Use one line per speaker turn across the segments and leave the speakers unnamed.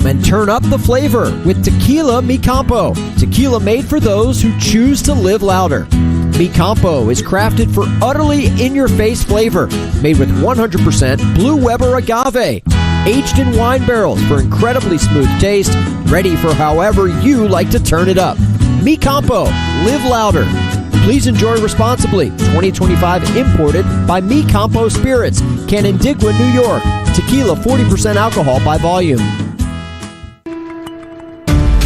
And turn up the flavor with Tequila Mi Campo. Tequila made for those who choose to live louder. Mi Campo is crafted for utterly in-your-face flavor. Made with 100% Blue Weber agave. Aged in wine barrels for incredibly smooth taste. Ready for however you like to turn it up. Mi Campo. Live louder. Please enjoy responsibly. 2025 imported by Mi Campo Spirits. Canandaigua, New York. Tequila 40% alcohol by volume.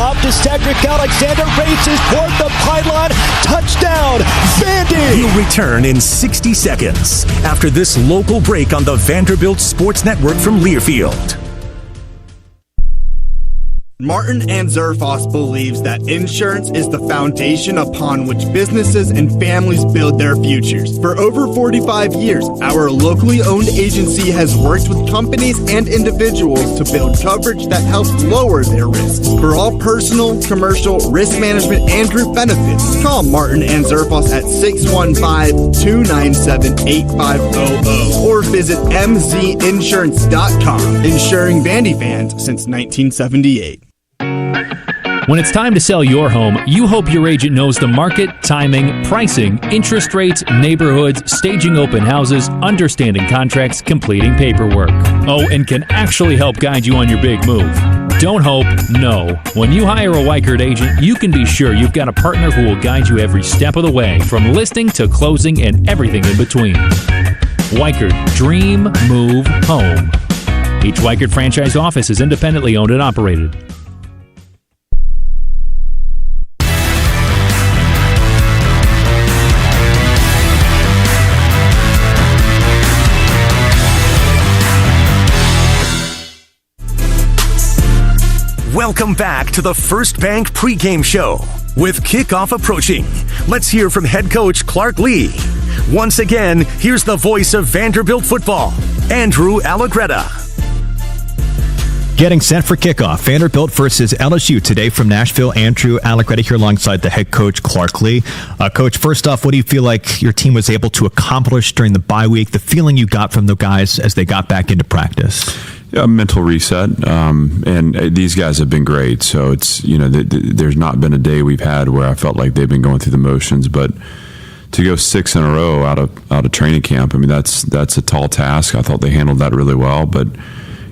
Up to Cedric Alexander, races toward the pylon. Touchdown, Vandy!
We'll return in 60 seconds after this local break on the Vanderbilt Sports Network from Learfield.
Martin and Zerfoss believes that insurance is the foundation upon which businesses and families build their futures. For over 45 years, our locally owned agency has worked with companies and individuals to build coverage that helps lower their risks. For all personal, commercial, risk management, and group benefits, call Martin and Zerfoss at 615-297-8500 or visit mzinsurance.com. Insuring Vandy fans since 1978.
When it's time to sell your home, you hope your agent knows the market, timing, pricing, interest rates, neighborhoods, staging open houses, understanding contracts, completing paperwork. Oh, and can actually help guide you on your big move. Don't hope, no. When you hire a Weichert agent, you can be sure you've got a partner who will guide you every step of the way, from listing to closing and everything in between. Weichert, dream, move, home. Each Weichert franchise office is independently owned and operated.
Welcome back to the First Bank pregame show. With kickoff approaching, let's hear from head coach Clark Lee. Once again, here's the voice of Vanderbilt football, Andrew Allegretta.
Getting set for kickoff, Vanderbilt versus LSU today from Nashville. Andrew Allegretta here alongside the head coach, Clark Lee. Coach, first off, what do you feel like your team was able to accomplish during the bye week, the feeling you got from the guys as they got back into practice?
Yeah, mental reset, and these guys have been great. So it's, there's not been a day we've had where I felt like they've been going through the motions, but to go 6 in a row out of training camp, I mean, that's a tall task. I thought they handled that really well, but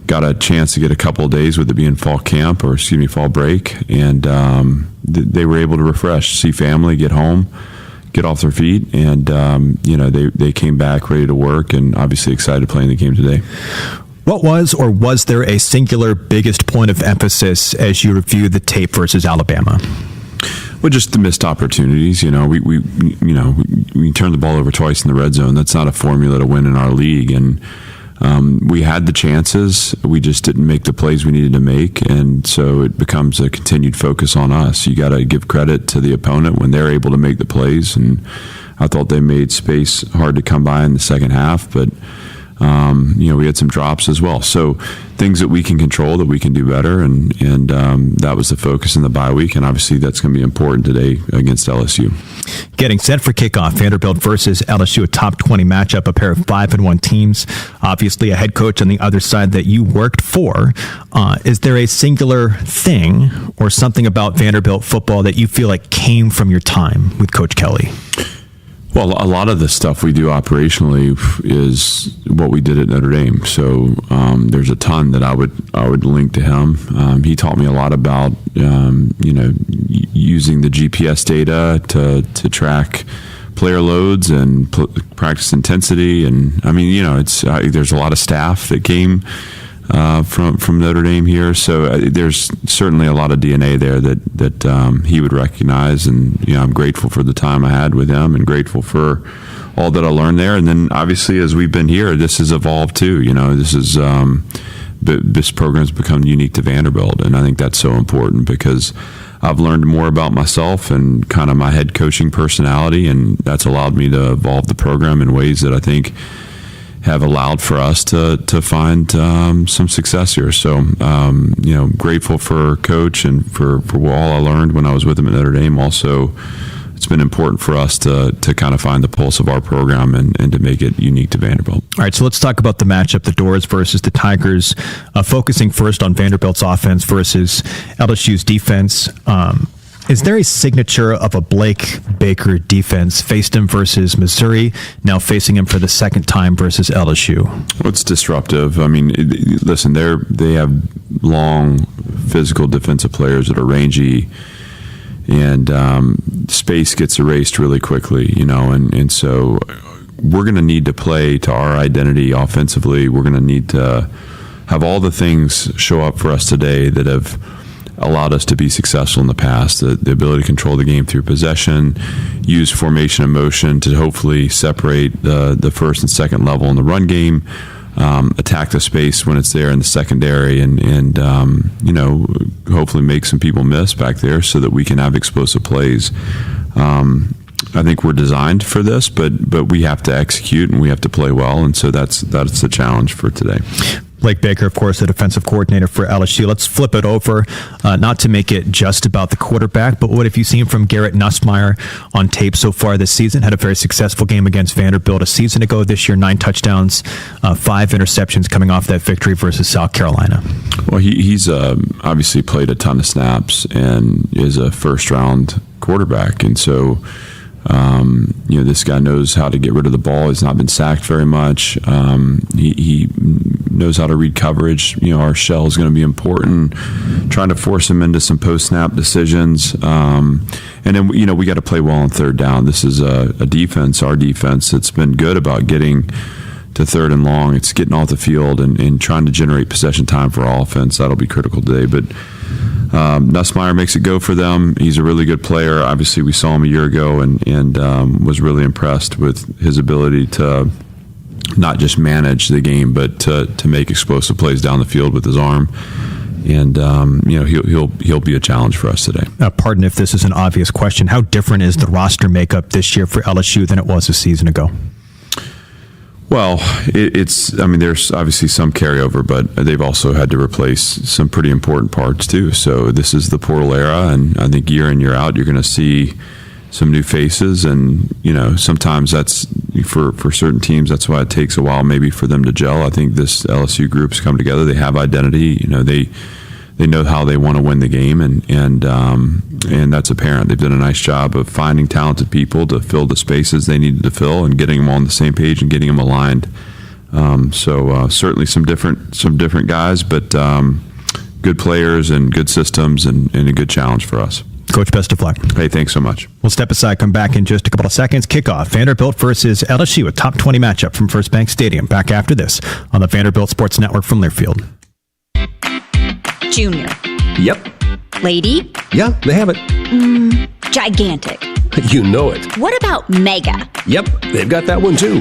got a chance to get a couple of days with it being fall break, and they were able to refresh, see family, get home, get off their feet, and they came back ready to work, and obviously excited to play in the game today.
What was or was there a singular biggest point of emphasis as you review the tape versus Alabama?
Well, just the missed opportunities. We turned the ball over twice in the red zone. That's not a formula to win in our league, and we had the chances. We just didn't make the plays we needed to make, and so it becomes a continued focus on us. You got to give credit to the opponent when they're able to make the plays, and I thought they made space hard to come by in the second half, but we had some drops as well. So things that we can control, that we can do better, and that was the focus in the bye week, and obviously that's going to be important today against LSU.
Getting set for kickoff, Vanderbilt versus LSU, a top 20 matchup, a pair of 5-1 teams. Obviously a head coach on the other side that you worked for. Is there a singular thing or something about Vanderbilt football that you feel like came from your time with Coach Kelly?
Well, a lot of the stuff we do operationally is what we did at Notre Dame. So there's a ton that I would link to him. He taught me a lot about using the GPS data to track player loads and practice intensity. And I mean, there's a lot of staff that came from Notre Dame here, so there's certainly a lot of DNA there that he would recognize, and I'm grateful for the time I had with him, and grateful for all that I learned there. And then obviously, as we've been here, this has evolved too. This program's become unique to Vanderbilt, and I think that's so important because I've learned more about myself and kind of my head coaching personality, and that's allowed me to evolve the program in ways that I think have allowed for us to find some success here. So, grateful for Coach and for all I learned when I was with him at Notre Dame. Also, it's been important for us to kind of find the pulse of our program and to make it unique to Vanderbilt.
All right, so let's talk about the matchup, the Doors versus the Tigers, focusing first on Vanderbilt's offense versus LSU's defense. Is there a signature of a Blake Baker defense? Faced him versus Missouri, now facing him for the second time versus LSU.
Well, it's disruptive. I mean, listen, they have long, physical defensive players that are rangy, and space gets erased really quickly, and so we're going to need to play to our identity offensively. We're going to need to have all the things show up for us today that have allowed us to be successful in the past. The ability to control the game through possession, use formation and motion to hopefully separate the first and second level in the run game, attack the space when it's there in the secondary, and hopefully make some people miss back there so that we can have explosive plays. I think we're designed for this, but we have to execute and we have to play well, and so that's the challenge for today.
Blake Baker, of course, the defensive coordinator for LSU. Let's flip it over, not to make it just about the quarterback, but what have you seen from Garrett Nussmeier on tape so far this season? Had a very successful game against Vanderbilt a season ago. This year, 9 touchdowns, 5 interceptions coming off that victory versus South Carolina.
Well, he's obviously played a ton of snaps and is a first-round quarterback, and so this guy knows how to get rid of the ball. He's not been sacked very much. He knows how to read coverage. Our shell is going to be important. Trying to force him into some post-snap decisions. And then, we got to play well on third down. This is a defense, our defense, that's been good about getting to third and long. It's getting off the field and trying to generate possession time for our offense. That'll be critical today. But Nussmeier makes it go for them. He's a really good player. Obviously, we saw him a year ago and was really impressed with his ability to not just manage the game, but to make explosive plays down the field with his arm. And he'll be a challenge for us today.
Pardon if this is an obvious question. How different is the roster makeup this year for LSU than it was a season ago?
Well, there's obviously some carryover, but they've also had to replace some pretty important parts too. So this is the portal era, and I think year in, year out, you're going to see some new faces, and sometimes that's for certain teams. That's why it takes a while maybe for them to gel. I think this LSU group's come together. They have identity. They know how they want to win the game, and that's apparent. They've done a nice job of finding talented people to fill the spaces they needed to fill and getting them on the same page and getting them aligned. So certainly some different guys, but good players and good systems and a good challenge for us.
Coach, best of luck.
Hey, thanks so much.
We'll step aside, come back in just a couple of seconds. Kickoff, Vanderbilt versus LSU, a top 20 matchup from First Bank Stadium. Back after this on the Vanderbilt Sports Network from Learfield.
Junior.
Yep.
Lady?
Yeah, they have it.
Gigantic.
You know it.
What about mega?
Yep, they've got that one too.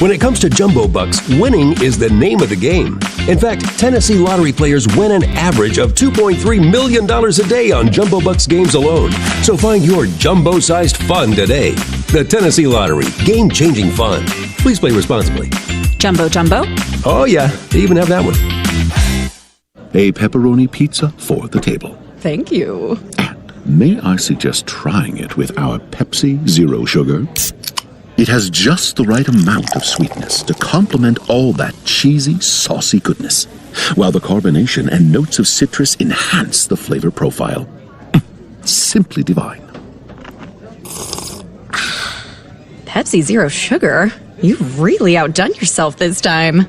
When it comes to Jumbo Bucks, winning is the name of the game. In fact, Tennessee lottery players win an average of $2.3 million a day on Jumbo Bucks games alone. So find your jumbo-sized fun today. The Tennessee Lottery. Game-changing fun. Please play responsibly.
Jumbo?
Oh yeah, they even have that one.
A pepperoni pizza for the table.
Thank you.
And may I suggest trying it with our Pepsi Zero Sugar? It has just the right amount of sweetness to complement all that cheesy, saucy goodness, while the carbonation and notes of citrus enhance the flavor profile. Simply divine.
Pepsi Zero Sugar? You've really outdone yourself this time.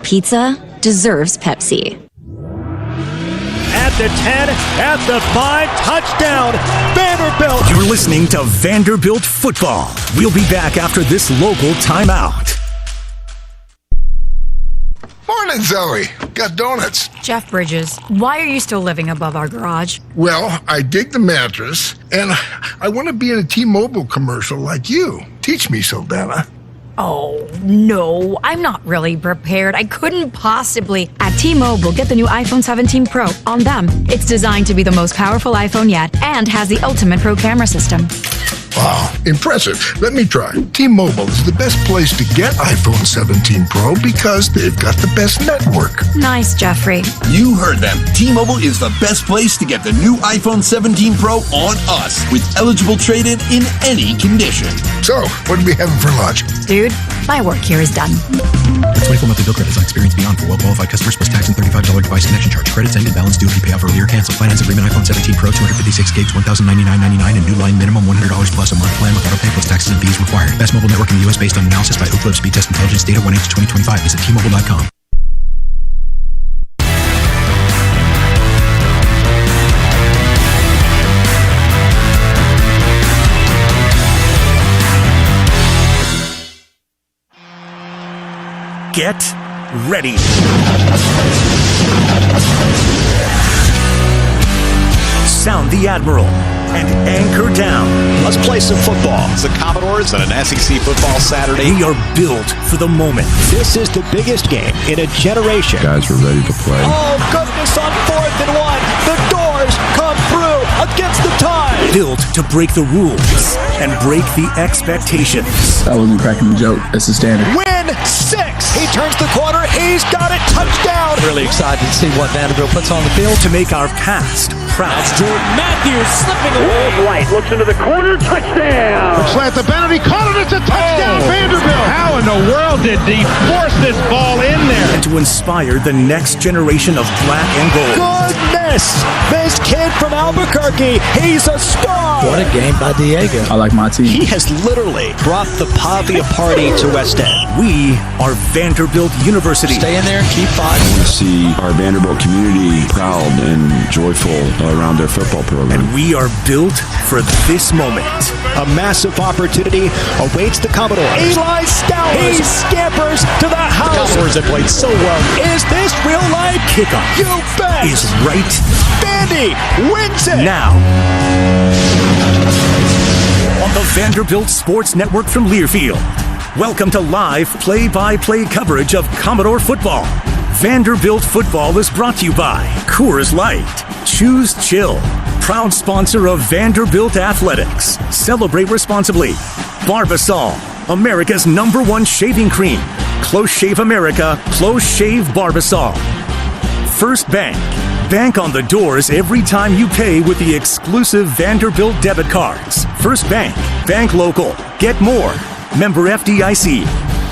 Pizza deserves Pepsi.
At the 10, at the 5, touchdown, Vanderbilt!
You're listening to Vanderbilt Football. We'll be back after this local timeout.
Morning, Zoe. Got donuts.
Jeff Bridges, why are you still living above our garage?
Well, I dig the mattress, and I want to be in a T-Mobile commercial like you. Teach me, Saldana.
Oh, no, I'm not really prepared. I couldn't possibly. At T-Mobile, get the new iPhone 17 Pro. On them, it's designed to be the most powerful iPhone yet and has the ultimate pro camera system.
Wow, impressive. Let me try. T-Mobile is the best place to get iPhone 17 Pro because they've got the best network.
Nice, Jeffrey.
You heard them. T-Mobile is the best place to get the new iPhone 17 Pro on us with eligible trade-in in any condition.
So, what are we having for lunch?
Dude, my work here is done.
24 monthly bill credits on experience beyond for well-qualified customers plus tax and $35 device connection charge. Credits end and balance due if you pay off earlier. Cancel finance agreement iPhone 17 Pro 256 gigs, $1,099.99 and new line minimum $100 plus a month plan with auto pay plus taxes and fees required. Best mobile network in the U.S. based on analysis by Ookla Speed Test Intelligence data 1H2025. Visit T-Mobile.com.
Get ready. Sound the Admiral and anchor down.
Let's play some football. It's the Commodores on an SEC football Saturday.
We are built for the moment.
This is the biggest game in a generation.
Guys are ready to play.
Oh, goodness, on 4th and 1. The Doors come through against the Tide.
Built to break the rules and break the expectations.
I wasn't cracking the joke. That's the standard.
Win 6. He turns the corner. He's got it. Touchdown.
Really excited to see what Vanderbilt puts on the field.
To make our past proud.
That's Jordan Matthews slipping away.
White looks into the corner. Touchdown.
Looks like the penalty. Caught it. It's a touchdown, Vanderbilt.
How in the world did he force this ball in there?
And to inspire the next generation of black and gold.
Goodness. This kid from Albuquerque. He's a star.
What a game by Diego.
I like my team.
He has literally brought the Pavia party to West End.
We are Vanderbilt University.
Stay in there and keep fighting.
I want to see our Vanderbilt community proud and joyful around their football program.
And we are built for this moment.
A massive opportunity awaits the Commodores. Eli Stowers. He scampers to the house.
The Commodores have played so well.
Is this real life?
Kickoff.
You bet.
Is right.
Vandy wins it.
Now. On the Vanderbilt Sports Network from Learfield. Welcome to live play-by-play coverage of Commodore football. Vanderbilt football is brought to you by Coors Light. Choose chill. Proud sponsor of Vanderbilt Athletics. Celebrate responsibly. Barbasol, America's #1 shaving cream. Close Shave America, Close Shave Barbasol. First Bank. Bank on the doors every time you pay with the exclusive Vanderbilt debit cards. First Bank. Bank local. Get more. Member FDIC.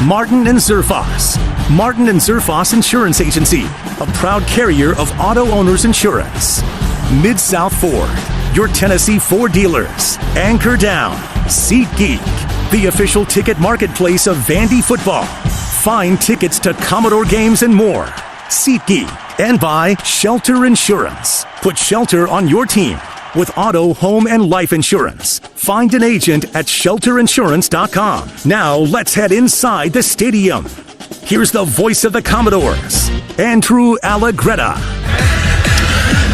Martin and Zerfos. Martin and Zerfos Insurance Agency, a proud carrier of auto owners insurance. Mid-South Ford, your Tennessee Ford dealers. Anchor down. SeatGeek, the official ticket marketplace of Vandy football. Find tickets to Commodore games and more. SeatGeek, and by Shelter Insurance. Put shelter on your team with auto, home, and life insurance. Find an agent at shelterinsurance.com. Now let's head inside the stadium. Here's the voice of the Commodores, Andrew Allegretta.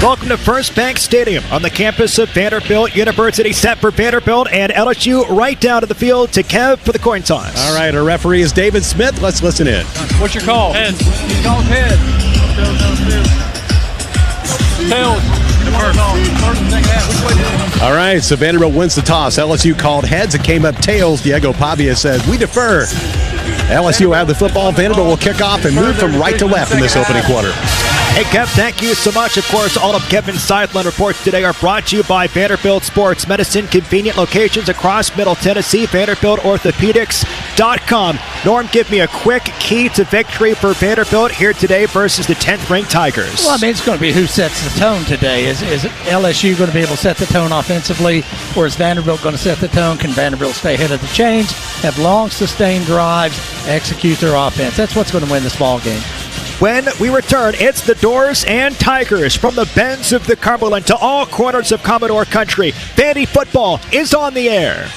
Welcome to First Bank Stadium on the campus of Vanderbilt University. Set for Vanderbilt and LSU right down to the field to Kev for the coin toss.
All right, our referee is David Smith. Let's listen in.
What's your call?
Heads. He calls heads.
Tails.
All right, so Vanderbilt wins the toss. LSU called heads. It came up tails. Diego Pavia says, we defer. LSU will have the football. Vanderbilt will kick off and move from right to left in this opening quarter.
Hey, Kev, thank you so much. Of course, all of Kevin's sideline reports today are brought to you by Vanderbilt Sports Medicine. Convenient locations across Middle Tennessee. VanderbiltOrthopedics.com. Norm, give me a quick key to victory for Vanderbilt here today versus the 10th-ranked Tigers.
Well, I mean, it's going to be who sets the tone today. Is LSU going to be able to set the tone offensively, or is Vanderbilt going to set the tone? Can Vanderbilt stay ahead of the chains, have long, sustained drives, execute their offense? That's what's going to win this ball game.
When we return, it's the Doors and Tigers from the bends of the Cumberland to all corners of Commodore country. Vandy football is on the air.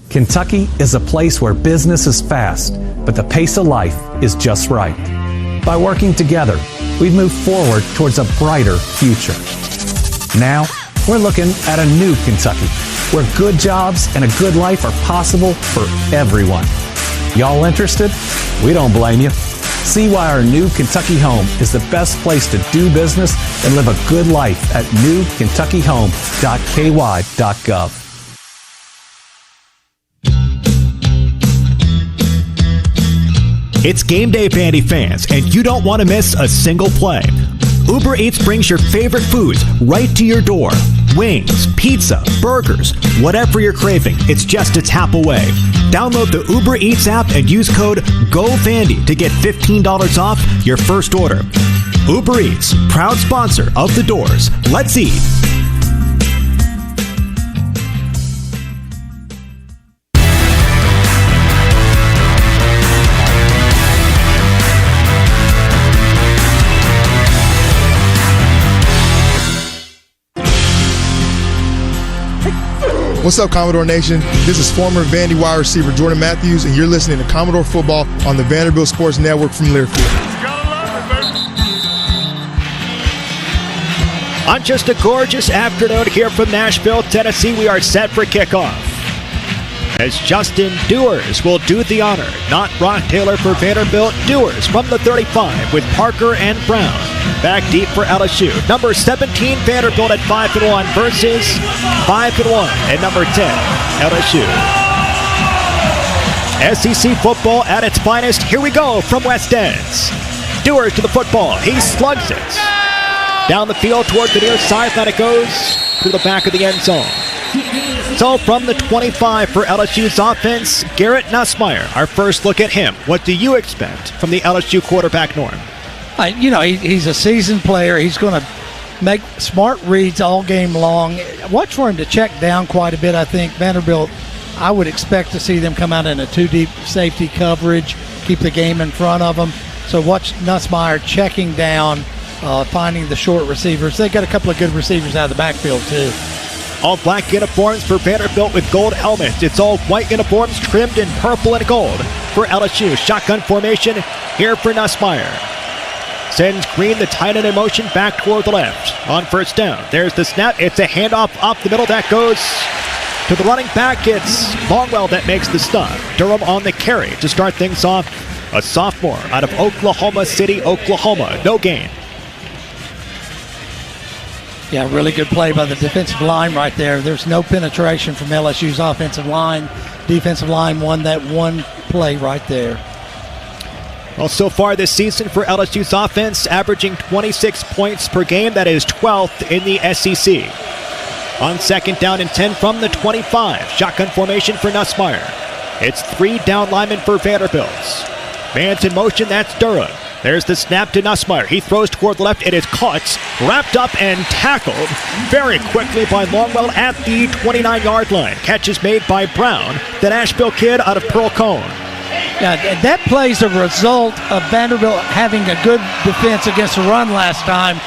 Kentucky is a place where business is fast, but the pace of life is just right. By working together, we've moved forward towards a brighter future. Now, we're looking at a new Kentucky, where good jobs and a good life are possible for everyone. Y'all interested? We don't blame you. See why our new Kentucky home is the best place to do business and live a good life at newkentuckyhome.ky.gov.
It's game day, Vandy fans, and you don't want to miss a single play. Uber Eats brings your favorite foods right to your door. Wings, pizza, burgers, whatever you're craving, it's just a tap away. Download the Uber Eats app and use code GOVANDY to get $15 off your first order. Uber Eats, proud sponsor of The Doors. Let's eat.
What's up, Commodore Nation? This is former Vandy wide receiver Jordan Matthews, and you're listening to Commodore Football on the Vanderbilt Sports Network from Learfield.
On just a gorgeous afternoon here from Nashville, Tennessee, we are set for kickoff. As Justin Dewars will do the honor, not Ron Taylor for Vanderbilt. Dewars from the 35 with Parker and Brown. Back deep for LSU. Number 17, Vanderbilt at 5-1 versus 5-1 at number 10, LSU. SEC football at its finest. Here we go from West Ends. Dewars to the football. He slugs it. Down the field toward the near sideline it goes to the back of the end zone. So from the 25 for LSU's offense, Garrett Nussmeier. Our first look at him. What do you expect from the LSU quarterback, Norm?
He's a seasoned player. He's going to make smart reads all game long. Watch for him to check down quite a bit, I think. Vanderbilt, I would expect to see them come out in a two-deep safety coverage, keep the game in front of them. So watch Nussmeier checking down, finding the short receivers. They got a couple of good receivers out of the backfield, too.
All black uniforms for Vanderbilt with gold helmets. It's all white uniforms trimmed in purple and gold for LSU. Shotgun formation here for Nussmeier. Sends Green, the tight end in motion, back toward the left. On first down, there's the snap. It's a handoff up the middle. That goes to the running back. It's Longwell that makes the stop. Durham on the carry to start things off. A sophomore out of Oklahoma City, Oklahoma. No gain.
Yeah, really good play by the defensive line right there. There's no penetration from LSU's offensive line. Defensive line won that one play right there.
Well, so far this season for LSU's offense, averaging 26 points per game. That is 12th in the SEC. On second down and 10 from the 25. Shotgun formation for Nussmeier. It's 3 down linemen for Vanderbilt. Man's in motion, that's Durham. There's the snap to Nussmeier. He throws toward the left. It is caught, wrapped up, and tackled very quickly by Longwell at the 29-yard line. Catch is made by Brown, the Nashville kid out of Pearl Cone.
Yeah, that play's a result of Vanderbilt having a good defense against the run last time.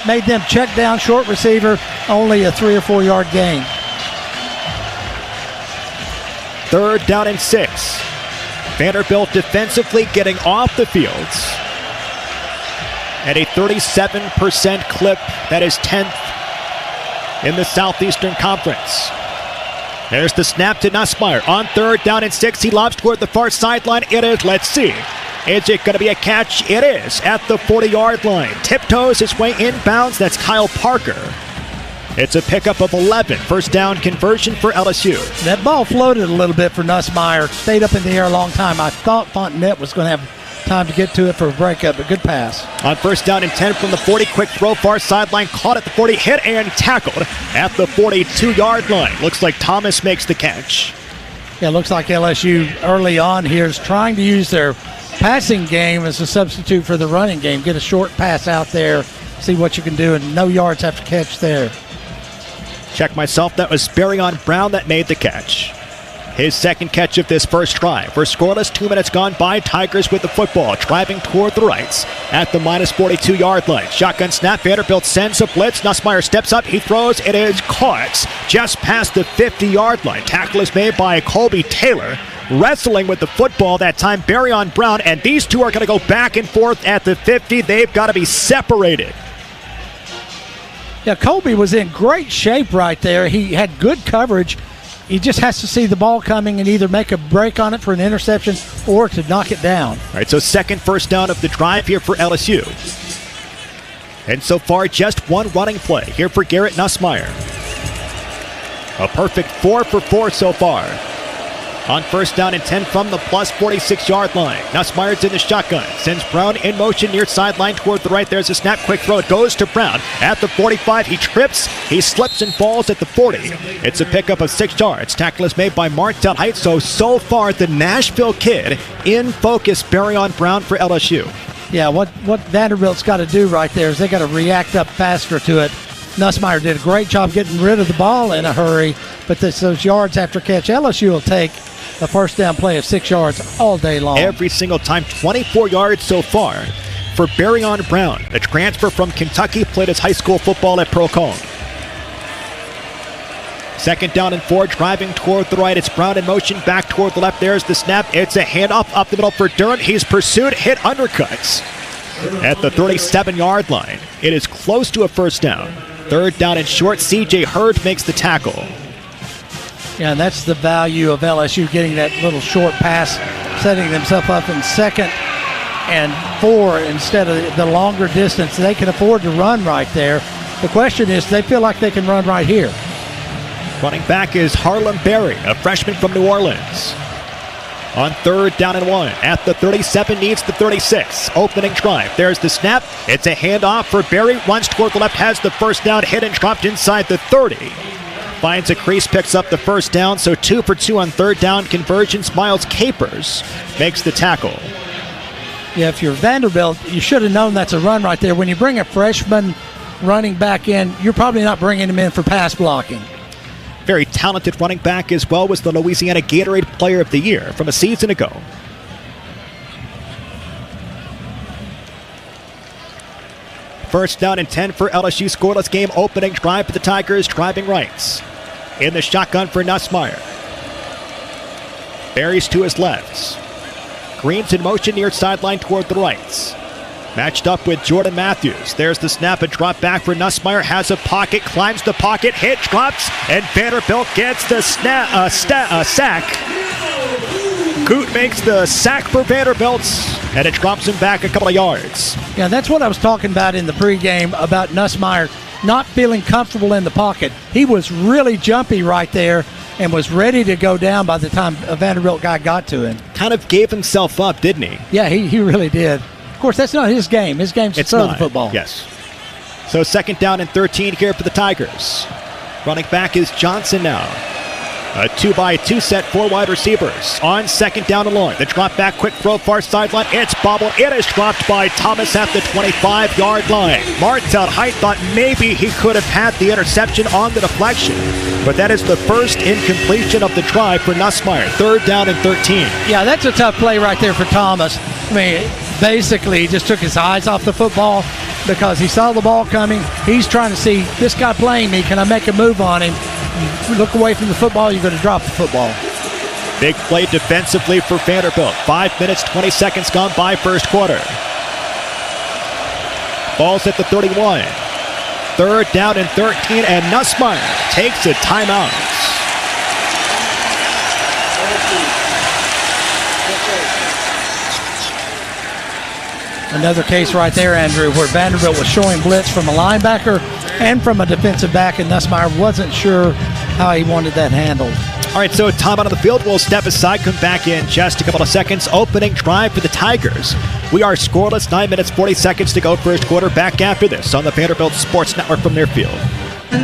Made them check down short receiver, only a 3 or 4 yard gain.
Third down and 6. Vanderbilt defensively getting off the fields at a 37% clip. That is 10th in the Southeastern Conference. There's the snap to Nussmeier. On third down and 6, he lobs toward the far sideline. It is, let's see. Is it going to be a catch? It is at the 40-yard line. Tiptoes his way inbounds. That's Kyle Parker. It's a pickup of 11. First down conversion for LSU.
That ball floated a little bit for Nussmeier. Stayed up in the air a long time. I thought Fontenette was going to have time to get to it for a breakup, but good pass.
On first down and 10 from the 40, quick throw, far sideline, caught at the 40, hit and tackled at the 42-yard line. Looks like Thomas makes the catch.
Yeah, looks like LSU early on here is trying to use their passing game as a substitute for the running game. Get a short pass out there, see what you can do, and no yards after catch there.
Check myself, that was Barryon Brown that made the catch. His second catch of this first drive. We're scoreless, 2 minutes gone by. Tigers with the football, driving toward the rights at the minus 42-yard line. Shotgun snap, Vanderbilt sends a blitz. Nussmeier steps up, he throws, it is caught just past the 50-yard line. Tackle is made by Colby Taylor. Wrestling with the football that time, Barryon Brown, and these two are going to go back and forth at the 50. They've got to be separated.
Yeah, Colby was in great shape right there. He had good coverage. He just has to see the ball coming and either make a break on it for an interception or to knock it down.
All right, so second first down of the drive here for LSU. And so far, just one running play here for Garrett Nussmeier. A perfect 4 for 4 so far. On first down and 10 from the plus 46-yard line. Nussmeier's in the shotgun. Sends Brown in motion near sideline toward the right. There's a snap. Quick throw. It goes to Brown. At the 45, he trips. He slips and falls at the 40. It's a pickup of 6 yards. Tackle is made by Martel Height. So far, the Nashville kid in focus, Barryon Brown for LSU.
Yeah, what Vanderbilt's got to do right there is they got to react up faster to it. Nussmeier did a great job getting rid of the ball in a hurry, but those yards after catch, LSU will take a first down play of 6 yards all day long.
Every single time, 24 yards so far for Barryon Brown, a transfer from Kentucky, played his high school football at Procon. Second down and 4, driving toward the right. It's Brown in motion, back toward the left. There's the snap. It's a handoff up the middle for Durant. He's pursued, hit undercuts at the 37-yard line. It is close to a first down. Third down and short. C.J. Hurd makes the tackle.
Yeah, and that's the value of LSU, getting that little short pass, setting themselves up in 2nd and 4 instead of the longer distance. They can afford to run right there. The question is, they feel like they can run right here.
Running back is Harlem Berry, a freshman from New Orleans. On third down and 1 at the 37, needs the 36. Opening drive. There's the snap. It's a handoff for Berry. Runs toward the left, has the first down, hit and dropped inside the 30. Finds a crease, picks up the first down, so 2 for 2 on third down conversions. Miles Capers makes the tackle.
Yeah, if you're Vanderbilt, you should have known that's a run right there. When you bring a freshman running back in, you're probably not bringing him in for pass blocking.
Very talented running back as well, was the Louisiana Gatorade Player of the Year from a season ago. First down and 10 for LSU, scoreless game. Opening drive for the Tigers, driving rights. In the shotgun for Nussmeier. Berry's to his left. Green's in motion near sideline toward the right. Matched up with Jordan Matthews. There's the snap, a drop back for Nussmeier. Has a pocket, climbs the pocket, hit, drops, and Vanderbilt gets the sack. Coot makes the sack for Vanderbilt, and it drops him back a couple of yards.
Yeah, that's what I was talking about in the pregame about Nussmeier not feeling comfortable in the pocket. He was really jumpy right there and was ready to go down by the time a Vanderbilt guy got to him.
Kind of gave himself up, didn't he?
Yeah, he really did. Of course, that's not his game. His game's to throw the football.
Yes. So second down and 13 here for the Tigers. Running back is Johnson now. A 2-by-2 set, 4 wide receivers. On second down and long. The drop back, quick throw, far sideline. It's bobbled. It is dropped by Thomas at the 25-yard line. Martel Height thought maybe he could have had the interception on the deflection. But that is the first incompletion of the drive for Nussmeier. Third down and 13.
Yeah, that's a tough play right there for Thomas. I mean, basically, he just took his eyes off the football because he saw the ball coming. He's trying to see, this guy playing me, can I make a move on him? You look away from the football, you're going to drop the football.
Big play defensively for Vanderbilt. 5 minutes, 20 seconds gone by first quarter. Ball's at the 31. Third down and 13, and Nussmeier takes a timeout.
Another case right there, Andrew, where Vanderbilt was showing blitz from a linebacker and from a defensive back, and Nussmeier wasn't sure how he wanted that handled.
All right, so time out on the field. We'll step aside, come back in just a couple of seconds. Opening drive for the Tigers. We are scoreless, 9 minutes, 40 seconds to go first quarter. Back after this on the Vanderbilt Sports Network from Learfield.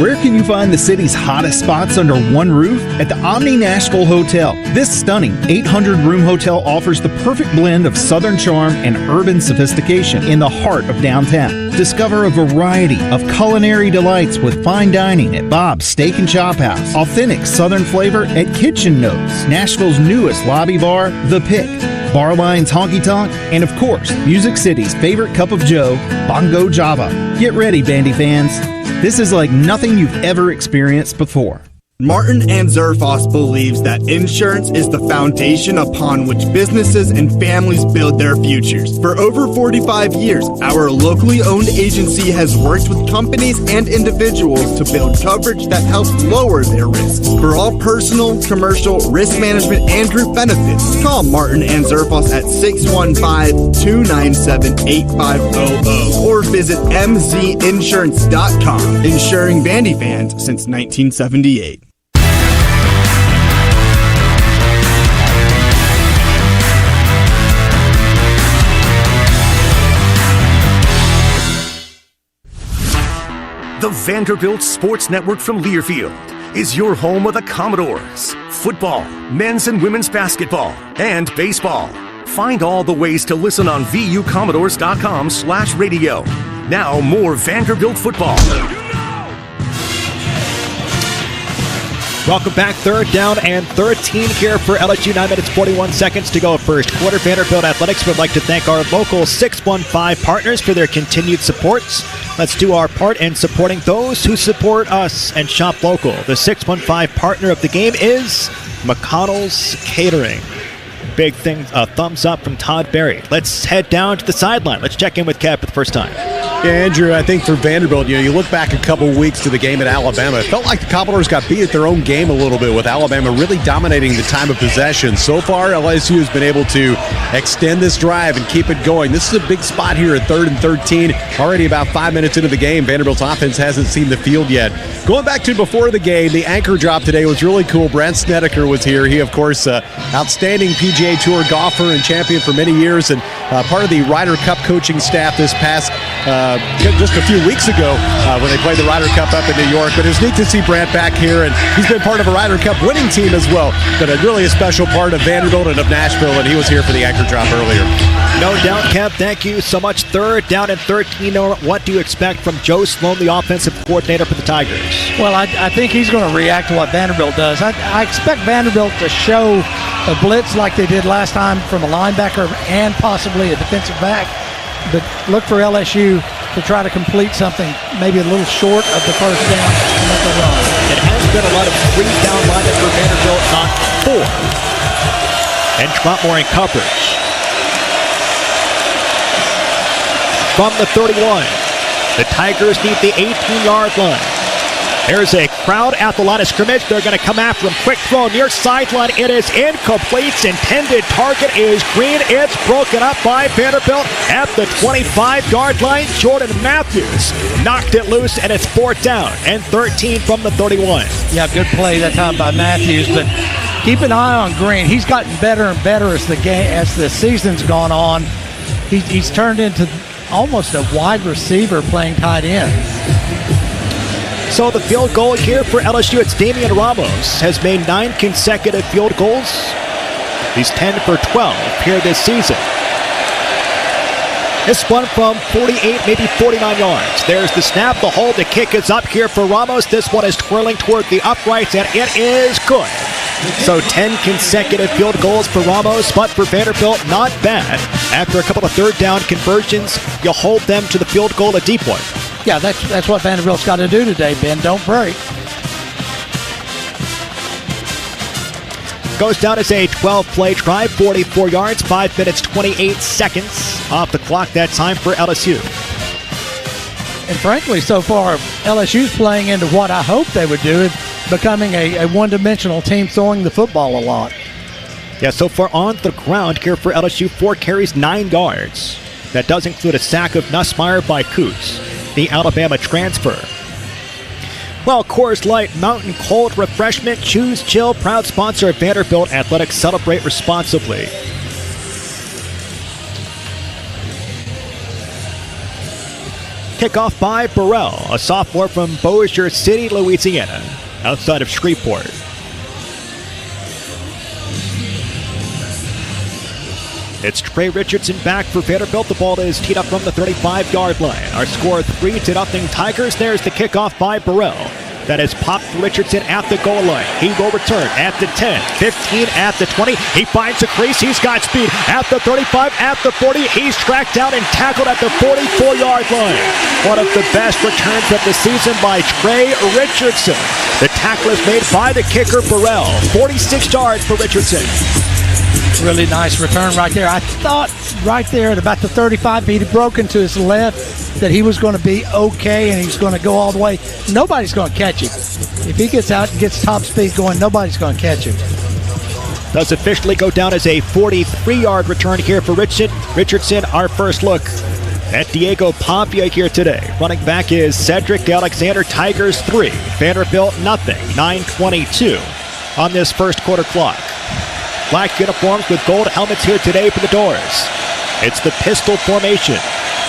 Where can you find the city's hottest spots under one roof? At the Omni Nashville Hotel. This stunning 800-room hotel offers the perfect blend of southern charm and urban sophistication in the heart of downtown. Discover a variety of culinary delights with fine dining at Bob's Steak and Chop House. Authentic southern flavor at Kitchen Notes. Nashville's newest lobby bar, The Pick. Barline's Honky Tonk, and of course, Music City's favorite cup of joe, Bongo Java. Get ready, bandy fans. This is like nothing you've ever experienced before.
Martin and Zerfoss believes that insurance is the foundation upon which businesses and families build their futures. For over 45 years, our locally owned agency has worked with companies and individuals to build coverage that helps lower their risks. For all personal, commercial, risk management, and group benefits, call Martin and Zerfoss at 615-297-8500 or visit mzinsurance.com. Insuring Vandy fans since 1978.
The Vanderbilt Sports Network from Learfield is your home of the Commodores, football, men's and women's basketball, and baseball. Find all the ways to listen on vucommodores.com/radio. Now more Vanderbilt football.
Welcome back. 3rd down and 13 here for LSU. 9 minutes, 41 seconds to go first quarter. Vanderbilt Athletics would like to thank our local 615 partners for their continued support. Let's do our part in supporting those who support us and shop local. The 615 partner of the game is McConnell's Catering. Big thing, thumbs up from Todd Berry. Let's head down to the sideline. Let's check in with Kev for the first time.
Yeah, Andrew, I think for Vanderbilt, you look back a couple weeks to the game at Alabama. It felt like the Commodores got beat at their own game a little bit with Alabama really dominating the time of possession. So far, LSU has been able to extend this drive and keep it going. This is a big spot here at 3rd and 13. Already about 5 minutes into the game, Vanderbilt's offense hasn't seen the field yet. Going back to before the game, the anchor drop today was really cool. Brent Snedeker was here. He, of course, outstanding PGA Tour golfer and champion for many years, and part of the Ryder Cup coaching staff this past just a few weeks ago when they played the Ryder Cup up in New York. But it was neat to see Brant back here, and he's been part of a Ryder Cup winning team as well, but really a special part of Vanderbilt and of Nashville, and he was here for the anchor drop earlier.
No doubt, Kev. Thank you so much. 3rd down and 13. What do you expect from Joe Sloan, the offensive coordinator for the Tigers?
Well, I think he's going to react to what Vanderbilt does. I expect Vanderbilt to show a blitz like they did last time from a linebacker and possibly a defensive back, but look for LSU to try to complete something maybe a little short of the first down and let them run.
It has been a lot of 3-down lineup for Vanderbilt, not 4. And Trotmore in coverage. From the 31, the Tigers need the 18-yard line. There's a crowd at the line of scrimmage. They're going to come after him. Quick throw near sideline. It is incomplete. Intended target is green. It's broken up by Vanderbilt at the 25-yard line. Jordan Matthews knocked it loose, and it's 4th down and 13 from the 31.
Yeah, good play that time by Matthews, but keep an eye on Green. He's gotten better and better as the season's gone on. He's turned into almost a wide receiver playing tight end.
So the field goal here for LSU, it's Damian Ramos, has made 9 consecutive field goals. He's 10 for 12 here this season. This one from 48, maybe 49 yards. There's the snap, the hold, the kick is up here for Ramos. This one is twirling toward the uprights, and it is good. So 10 consecutive field goals for Ramos, but for Vanderbilt, not bad. After a couple of 3rd down conversions, you hold them to the field goal, a deep one.
Yeah, that's what Vanderbilt's got to do today, Ben. Don't break.
Goes down as a 12-play drive, 44 yards, 5 minutes, 28 seconds off the clock that time for LSU.
And frankly, so far, LSU's playing into what I hope they would do, becoming a one-dimensional team throwing the football a lot.
Yeah, so far on the ground here for LSU, 4 carries, 9 yards. That does include a sack of Nussmeier by Coots, the Alabama transfer. Well, Coors Light, mountain cold refreshment, choose chill, proud sponsor of Vanderbilt Athletics. Celebrate responsibly. Kickoff by Burrell, a sophomore from Bossier City, Louisiana, outside of Shreveport. It's Trey Richardson back for Vanderbilt. The ball is teed up from the 35-yard line. Our score 3-0 Tigers. There's the kickoff by Burrell. That is popped for Richardson at the goal line. He will return at the 10, 15, at the 20. He finds a crease. He's got speed at the 35, at the 40. He's tracked down and tackled at the 44-yard line. One of the best returns of the season by Trey Richardson. The tackle is made by the kicker, Burrell. 46 yards for Richardson.
Really nice return right there. I thought right there at about the 35, he'd broken to his left, that he was going to be okay and he's going to go all the way. Nobody's going to catch him. If he gets out and gets top speed going, nobody's going to catch him.
Does officially go down as a 43-yard return here for Richardson. Our first look at Diego Pavia here today. Running back is Cedric Alexander. Tigers 3, Vanderbilt nothing. 9:22 on this first quarter clock. Black uniforms with gold helmets here today for the Doors. It's the pistol formation.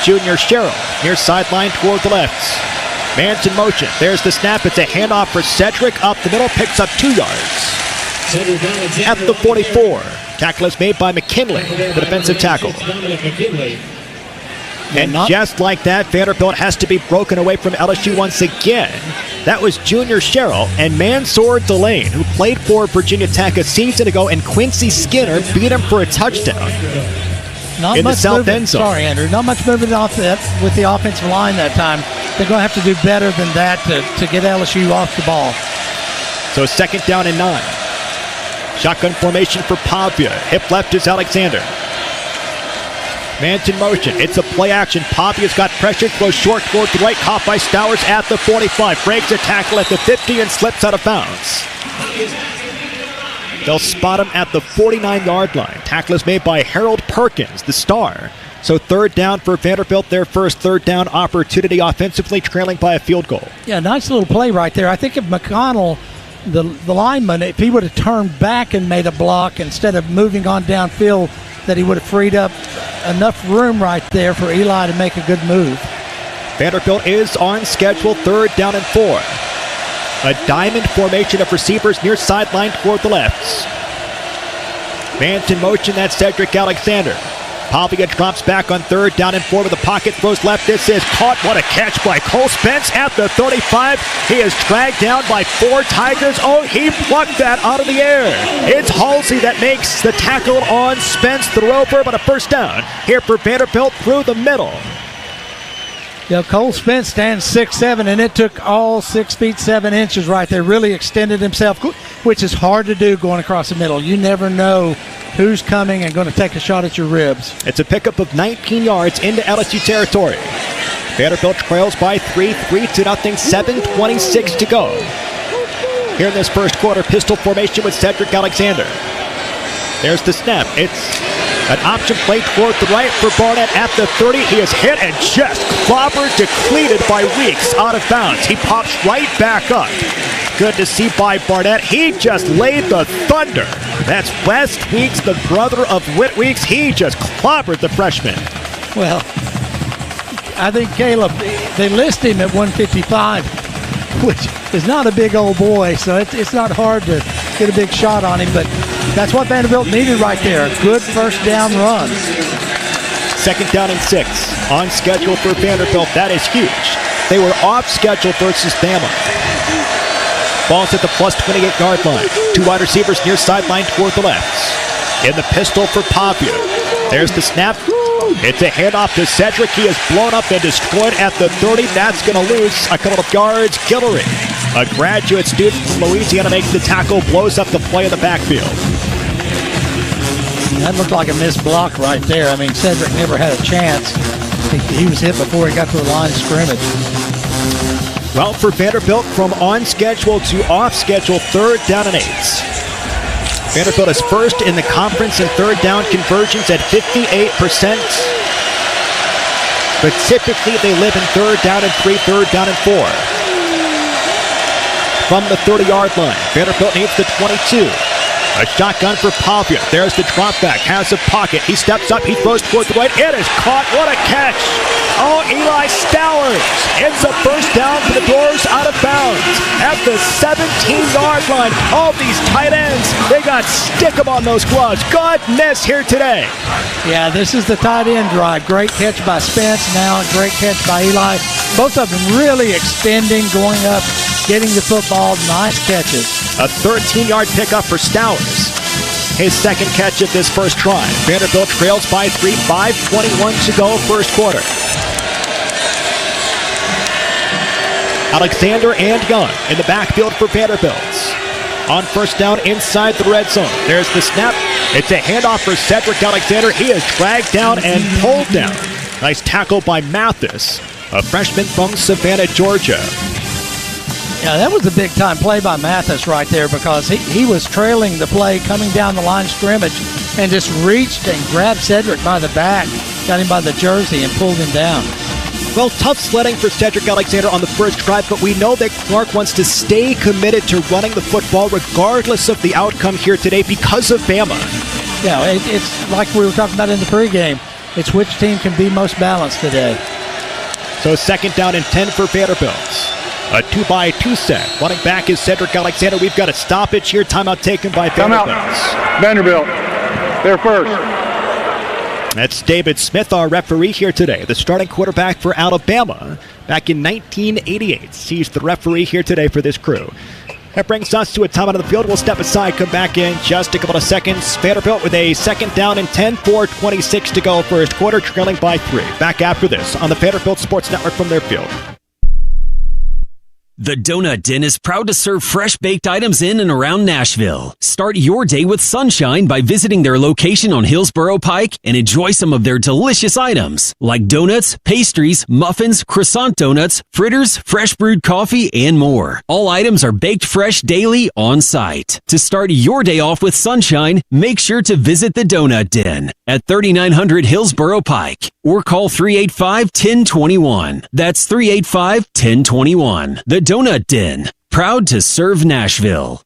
Junior Sherrill near sideline toward the left. Man's in motion. There's the snap. It's a handoff for Cedric up the middle. Picks up 2 yards. At the 44. Tackle is made by McKinley, the defensive tackle. And just like that, Vanderbilt has to be broken away from LSU once again. That was Junior Sherrill and Mansour Delane, who played for Virginia Tech a season ago, and Quincy Skinner beat him for a touchdown in the south end zone.
Sorry, Andrew. Not much movement off that with the offensive line that time. They're going to have to do better than that to get LSU off the ball.
So 2nd down and 9. Shotgun formation for Pavia. Hip left is Alexander. Man's in motion. It's a play action. Pavia's got pressure. Throws short toward the right. Caught by Stowers at the 45. Breaks a tackle at the 50 and slips out of bounds. They'll spot him at the 49-yard line. Tackle is made by Harold Perkins, the star. So 3rd down for Vanderbilt, their first 3rd down opportunity offensively, trailing by a field goal.
Yeah, nice little play right there. I think if McConnell, the lineman, if he would have turned back and made a block instead of moving on downfield, that he would have freed up enough room right there for Eli to make a good move.
Vanderbilt is on schedule, 3rd down and 4. A diamond formation of receivers near sideline toward the left. Man's in motion, that's Cedric Alexander. Pavia drops back on 3rd down and 4 with the pocket, throws left. This is caught. What a catch by Cole Spence at the 35. He is dragged down by 4 Tigers. Oh, he plucked that out of the air. It's Halsey that makes the tackle on Spence, the rover, but a first down here for Vanderbilt through the middle.
Yeah, Cole Spence stands 6'7", and it took all 6 feet 7 inches right there. Really extended himself, which is hard to do going across the middle. You never know who's coming and going to take a shot at your ribs.
It's a pickup of 19 yards into LSU territory. Vanderbilt trails by 3-0, 7:26 to go. Here in this first quarter, pistol formation with Cedric Alexander. There's the snap. It's an option play toward the right for Barnett at the 30. He is hit and just clobbered, depleted by Weeks out of bounds. He pops right back up. Good to see by Barnett. He just laid the thunder. That's Wes Weeks, the brother of Whit Weeks. He just clobbered the freshman.
Well, I think Caleb, they list him at 155, which is not a big old boy, so it's not hard to get a big shot on him, but that's what Vanderbilt needed right there. A good first down run.
2nd down and 6 on schedule for Vanderbilt. That is huge. They were off schedule versus Bama. Ball's at the plus 28-yard line. 2 wide receivers near sideline toward the left. In the pistol for Pavia. There's the snap. It's a handoff to Cedric. He is blown up and destroyed at the 30. That's going to lose a couple of yards. Guillory, a graduate student from Louisiana, makes the tackle, blows up the play in the backfield.
That looked like a missed block right there. I mean, Cedric never had a chance. He was hit before he got to the line of scrimmage.
Well, for Vanderbilt, from on schedule to off schedule, 3rd down and 8. Vanderbilt is first in the conference in 3rd down conversions at 58%. But typically they live in 3rd down and 3, 3rd down and 4. From the 30-yard line, Vanderbilt needs the 22. A shotgun for Pavia. There's the drop back. Has a pocket. He steps up. He throws toward the right. It is caught. What a catch. Oh, Eli Stowers. It's a first down for the Doors out of bounds at the 17-yard line. All these tight ends, they got stick 'em on those gloves. Good miss here today.
Yeah, this is the tight end drive. Great catch by Spence. Now a great catch by Eli. Both of them really extending, going up, getting the football. Nice catches.
A 13-yard pickup for Stowers. His 2nd catch of this first drive. Vanderbilt trails by 3, 5:21 to go, first quarter. Alexander and Young in the backfield for Vanderbilt. On first down inside the red zone. There's the snap. It's a handoff for Cedric Alexander. He is dragged down and pulled down. Nice tackle by Mathis, a freshman from Savannah, Georgia.
Yeah, that was a big-time play by Mathis right there because he was trailing the play coming down the line of scrimmage and just reached and grabbed Cedric by the back, got him by the jersey, and pulled him down.
Well, tough sledding for Cedric Alexander on the first drive, but we know that Clark wants to stay committed to running the football regardless of the outcome here today because of Bama.
Yeah, it's like we were talking about in the pregame. It's which team can be most balanced today.
So second down and 10 for Vanderbilt. A 2-by-2 set. Running back is Cedric Alexander. We've got a stoppage here. Timeout taken by Vanderbilt.
Vanderbilt, they're first.
That's David Smith, our referee here today, the starting quarterback for Alabama back in 1988. He's the referee here today for this crew. That brings us to a timeout on the field. We'll step aside, come back in just a couple of seconds. Vanderbilt with a second down and 10, 4:26 to go first quarter, trailing by 3. Back after this on the Vanderbilt Sports Network from their field.
The Donut Den is proud to serve fresh-baked items in and around Nashville. Start your day with sunshine by visiting their location on Hillsborough Pike and enjoy some of their delicious items like donuts, pastries, muffins, croissant donuts, fritters, fresh brewed coffee, and more. All items are baked fresh daily on site. To start your day off with sunshine, make sure to visit the Donut Den at 3900 Hillsborough Pike or call 385-1021. That's 385-1021. The Donut Den, proud to serve Nashville.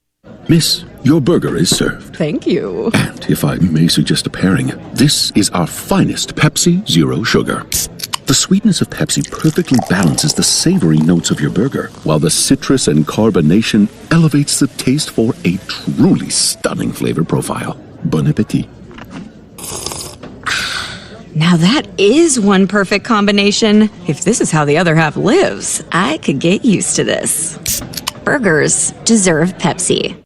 Miss, your burger is served.
Thank you.
And if I may suggest a pairing, this is our finest Pepsi Zero Sugar. The sweetness of Pepsi perfectly balances the savory notes of your burger, while the citrus and carbonation elevates the taste for a truly stunning flavor profile. Bon appetit.
Now that is one perfect combination. If this is how the other half lives, I could get used to this. Burgers deserve Pepsi.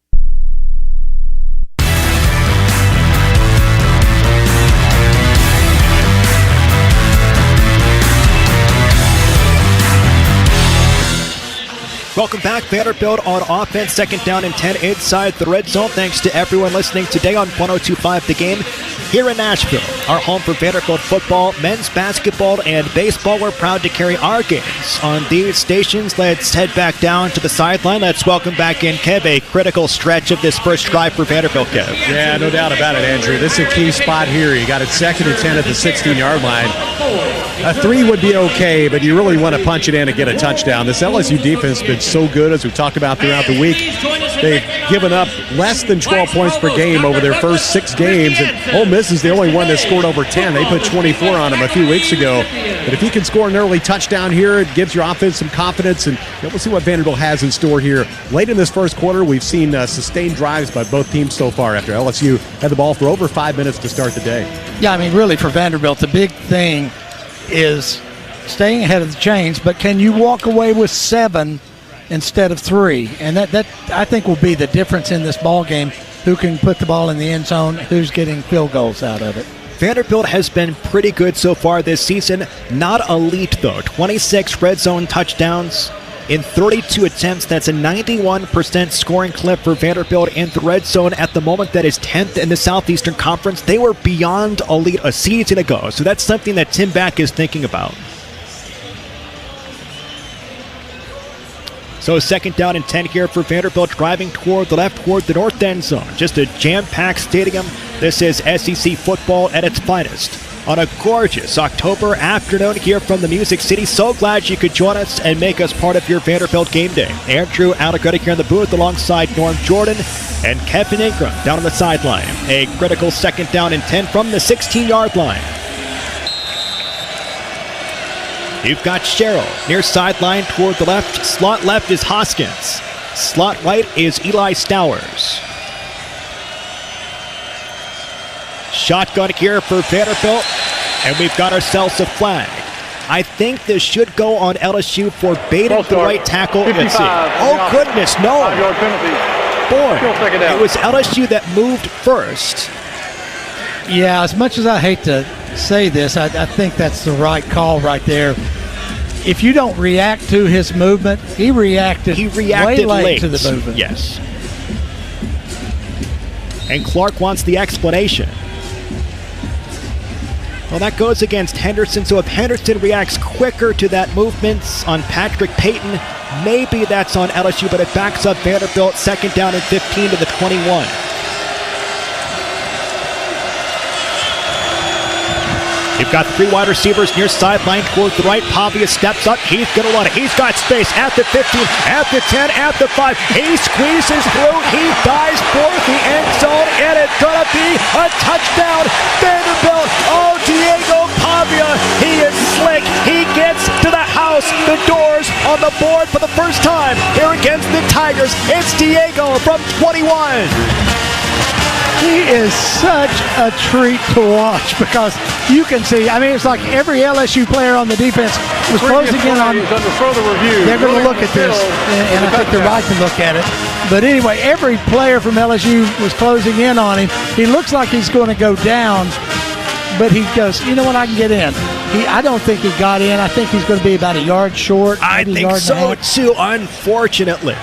Welcome back. Vanderbilt on offense, second down and 10 inside the red zone. Thanks to everyone listening today on 102.5 The Game here in Nashville, our home for Vanderbilt football, men's basketball, and baseball. We're proud to carry our games on these stations. Let's head back down to the sideline. Let's welcome back in Kev, a critical stretch of this first drive for Vanderbilt, Kev.
Yeah, no doubt about it, Andrew. This is a key spot here. You got it second and 10 at the 16-yard line. A 3 would be okay, but you really want to punch it in and get a touchdown. This LSU defense has been so good, as we've talked about throughout the week. They've given up less than 12 points per game over their first 6 games, and Ole Miss is the only one that scored over 10. They put 24 on them a few weeks ago. But if you can score an early touchdown here, it gives your offense some confidence, and we'll see what Vanderbilt has in store here. Late in this first quarter, we've seen sustained drives by both teams so far after LSU had the ball for over 5 minutes to start the day.
Yeah, I mean, really for Vanderbilt, the big thing is staying ahead of the chains, but can you walk away with 7 instead of 3? And that I think will be the difference in this ball game. Who can put the ball in the end zone, who's getting field goals out of it.
Vanderbilt has been pretty good so far this season. Not elite, though. 26 red zone touchdowns in 32 attempts. That's a 91% scoring clip for Vanderbilt in the red zone. At the moment, that is 10th in the Southeastern Conference. They were beyond elite a season ago, so that's something that Tim Back is thinking about. So second down and 10 here for Vanderbilt, driving toward the left, toward the north end zone. Just a jam-packed stadium. This is SEC football at its finest on a gorgeous October afternoon here from the Music City. So glad you could join us and make us part of your Vanderbilt game day. Andrew Allegretti here in the booth alongside Norm Jordan and Kevin Ingram down on the sideline. A critical second down and 10 from the 16-yard line. You've got Sherrill near sideline toward the left. Slot left is Hoskins. Slot right is Eli Stowers. Shotgun here for Vanderbilt, and we've got ourselves a flag. I think this should go on LSU for baiting the right tackle. Let's see. Oh, goodness, no. Boy, it was LSU that moved first.
Yeah, as much as I hate to say this, I think that's the right call right there. If you don't react to his movement, he reacted way late to the movement.
Yes. And Clark wants the explanation. Well, that goes against Henderson, so if Henderson reacts quicker to that movement on Patrick Payton, maybe that's on LSU, but it backs up Vanderbilt, second down and 15 to the 21. You've got 3 wide receivers near sideline toward the right. Pavia steps up. He's going to run it. He's got space at the 15, at the 10, at the 5. He squeezes through. He dives for the end zone, and it's going to be a touchdown. Vanderbilt. Oh, Diego Pavia. He is slick. He gets to the house. The doors on the board for the first time here against the Tigers. It's Diego from 21.
He is such a treat to watch because you can see, it's like every LSU player on the defense was closing in on.
Under further review.
They're going to look at this, and I think they're right to look at it. But anyway, every player from LSU was closing in on him. He looks like he's going to go down, but he goes, you know what, I can get in. I don't think he got in. I think he's going to be about a yard short.
I think so, too, unfortunately.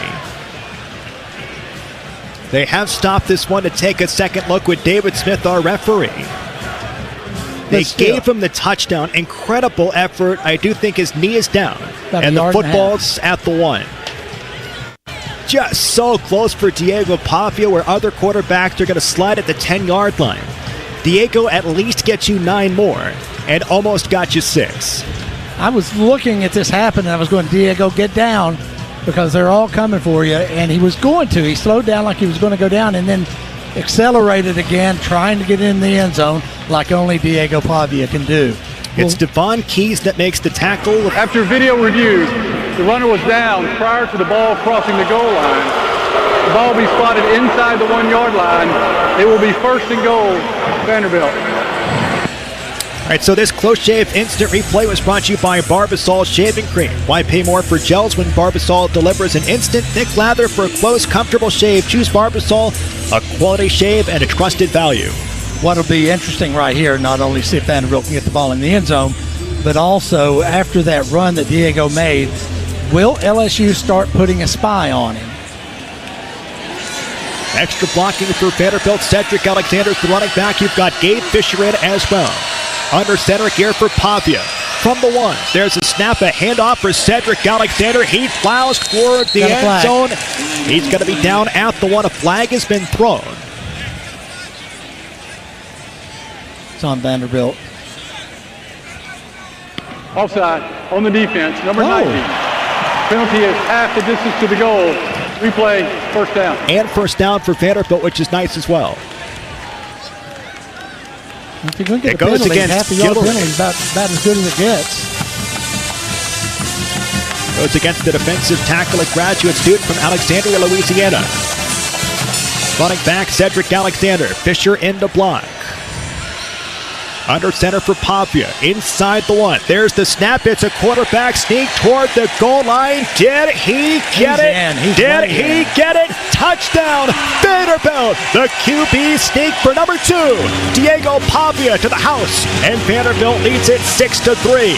They have stopped this one to take a second look with David Smith, our referee. They gave him the touchdown. Incredible effort. I do think his knee is down. And the football's at the 1. Just so close for Diego Pavia, where other quarterbacks are going to slide at the 10-yard line. Diego at least gets you 9 more and almost got you 6.
I was looking at this happen, and I was going, Diego, get down, because they're all coming for you, and he was going to. He slowed down like he was going to go down and then accelerated again, trying to get in the end zone like only Diego Pavia can do.
It's Devon Keys that makes the tackle.
After video review, the runner was down prior to the ball crossing the goal line. The ball will be spotted inside the 1-yard line. It will be first and goal, Vanderbilt.
All right, so this close shave instant replay was brought to you by Barbasol Shaving Cream. Why pay more for gels when Barbasol delivers an instant thick lather for a close, comfortable shave? Choose Barbasol, a quality shave and a trusted value.
What'll be interesting right here, not only see if Vanderbilt can get the ball in the end zone, but also after that run that Diego made, will LSU start putting a spy on him?
Extra blocking for Vanderbilt. Cedric Alexander's the running back. You've got Gabe Fisher in as well. Under center here for Pavia. From the 1, there's a snap, a handoff for Cedric Alexander. He plows toward the end zone. He's going to be down at the 1. A flag has been thrown.
It's on Vanderbilt.
Offside on the defense, number 90. Penalty is half the distance to the goal. Replay, first down.
And first down for Vanderbilt, which is nice as well.
If you're going to get a penalty, half a yard penalty is about as good as it gets.
Goes against the defensive tackle, a graduate student from Alexandria, Louisiana. Running back, Cedric Alexander. Fisher in the block. Under center for Pavia. Inside the 1. There's the snap. It's a quarterback sneak toward the goal line. Did he get it? Did he get it? Touchdown, Vanderbilt. The QB sneak for number 2. Diego Pavia to the house. And Vanderbilt leads it 6-3.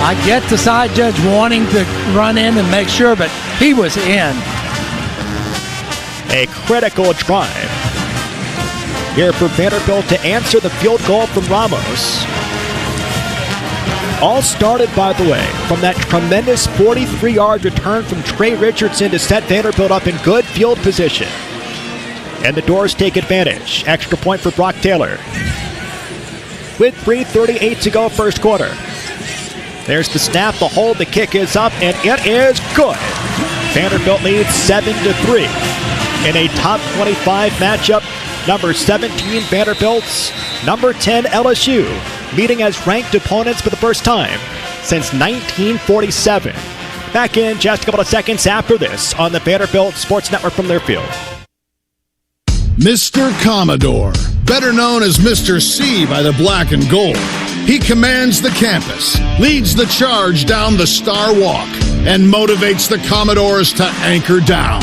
I get the side judge wanting to run in and make sure, but he was in.
A critical drive here for Vanderbilt to answer the field goal from Ramos. All started, by the way, from that tremendous 43-yard return from Trey Richardson to set Vanderbilt up in good field position. And the Doors take advantage. Extra point for Brock Taylor. With 3:38 to go, first quarter. There's the snap, the hold, the kick is up, and it is good. Vanderbilt leads 7-3 in a top 25 matchup. Number 17, Vanderbilt's number 10, LSU, meeting as ranked opponents for the first time since 1947. Back in just a couple of seconds after this on the Vanderbilt Sports Network from Learfield.
Mr. Commodore, better known as Mr. C by the black and gold. He commands the campus, leads the charge down the Star Walk, and motivates the Commodores to anchor down.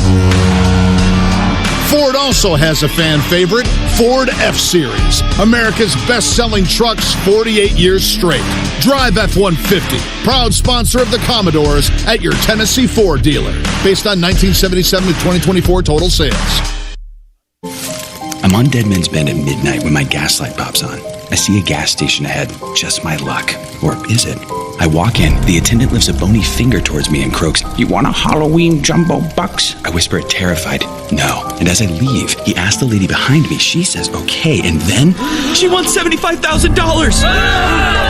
Ford also has a fan favorite, Ford F-Series, America's best-selling trucks 48 years straight. Drive F-150, proud sponsor of the Commodores at your Tennessee Ford dealer, based on 1977 to 2024 total sales.
I'm on Deadman's Bend at midnight when my gas light pops on. I see a gas station ahead. Just my luck. Or is it? I walk in, the attendant lifts a bony finger towards me and croaks, "You want a Halloween jumbo bucks?" I whisper it terrified, "No." And as I leave, he asks the lady behind me. She says, "Okay." And then, "She wants $75,000!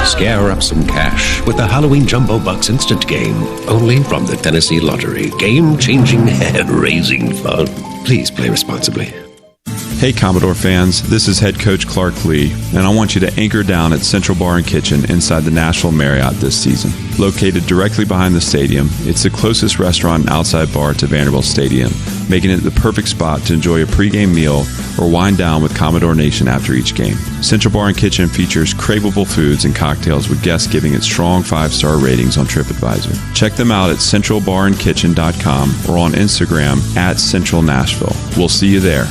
Scare up some cash with the Halloween Jumbo Bucks instant game, only from the Tennessee Lottery. Game-changing, head-raising fun. Please play responsibly.
Hey Commodore fans, this is head coach Clark Lee, and I want you to anchor down at Central Bar and Kitchen inside the Nashville Marriott this season. Located directly behind the stadium, it's the closest restaurant and outside bar to Vanderbilt Stadium, making it the perfect spot to enjoy a pregame meal or wind down with Commodore Nation after each game. Central Bar and Kitchen features craveable foods and cocktails with guests giving it strong 5-star ratings on TripAdvisor. Check them out at centralbarandkitchen.com or on Instagram at Central Nashville. We'll see you there.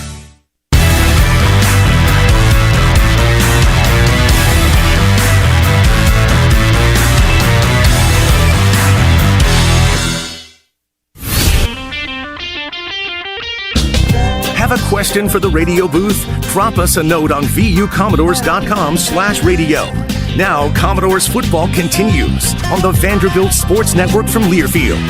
Have a question for the radio booth? Drop us a note on vucommodores.com/radio. Now, Commodores football continues on the Vanderbilt Sports Network from Learfield.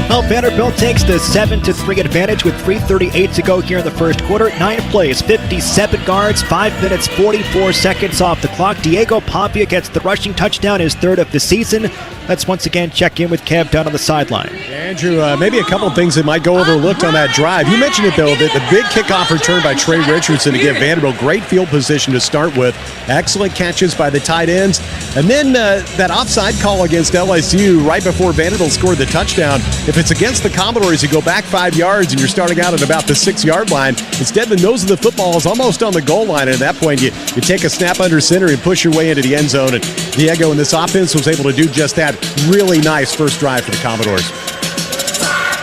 Well, Vanderbilt takes the 7-3 advantage with 3:38 to go here in the first quarter. 9 plays, 57 yards, 5 minutes, 44 seconds off the clock. Diego Pavia gets the rushing touchdown, his third of the season. Let's once again check in with Kev down on the sideline.
Andrew, maybe a couple of things that might go overlooked on that drive. You mentioned it, though, that the big kickoff return by Trey Richardson to give Vanderbilt great field position to start with. Excellent catches by the tight ends. And then that offside call against LSU right before Vanderbilt scored the touchdown. If it's against the Commodores, you go back 5 yards and you're starting out at about the 6-yard line. Instead, the nose of the football is almost on the goal line. And at that point, you take a snap under center and push your way into the end zone. And Diego in this offense was able to do just that. Really nice first drive for the Commodores.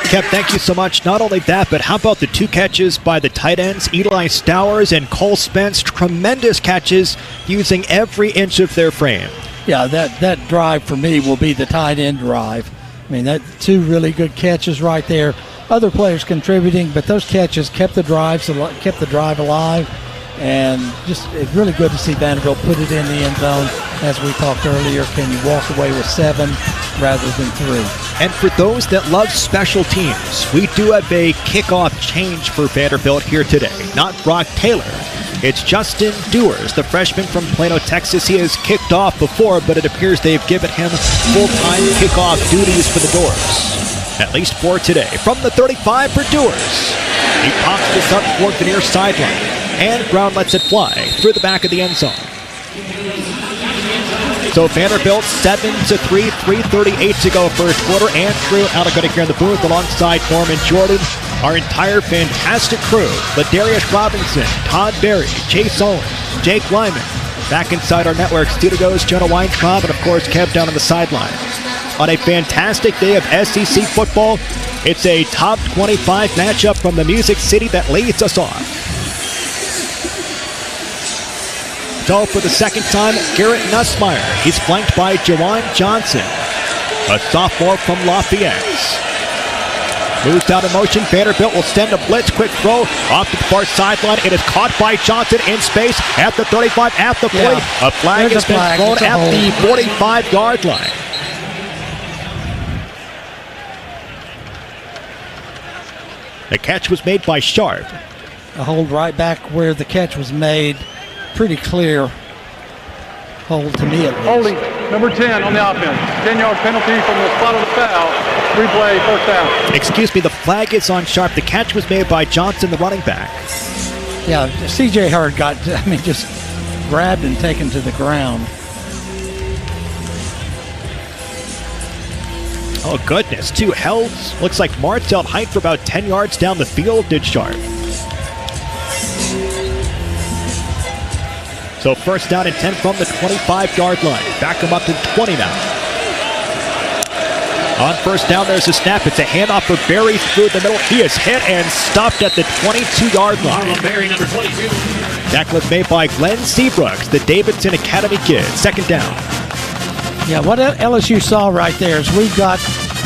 Kev, thank you so much. Not only that, but how about the 2 catches by the tight ends, Eli Stowers and Cole Spence? Tremendous catches using every inch of their frame.
Yeah, that drive for me will be the tight end drive. I mean, that 2 really good catches right there. Other players contributing, but those catches kept the drive alive. And just it's really good to see Vanderbilt put it in the end zone. As we talked earlier, can you walk away with 7 rather than 3?
And for those that love special teams, we do have a kickoff change for Vanderbilt here today. Not Brock Taylor. It's Justin Dewars, the freshman from Plano, Texas. He has kicked off before, but it appears they've given him full-time kickoff duties for the Doors. At least for today. From the 35 for Dewars. He pops this up toward the near sideline. And Brown lets it fly through the back of the end zone. So Vanderbilt 7-3, 3:38 to go first quarter. Andrew Allegretti here in the booth alongside Norman Jordan. Our entire fantastic crew: Ladarius Robinson, Todd Berry, Chase Owens, Jake Lyman. Back inside our network studios, Jonah Weintraub, and of course Kev down on the sideline. On a fantastic day of SEC football, it's a top 25 matchup from the Music City that leads us off. So for the second time, Garrett Nussmeier. He's flanked by Jawan Johnson, a sophomore from Lafayette. Moves out of motion. Vanderbilt will send a blitz. Quick throw off the far sideline. It is caught by Johnson in space at the 35, at the 40. A flag has been thrown at the 45-yard line. The catch was made by Sharp.
A hold right back where the catch was made. Pretty clear hold to me at least.
Holding number 10 on the offense. 10-yard penalty from the spot of the foul. Replay, first down.
Excuse me, the flag is on Sharp. The catch was made by Johnson, the running back.
Yeah, C.J. Hurd just grabbed and taken to the ground.
Oh, goodness. 2 held. Looks like Martell hiked for about 10 yards down the field, did Sharp. So first down and 10 from the 25-yard line. Back him up to 20 now. On first down, there's a snap. It's a handoff for Berry through the middle. He is hit and stopped at the 22-yard line.
Berry, number 22.
Tackle is made by Glenn Seabrooks, the Davidson Academy kid. Second down.
Yeah, what LSU saw right there is we've got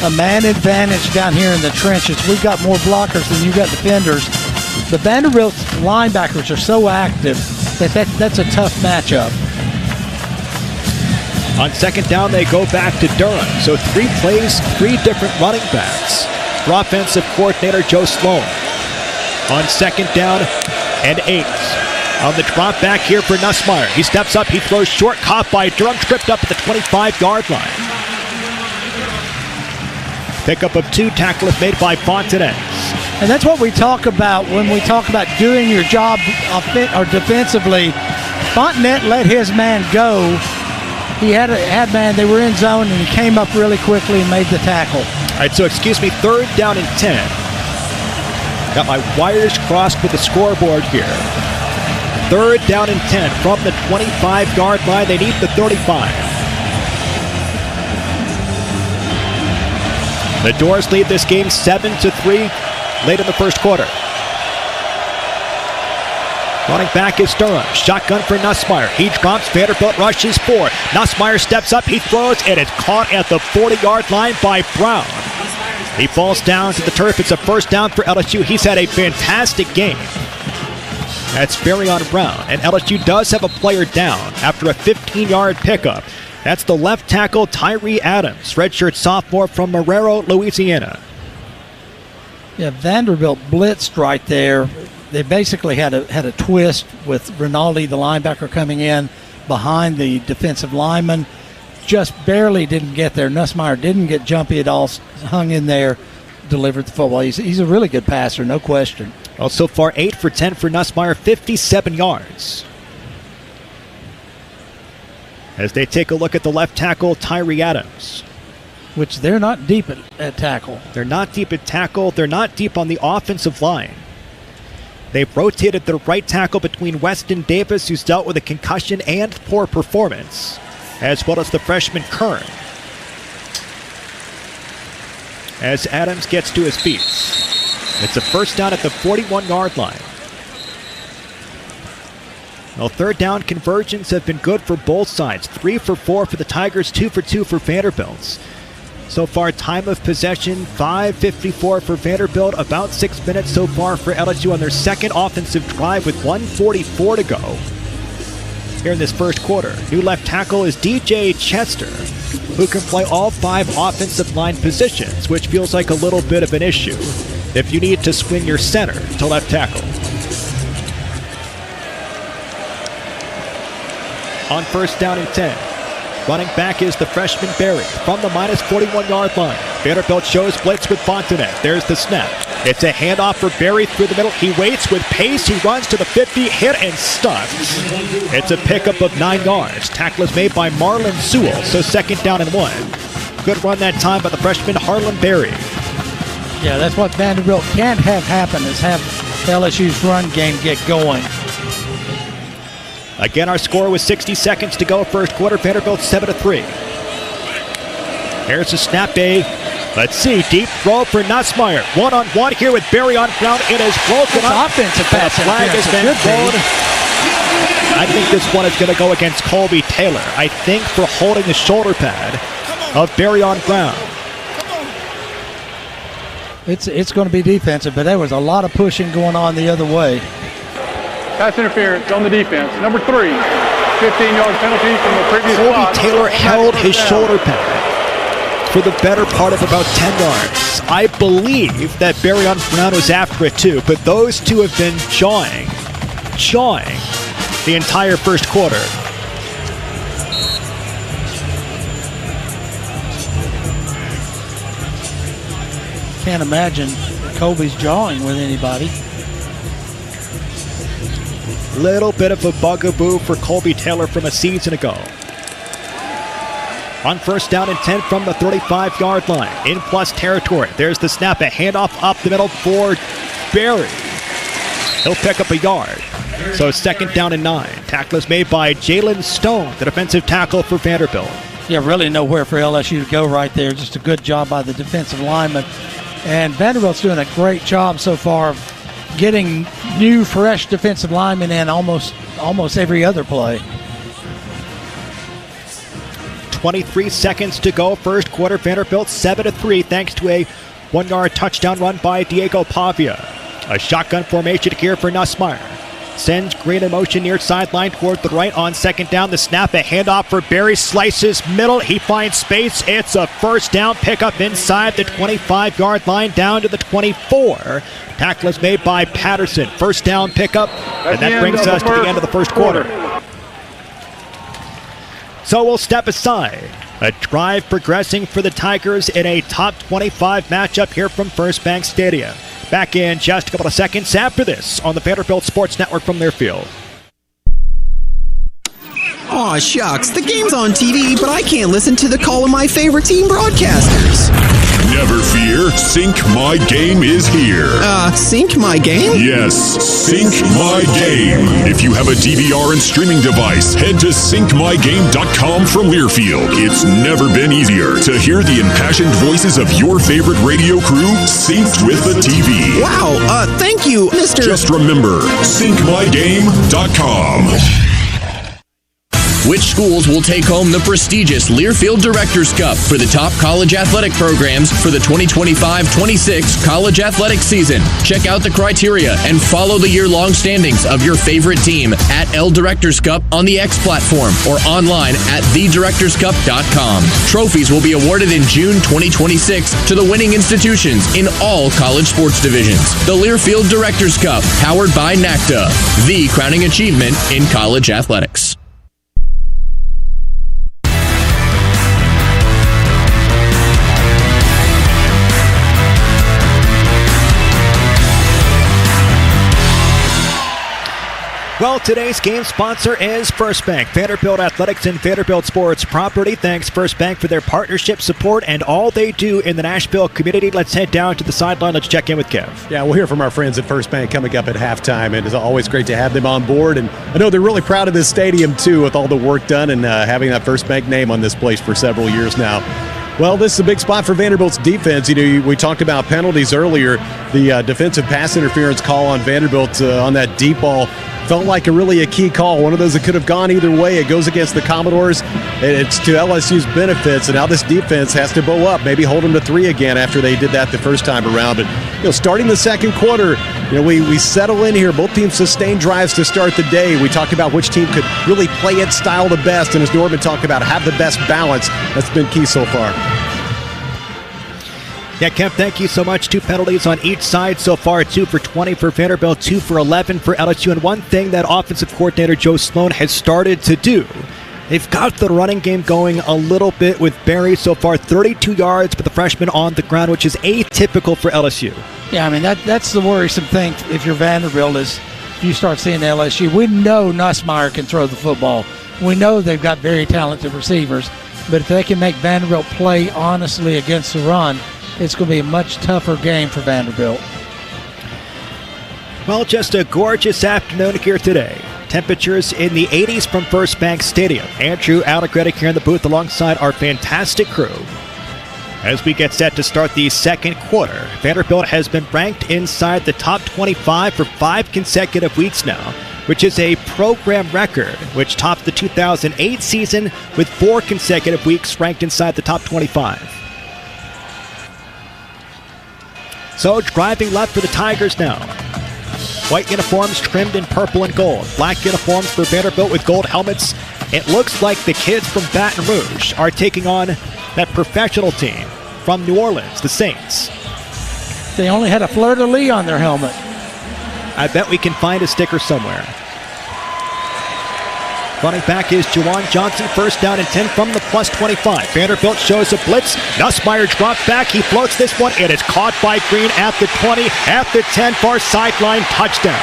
a man advantage down here in the trenches. We've got more blockers than you got defenders. The Vanderbilt linebackers are so active that's a tough matchup.
On second down, they go back to Durham. So 3 plays, 3 different running backs for offensive coordinator Joe Sloan. On second down and 8. On the drop back here for Nussmeier. He steps up, he throws short, caught by Durham, tripped up at the 25-yard line. Pickup of 2, tackle is made by Fontenay.
And that's what we talk about when we talk about doing your job defensively. Fontenay let his man go. He had man, they were in zone, and he came up really quickly and made the tackle.
All right, so excuse me, 3rd down and 10. Got my wires crossed with the scoreboard here. 3rd down and 10 from the 25-yard line. They need the 35. The Doors lead this game 7-3 late in the first quarter. Running back is Durham. Shotgun for Nussmeier. He drops. Vanderbilt rushes 4. Nussmeier steps up. He throws, and it's caught at the 40-yard line by Brown. He falls down to the turf. It's a first down for LSU. He's had a fantastic game. That's Farion Brown. And LSU does have a player down after a 15-yard pickup. That's the left tackle, Tyree Adams, redshirt sophomore from Marrero, Louisiana.
Yeah, Vanderbilt blitzed right there. They basically had a twist with Rinaldi, the linebacker, coming in behind the defensive lineman. Just barely didn't get there. Nussmeier didn't get jumpy at all, hung in there, delivered the football. He's a really good passer, no question.
Well, so far 8 for 10 for Nussmeier, 57 yards. As they take a look at the left tackle, Tyree Adams.
Which they're not deep at tackle.
They're not deep at tackle. They're not deep on the offensive line. They've rotated their right tackle between Weston Davis, who's dealt with a concussion and poor performance, as well as the freshman Kern. As Adams gets to his feet. It's a first down at the 41-yard line. Well, 3rd down conversions have been good for both sides. 3 for 4 for the Tigers, 2 for 2 for Vanderbilt. So far, time of possession, 5:54 for Vanderbilt. About 6 minutes so far for LSU on their second offensive drive with 1:44 to go here in this first quarter. New left tackle is DJ Chester, who can play all 5 offensive line positions, which feels like a little bit of an issue if you need to swing your center to left tackle. On first down and 10. Running back is the freshman Berry from the minus 41-yard line. Vanderbilt shows blitz with Fontenay. There's the snap. It's a handoff for Berry through the middle. He waits with pace. He runs to the 50, hit and stuffed. It's a pickup of 9 yards. Tackle is made by Marlon Sewell, so 2nd down and 1. Good run that time by the freshman Harlan Berry.
Yeah, that's what Vanderbilt can't have happen, is have LSU's run game get going.
Again, our score was 60 seconds to go. First quarter, Vanderbilt 7-3. Here's a snap, let's see, deep throw for Nussmeier. One-on-one here with Berry on ground. It is broken up.
Offensive pass.
The flag has been thrown. I think this one is going to go against Colby Taylor. I think for holding the shoulder pad of Berry on ground.
It's going to be defensive, but there was a lot of pushing going on the other way.
Pass interference on the defense. Number 3, 15-yard penalty from the previous
Colby Taylor held his shoulder pad for the better part of about 10 yards. I believe that Berry on ground was after it too, but those two have been jawing the entire first quarter.
Can't imagine Colby's jawing with anybody.
Little bit of a bugaboo for Colby Taylor from a season ago. On first down and 10 from the 35-yard line. In plus territory. There's the snap. A handoff up the middle for Berry. He'll pick up a yard. So 2nd down and 9. Tackle is made by Jalen Stone, the defensive tackle for Vanderbilt.
Yeah, really nowhere for LSU to go right there. Just a good job by the defensive lineman. And Vanderbilt's doing a great job so far of getting new, fresh defensive linemen in almost every other play.
23 seconds to go. First quarter, Vanderbilt 7-3 thanks to a 1-yard touchdown run by Diego Pavia. A shotgun formation here for Nussmeier. Sends Green in motion near sideline toward the right on second down. The snap, a handoff for Barry. Slices middle. He finds space. It's a first down pickup inside the 25-yard line down to the 24. Tackle is made by Patterson. First down pickup. And that brings us to the end of the first quarter. So we'll step aside. A drive progressing for the Tigers in a top 25 matchup here from First Bank Stadium. Back in just a couple of seconds after this on the Vanderbilt Sports Network from Learfield.
Aw, shucks. The game's on TV, but I can't listen to the call of my favorite team broadcasters.
Never fear, Sync My Game is here.
Sync My Game?
Yes, Sync My Game. If you have a DVR and streaming device, head to syncmygame.com from Learfield. It's never been easier to hear the impassioned voices of your favorite radio crew synced with the TV.
Wow, thank you, Mr.
Just remember, syncmygame.com.
Which schools will take home the prestigious Learfield Directors Cup for the top college athletic programs for the 2025-26 college athletic season? Check out the criteria and follow the year-long standings of your favorite team at L Directors Cup on the X platform or online at thedirectorscup.com. Trophies will be awarded in June 2026 to the winning institutions in all college sports divisions. The Learfield Directors Cup, powered by NACDA, the crowning achievement in college athletics.
Well, today's game sponsor is First Bank, Vanderbilt Athletics and Vanderbilt Sports Property. Thanks, First Bank, for their partnership, support, and all they do in the Nashville community. Let's head down to the sideline. Let's check in with Kev.
Yeah, we'll hear from our friends at First Bank coming up at halftime, and it's always great to have them on board. And I know they're really proud of this stadium, too, with all the work done and having that First Bank name on this place for several years now. Well, this is a big spot for Vanderbilt's defense. You know, we talked about penalties earlier. The defensive pass interference call on Vanderbilt on that deep ball felt like a key call. One of those that could have gone either way. It goes against the Commodores. It's to LSU's benefits, and now this defense has to bow up, maybe hold them to 3 again after they did that the first time around. But starting the second quarter, we settle in here. Both teams sustain drives to start the day. We talked about which team could really play its style the best, and as Norman talked about, have the best balance. That's been key so far.
Yeah, Kemp, thank you so much. 2 penalties on each side so far. 2 for 20 for Vanderbilt, 2 for 11 for LSU. And one thing that offensive coordinator Joe Sloan has started to do, they've got the running game going a little bit with Barry so far. 32 yards for the freshman on the ground, which is atypical for LSU.
Yeah, I mean, that's the worrisome thing if you're Vanderbilt is if you start seeing LSU. We know Nussmeier can throw the football. We know they've got very talented receivers. But if they can make Vanderbilt play honestly against the run, it's going to be a much tougher game for Vanderbilt.
Well, just a gorgeous afternoon here today. Temperatures in the 80s from First Bank Stadium. Andrew Allegretti here in the booth alongside our fantastic crew. As we get set to start the second quarter, Vanderbilt has been ranked inside the top 25 for 5 consecutive weeks now, which is a program record, which topped the 2008 season with 4 consecutive weeks ranked inside the top 25. So driving left for the Tigers now. White uniforms trimmed in purple and gold. Black uniforms for Vanderbilt with gold helmets. It looks like the kids from Baton Rouge are taking on that professional team from New Orleans, the Saints.
They only had a fleur-de-lis on their helmet.
I bet we can find a sticker somewhere. Running back is Juwan Johnson, first down and 10 from the plus 25. Vanderbilt shows a blitz. Nussmeier dropped back. He floats this one. It is caught by Green at the 20, at the 10, far sideline, touchdown.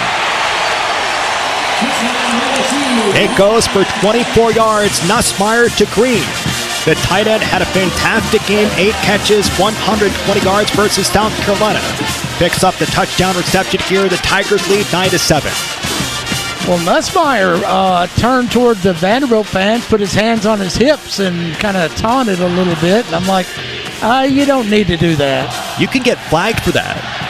It goes for 24 yards. Nussmeier to Green. The tight end had a fantastic game. 8 catches, 120 yards versus South Carolina. Picks up the touchdown reception here. The Tigers lead 9-7.
Well, Nussmeier turned toward the Vanderbilt fans, put his hands on his hips, and kind of taunted a little bit. And I'm like, you don't need to do that.
You can get flagged for that.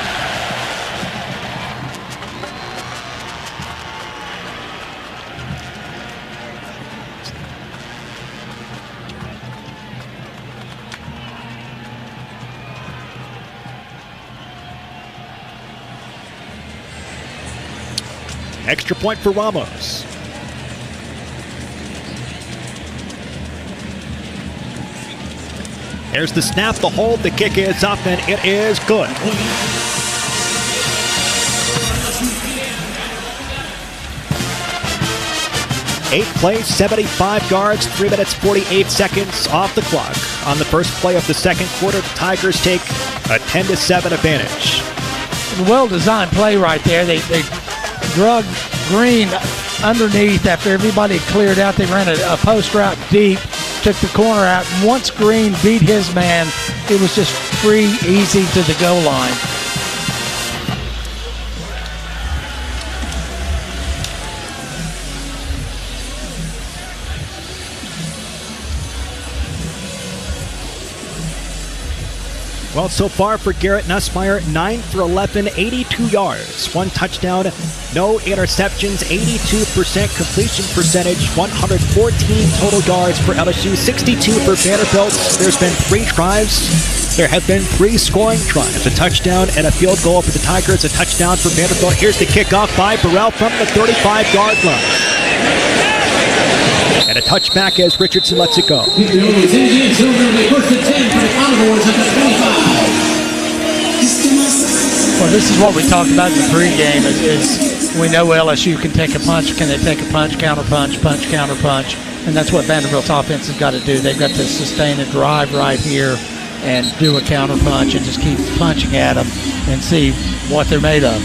Extra point for Ramos. There's the snap, the hold, the kick is up, and it is good. Eight plays, 75 yards, 3 minutes, 48 seconds off the clock. On the first play of the second quarter, the Tigers take a 10-7 advantage.
Well-designed play right there. They drug Green underneath after everybody cleared out. They ran a post route deep, took the corner out. And once Green beat his man, it was just free, easy to the goal line.
Well, so far for Garrett Nussmeier, 9 for 11, 82 yards, 1 touchdown, no interceptions, 82% completion percentage, 114 total yards for LSU, 62 for Vanderbilt. There's been 3 tries. There have been 3 scoring tries, a touchdown and a field goal for the Tigers, a touchdown for Vanderbilt. Here's the kickoff by Burrell from the 35-yard line. And a touchback as Richardson lets it go.
Well, this is what we talked about in the pregame is we know LSU can take a punch. Can they take a punch, counter punch, counter punch? And that's what Vanderbilt's offense has got to do. They've got to sustain a drive right here and do a counter punch and just keep punching at them and see what they're made of.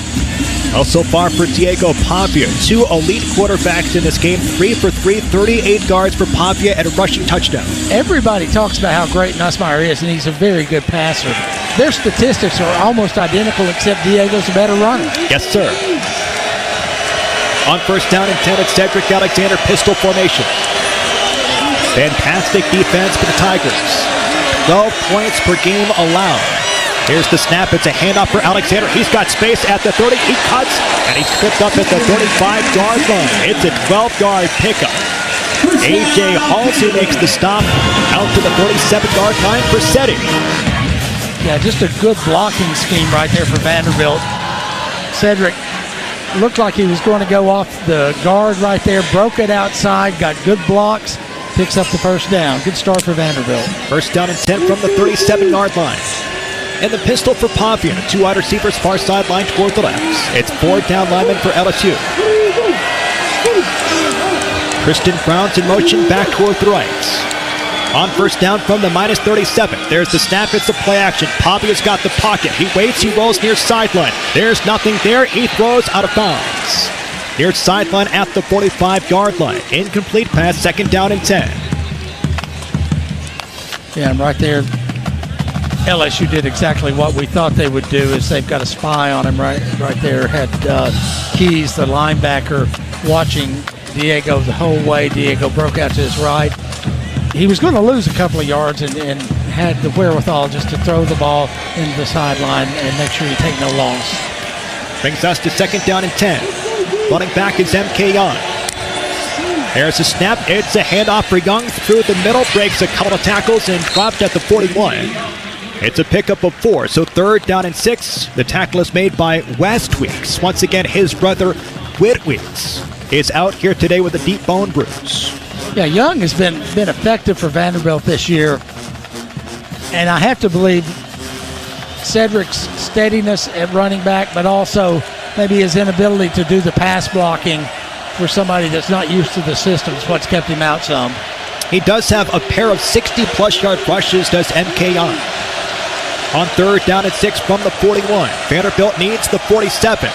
Well, so far for Diego Pavia, 2 elite quarterbacks in this game, 3 for 3, 38 yards for Pavia and a rushing touchdown.
Everybody talks about how great Nussmeier is, and he's a very good passer. Their statistics are almost identical, except Diego's a better runner.
Yes, sir. On first down and 10, it's Cedric Alexander, pistol formation. Fantastic defense for the Tigers. 12 points per game allowed. Here's the snap. It's a handoff for Alexander. He's got space at the 30. He cuts, and he's tripped up at the 35-yard line. It's a 12-yard pickup. A.J. Halsey makes the stop out to the 37-yard line for Seti.
Yeah, just a good blocking scheme right there for Vanderbilt. Cedric looked like he was going to go off the guard right there, broke it outside, got good blocks, picks up the first down. Good start for Vanderbilt.
First down and 10 from the 37-yard line. And the pistol for Pavia. 2 wide receivers far sideline toward the left. It's 4 down linemen for LSU. Kristen Brown's in motion back toward the right. On first down from the minus 37. There's the snap. It's a play action. Pavia's got the pocket. He waits. He rolls near sideline. There's nothing there. He throws out of bounds. Near sideline at the 45-yard line. Incomplete pass. 2nd down and 10.
Yeah, and right there, LSU did exactly what we thought they would do. Is they've got a spy on him right there. Had Keys, the linebacker, watching Diego the whole way. Diego broke out to his right. He was going to lose a couple of yards and had the wherewithal just to throw the ball into the sideline and make sure you take no loss.
Brings us to 2nd down and 10. Running back is M.K. Young. There's a snap. It's a handoff for Young through the middle. Breaks a couple of tackles and dropped at the 41. It's a pickup of 4, so 3rd down and 6. The tackle is made by West Weeks. Once again, his brother, Whit Weeks, is out here today with a deep bone bruise.
Yeah, Young has been effective for Vanderbilt this year. And I have to believe Cedric's steadiness at running back, but also maybe his inability to do the pass blocking for somebody that's not used to the system is what's kept him out some.
He does have a pair of 60-plus yard rushes, does M.K. Young. On 3rd down and 6 from the 41. Vanderbilt needs the 47.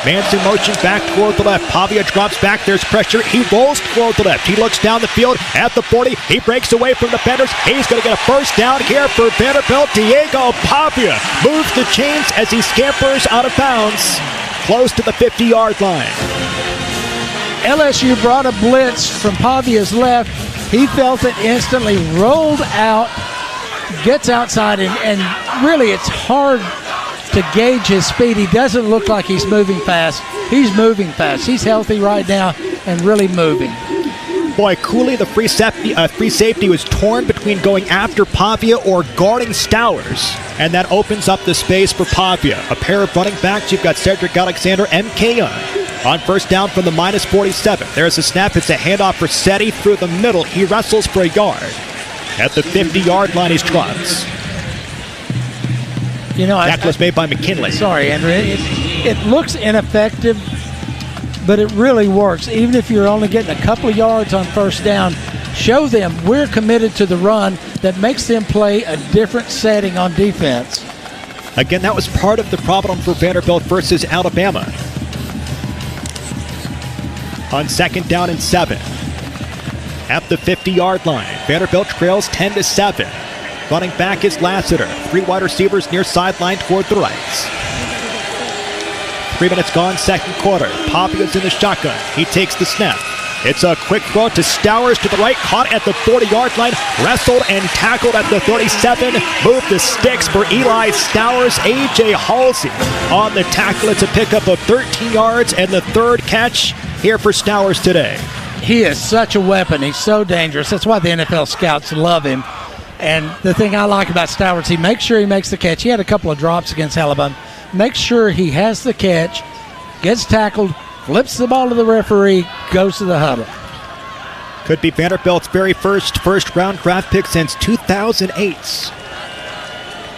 Man's in motion back toward the left. Pavia drops back. There's pressure. He rolls toward the left. He looks down the field at the 40. He breaks away from the defenders. He's going to get a first down here for Vanderbilt. Diego Pavia moves the chains as he scampers out of bounds close to the 50-yard line.
LSU brought a blitz from Pavia's left. He felt it instantly, rolled out, gets outside, and really it's hard to gauge his speed. He doesn't look like he's moving fast. He's moving fast. He's healthy right now and really moving.
Boy, Cooley, the free safety was torn between going after Pavia or guarding Stowers, and that opens up the space for Pavia. A pair of running backs. You've got Cedric Alexander, M.K. Young. On first down from the -47. There's a snap. It's a handoff for Seti through the middle. He wrestles for a yard. At the 50-yard line, he's dropped. Tackle was made by McKinley.
Sorry, Andrew. It looks ineffective, but it really works. Even if you're only getting a couple of yards on first down, show them we're committed to the run. That makes them play a different setting on defense.
Again, that was part of the problem for Vanderbilt versus Alabama. On second down and 7. At the 50-yard line, Vanderbilt trails 10-7. Running back is Lassiter. 3 wide receivers near sideline toward the right. 3 minutes gone, second quarter. Papia's in the shotgun. He takes the snap. It's a quick throw to Stowers to the right. Caught at the 40-yard line. Wrestled and tackled at the 37. Moved the sticks for Eli Stowers. A.J. Halsey on the tackle. It's a pickup of 13 yards and the third catch here for Stowers today.
He is such a weapon. He's so dangerous. That's why the NFL scouts love him. And the thing I like about Stowers, he makes sure he makes the catch. He had a couple of drops against Alabama. Makes sure he has the catch, gets tackled, flips the ball to the referee, goes to the huddle.
Could be Vanderbilt's very first-round draft pick since 2008.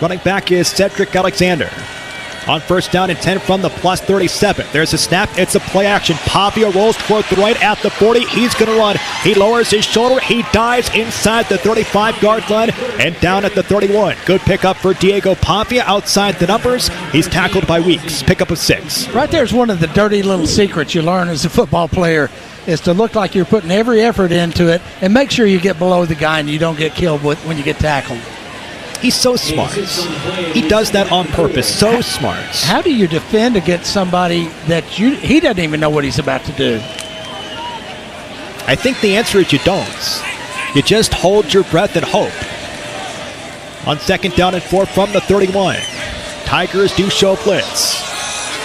Running back is Cedric Alexander. On first down and 10 from the +37. There's a snap. It's a play action. Pavia rolls toward the right at the 40. He's going to run. He lowers his shoulder. He dives inside the 35-yard line and down at the 31. Good pickup for Diego Pavia outside the numbers. He's tackled by Weeks. Pickup of 6.
Right there's one of the dirty little secrets you learn as a football player is to look like you're putting every effort into it and make sure you get below the guy and you don't get killed when you get tackled.
He's so smart. He does that on purpose. So smart.
How do you defend against somebody that he doesn't even know what he's about to do?
I think the answer is you don't. You just hold your breath and hope. On second down and 4 from the 31. Tigers do show blitz.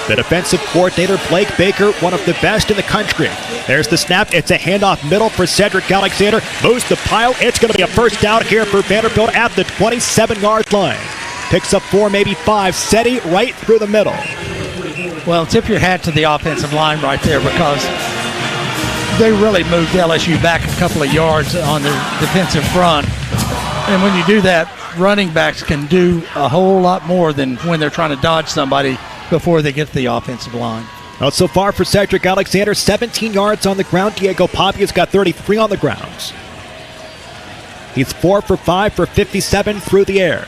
The defensive coordinator, Blake Baker, one of the best in the country. There's the snap. It's a handoff middle for Cedric Alexander. Moves the pile. It's going to be a first down here for Vanderbilt at the 27-yard line. Picks up 4, maybe 5. Seti right through the middle.
Well, tip your hat to the offensive line right there because they really moved LSU back a couple of yards on the defensive front. And when you do that, running backs can do a whole lot more than when they're trying to dodge somebody before they get to the offensive line.
Well, so far for Cedric Alexander, 17 yards on the ground. Diego Papia's got 33 on the ground. He's 4 for 5 for 57 through the air.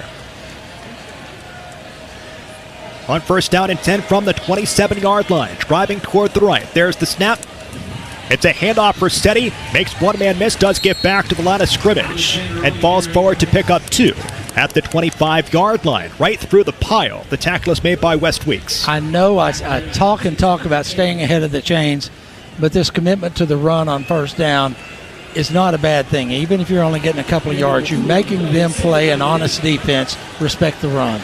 On first down and 10 from the 27-yard line. Driving toward the right. There's the snap. It's a handoff for Seti. Makes one man miss. Does get back to the line of scrimmage. And falls forward to pick up 2. At the 25-yard line, right through the pile. The tackle is made by West Weeks.
I know I talk about staying ahead of the chains, but this commitment to the run on first down is not a bad thing. Even if you're only getting a couple of yards, you're making them play an honest defense, respect the run.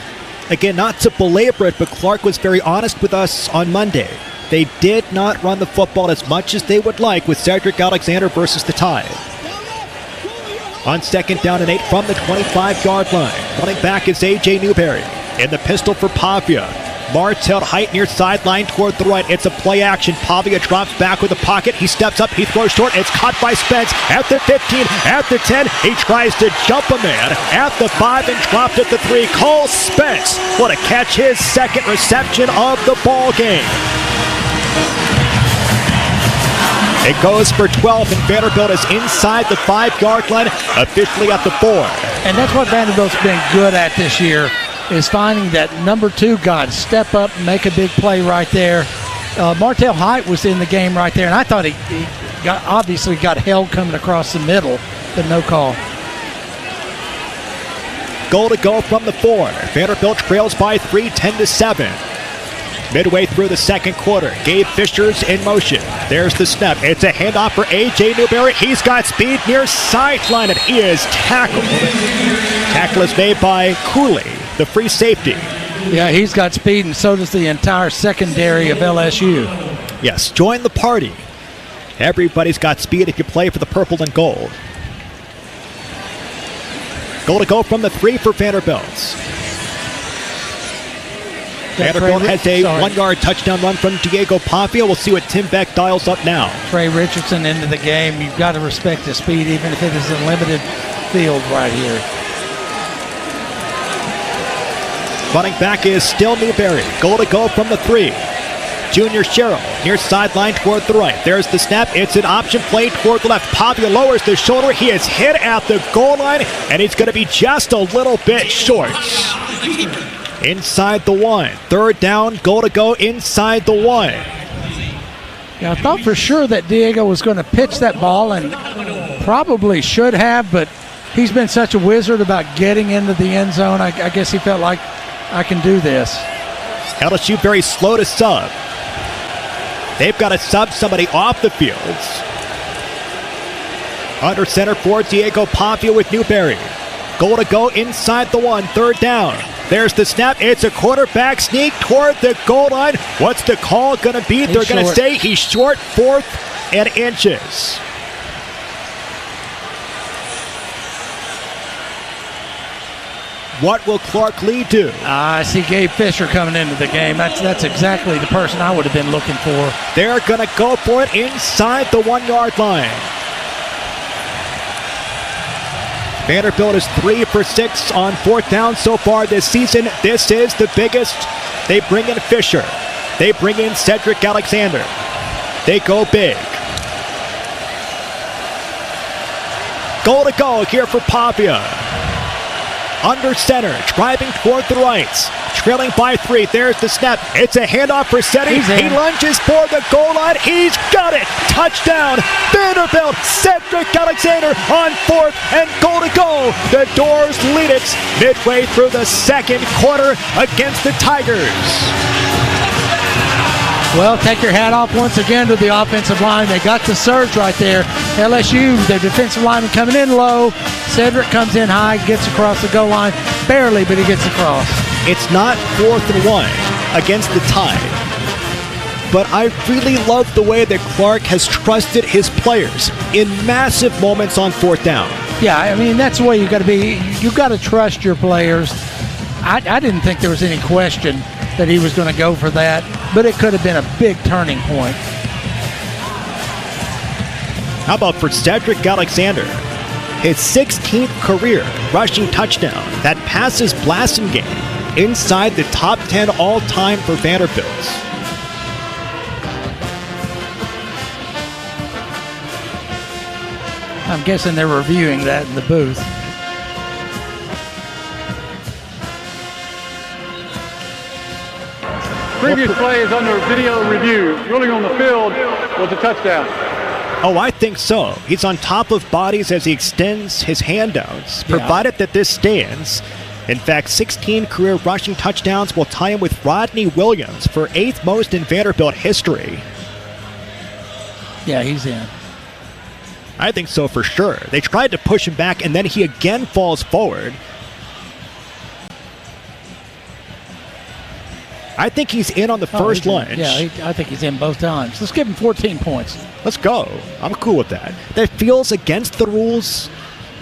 Again, not to belabor it, but Clark was very honest with us on Monday. They did not run the football as much as they would like with Cedric Alexander versus the Tide. On second down and 8 from the 25-yard line. Running back is A.J. Newberry. In the pistol for Pavia. Martell Height near sideline toward the right. It's a play action. Pavia drops back with the pocket. He steps up. He throws short. It's caught by Spence at the 15, at the 10. He tries to jump a man at the 5 and dropped at the 3. Cole Spence. What a catch. His second reception of the ball game. It goes for 12, and Vanderbilt is inside the 5-yard line, officially at the 4.
And that's what Vanderbilt's been good at this year, is finding that number 2 guy to step up and make a big play right there. Martell Height was in the game right there, and I thought he obviously got held coming across the middle, but no call.
Goal to go from the 4. Vanderbilt trails by 3, 10-7. Midway through the second quarter, Gabe Fisher's in motion. There's the snap. It's a handoff for A.J. Newberry. He's got speed near sideline, and he is tackled. Tackle is made by Cooley, the free safety.
Yeah, he's got speed, and so does the entire secondary of LSU.
Yes, join the party. Everybody's got speed if you play for the purple and gold. Goal to go from the 3 for Vanderbilt. Vanderbilt has a 1-yard touchdown run from Diego Pavia. We'll see what Tim Beck dials up now.
Trey Richardson into the game. You've got to respect his speed, even if it is a limited field right here.
Running back is still Newberry. Goal to go from the 3. Junior Sherrill near sideline toward the right. There's the snap. It's an option play toward the left. Pavia lowers the shoulder. He is hit at the goal line, and he's going to be just a little bit short. Inside the 1. 3rd down. Goal to go inside the 1.
Yeah, I thought for sure that Diego was going to pitch that ball, and probably should have, but he's been such a wizard about getting into the end zone. I guess he felt like, I can do this.
LSU very slow to sub. They've got to sub somebody off the field. Under center for Diego Pavia with Newberry. Goal to go inside the 1. 3rd down. There's the snap. It's a quarterback sneak toward the goal line. What's the call going to be? They're going to say he's short. 4th and inches. What will Clark Lee do?
I see Gabe Fisher coming into the game. That's exactly the person I would have been looking for.
They're going to go for it inside the 1-yard line. Vanderbilt is 3 for 6 on 4th down so far this season. This is the biggest. They bring in Fisher. They bring in Cedric Alexander. They go big. Goal to go here for Pavia. Under center, driving toward the right, trailing by 3. There's the snap. It's a handoff for Seti. He lunges for the goal line. He's got it. Touchdown. Vanderbilt. Cedric Alexander on 4th and goal to go. The Doors lead it midway through the 2nd quarter against the Tigers.
Well, take your hat off once again to the offensive line. They got the surge right there. LSU, their defensive lineman coming in low. Cedric comes in high, gets across the goal line. Barely, but he gets across.
It's not 4th and 1 against the Tide. But I really love the way that Clark has trusted his players in massive moments on 4th down.
Yeah, I mean, that's the way you got to be. You got to trust your players. I didn't think there was any question that he was going to go for that, but it could have been a big turning point.
How about for Cedric Alexander? His 16th career rushing touchdown that passes Blasingame inside the top 10 all-time for Vanderbilt.
I'm guessing they're reviewing that in the booth.
Previous play is under video review. Ruling on the field was a touchdown.
Oh, I think so. He's on top of bodies as he extends his handouts, provided that this stands. In fact, 16 career rushing touchdowns will tie him with Rodney Williams for 8th most in Vanderbilt history.
Yeah, he's in.
I think so for sure. They tried to push him back, and then he again falls forward. I think he's in on the first lunge.
Yeah, I think he's in both times. Let's give him 14 points.
Let's go. I'm cool with that. That feels against the rules,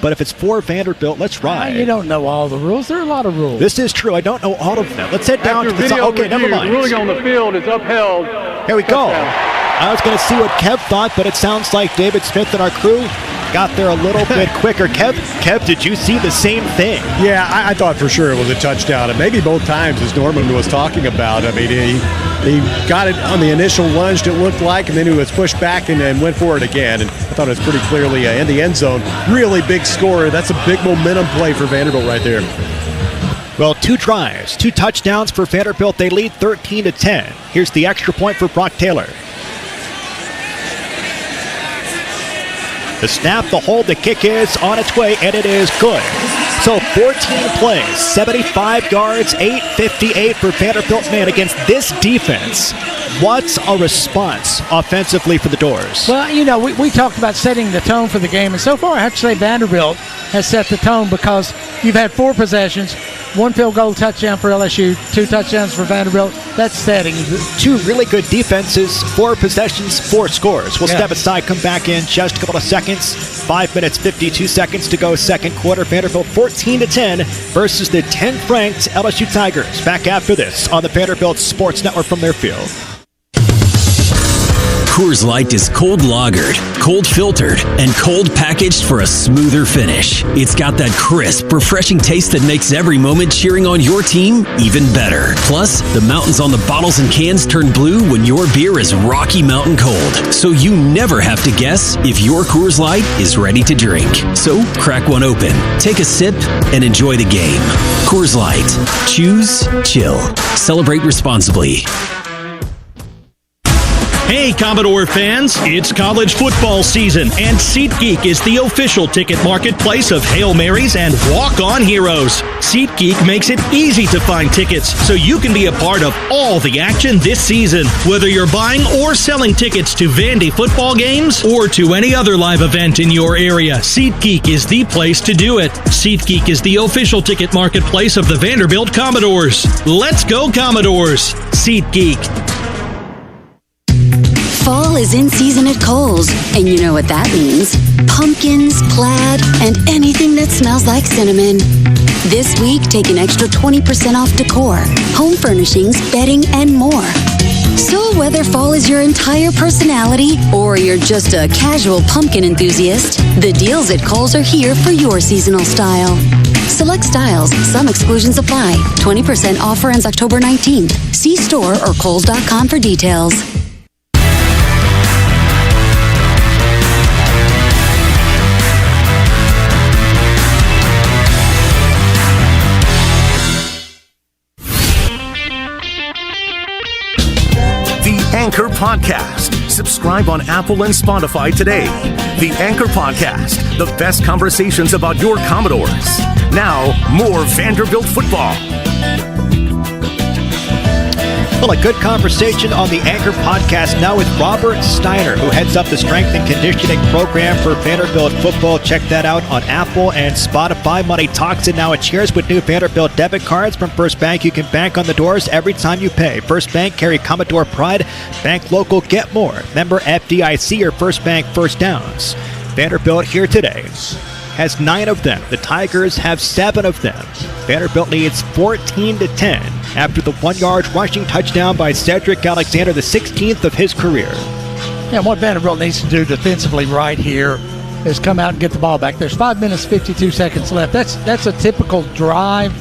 but if it's for Vanderbilt, let's ride.
You don't know all the rules. There are a lot of rules.
This is true. I don't know all of them. Let's head down to the
video
Okay,
review,
never mind.
Ruling on the field is upheld.
Here we go. I was going to see what Kev thought, but it sounds like David Smith and our crew got there a little bit quicker. Kev, did you see the same thing?
Yeah, I thought for sure it was a touchdown, and maybe both times, as Norman was talking about. I mean, he got it on the initial lunge, it looked like, and then he was pushed back and went for it again. And I thought it was pretty clearly in the end zone. Really big score. That's a big momentum play for Vanderbilt right there.
Well, 2 drives, 2 touchdowns for Vanderbilt. They lead 13-10. Here's the extra point for Brock Taylor. The snap, the hold, the kick is on its way, and it is good. So 14 plays, 75 yards, 858 for Vanderbilt. Man, against this defense, what's a response offensively for the Doors?
Well, you know, we talked about setting the tone for the game, and so far I have to say Vanderbilt has set the tone because you've had 4 possessions, 1 field goal touchdown for LSU, 2 touchdowns for Vanderbilt. That's setting.
2 really good defenses, 4 possessions, 4 scores. We'll step aside, come back in just a couple of seconds. 5 minutes, 52 seconds to go, second quarter. Vanderbilt 14-10 versus the 10th-ranked LSU Tigers. Back after this on the Vanderbilt Sports Network from their field.
Coors Light is cold lagered, cold filtered, and cold packaged for a smoother finish. It's got that crisp, refreshing taste that makes every moment cheering on your team even better. Plus, the mountains on the bottles and cans turn blue when your beer is Rocky Mountain cold. So you never have to guess if your Coors Light is ready to drink. So crack one open, take a sip, and enjoy the game. Coors Light. Choose chill. Celebrate responsibly.
Hey, Commodore fans, it's college football season, and SeatGeek is the official ticket marketplace of Hail Marys and walk-on heroes. SeatGeek makes it easy to find tickets so you can be a part of all the action this season. Whether you're buying or selling tickets to Vandy football games or to any other live event in your area, SeatGeek is the place to do it. SeatGeek is the official ticket marketplace of the Vanderbilt Commodores. Let's go, Commodores! SeatGeek.
Fall is in season at Kohl's, and you know what that means. Pumpkins, plaid, and anything that smells like cinnamon. This week, take an extra 20% off decor, home furnishings, bedding, and more. So whether fall is your entire personality or you're just a casual pumpkin enthusiast, the deals at Kohl's are here for your seasonal style. Select styles, some exclusions apply. 20% offer ends October 19th. See store or Kohls.com for details.
Anchor Podcast. Subscribe on Apple and Spotify today. The Anchor Podcast, the best conversations about your Commodores. Now, more Vanderbilt football.
Well, a good conversation on the Anchor Podcast now with Robert Steiner, who heads up the strength and conditioning program for Vanderbilt football. Check that out on Apple and Spotify. Money talks, and now it shares with new Vanderbilt debit cards from First Bank. You can bank on the doors every time you pay. First Bank, carry Commodore pride. Bank local, get more. Member FDIC or First Bank first downs. Vanderbilt here today has 9 of them. The Tigers have 7 of them. Vanderbilt leads 14-10 after the 1-yard rushing touchdown by Cedric Alexander, the 16th of his career.
Yeah, what Vanderbilt needs to do defensively right here is come out and get the ball back. There's 5 minutes, 52 seconds left. That's a typical drive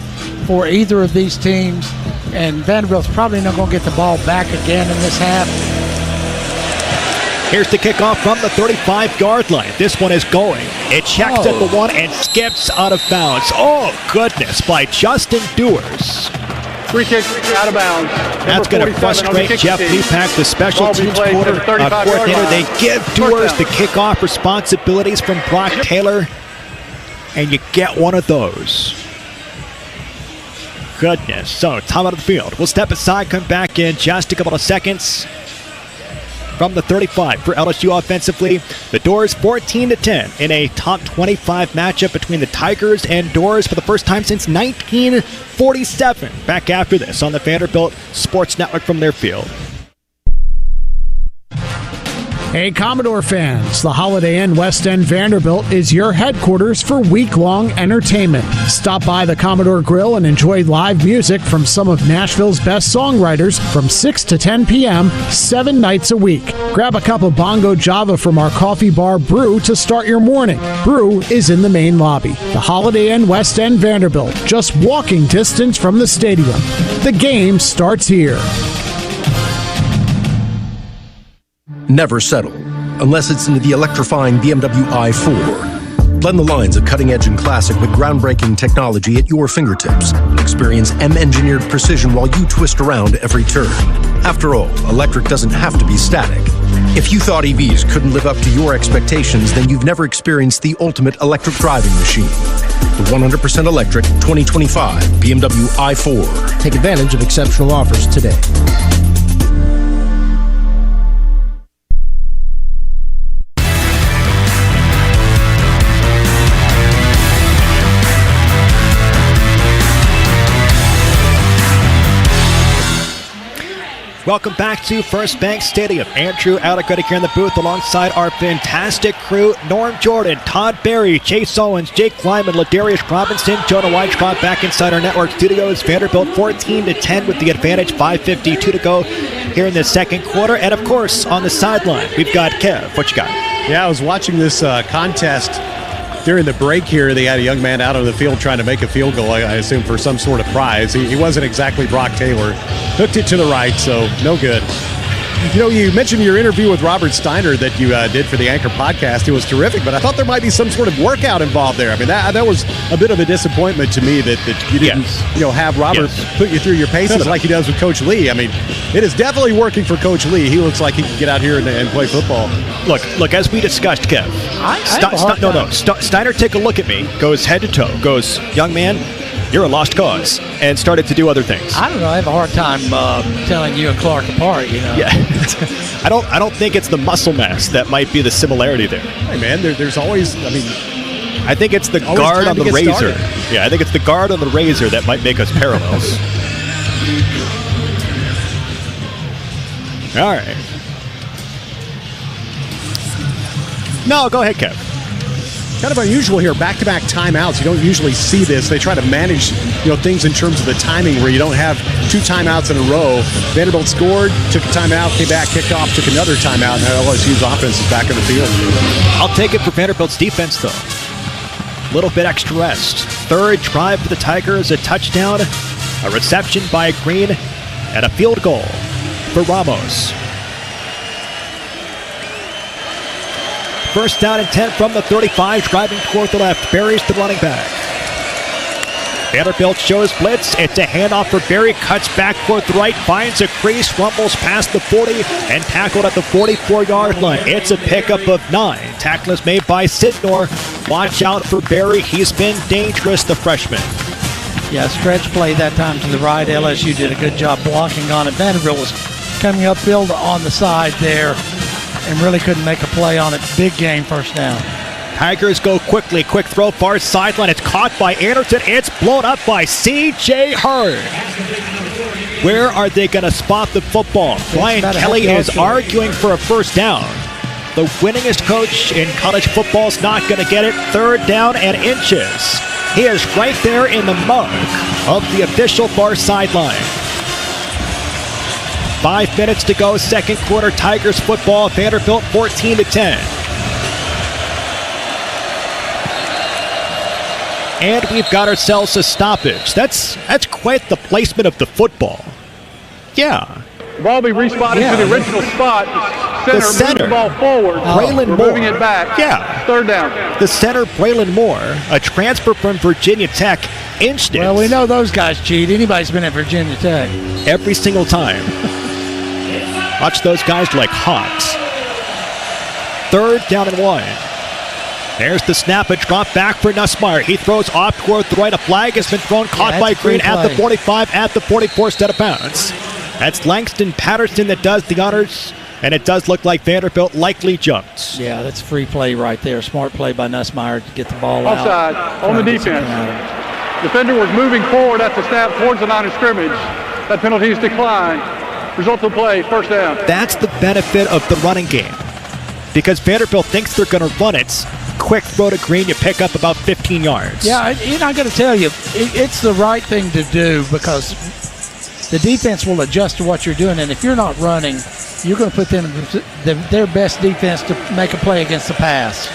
for either of these teams, and Vanderbilt's probably not going to get the ball back again in this half.
Here's the kickoff from the 35-yard line. This one is going. It checks at the 1 and skips out of bounds. Oh, goodness, by Justin Dewars.
Free kick out of bounds.
That's going to frustrate Jeff Leapak, the special teams coordinator. They give Dewars the kickoff responsibilities from Brock Taylor, and you get one of those. Goodness. So, time out of the field. We'll step aside, come back in just a couple of seconds. From the 35 for LSU offensively, the Doors 14-10 in a top 25 matchup between the Tigers and Doors for the first time since 1947. Back after this on the Vanderbilt Sports Network from their field.
Hey, Commodore fans, the Holiday Inn West End Vanderbilt is your headquarters for week-long entertainment. Stop by the Commodore Grill and enjoy live music from some of Nashville's best songwriters from 6 to 10 p.m., 7 nights a week. Grab a cup of Bongo Java from our coffee bar Brew to start your morning. Brew is in the main lobby. The Holiday Inn West End Vanderbilt, just walking distance from the stadium. The game starts here.
Never settle, unless it's into the electrifying BMW i4. Blend the lines of cutting-edge and classic with groundbreaking technology at your fingertips. Experience M-engineered precision while you twist around every turn. After all, electric doesn't have to be static. If you thought EVs couldn't live up to your expectations, then you've never experienced the ultimate electric driving machine. The 100% electric 2025 BMW i4.
Take advantage of exceptional offers today.
Welcome back to First Bank Stadium. Andrew Allegretti here in the booth alongside our fantastic crew. Norm Jordan, Todd Berry, Chase Owens, Jake Lyman, Ladarius Robinson, Jonah Weitschrott back inside our network studios. Vanderbilt 14-10 with the advantage, 5:52 to go here in the second quarter. And of course, on the sideline, we've got Kev. What you got?
Yeah, I was watching this contest during the break here. They had a young man out on the field trying to make a field goal, I assume for some sort of prize. He wasn't exactly Brock Taylor. Hooked it to the right, so no good. You know, you mentioned your interview with Robert Steiner that you did for the Anchor podcast. It was terrific, but I thought there might be some sort of workout involved there. I mean, that was a bit of a disappointment to me that you didn't have Robert put you through your paces like he does with Coach Lee. I mean, it is definitely working for Coach Lee. He looks like he can get out here and play football.
Look, as we discussed, Kev. Steiner, take a look at me, goes head to toe, goes, young man, you're a lost cause, and started to do other things.
I don't know. I have a hard time telling you and Clark apart, you know.
Yeah. I don't think it's the muscle mass that might be the similarity there.
Hey, man, there's always,
I think it's the guard on the razor. Yeah, I think it's the guard on the razor that might make us parallels. All right. No, go ahead, Kev.
Kind of unusual here, back-to-back timeouts. You don't usually see this. They try to manage, things in terms of the timing where you don't have two timeouts in a row. Vanderbilt scored, took a timeout, came back, kicked off, took another timeout, and LSU's offense is back on the field.
I'll take it for Vanderbilt's defense, though. A little bit extra rest. Third drive for the Tigers, a touchdown, a reception by Green, and a field goal for Ramos. First down and 10 from the 35, driving toward the left. Berry's the running back. Vanderbilt shows blitz. It's a handoff for Berry. Cuts back toward the right, finds a crease, rumbles past the 40, and tackled at the 44-yard line. It's a pickup of 9. Tackle is made by Sidnor. Watch out for Berry. He's been dangerous, the freshman.
Yeah, stretch play that time to the right. LSU did a good job blocking on it. Vanderbilt was coming upfield on the side there and really couldn't make a play on it. Big game, first down.
Tigers go quickly. Quick throw, far sideline. It's caught by Anderson. It's blown up by C.J. Hurd. Where are they going to spot the football? Brian Kelly is arguing for a first down. The winningest coach in college football is not going to get it. Third down and inches. He is right there in the mug of the official far sideline. 5 minutes to go, second quarter. Tigers football. Vanderbilt 14-10. And we've got ourselves a stoppage. That's quite the placement of the football. Yeah.
The ball will be respotted to the original spot. The center moves the ball forward.
Braylon Moore.
Moving it back.
Yeah.
Third down.
The center, Braylon Moore, a transfer from Virginia Tech, inched it.
Well, we know those guys cheat. Anybody's been at Virginia Tech.
Every single time. Watch those guys like hawks. Third down and 1. There's the snap, a drop back for Nussmeier. He throws off toward the right. A flag has been thrown, caught by Green at the 45, at the 44, instead of bounds. That's Langston Patterson that does the honors, and it does look like Vanderbilt likely jumped.
Yeah, that's free play right there. Smart play by Nussmeier to get the ball out.
Offside on the defense. Defender was moving forward at the snap towards the line of scrimmage. That penalty is declined. Result of the play, first down.
That's the benefit of the running game. Because Vanderbilt thinks they're going to run it. Quick throw to Green, you pick up about 15 yards.
Yeah, and I got to tell you, it's the right thing to do because the defense will adjust to what you're doing. And if you're not running, you're going to put them their best defense to make a play against the pass.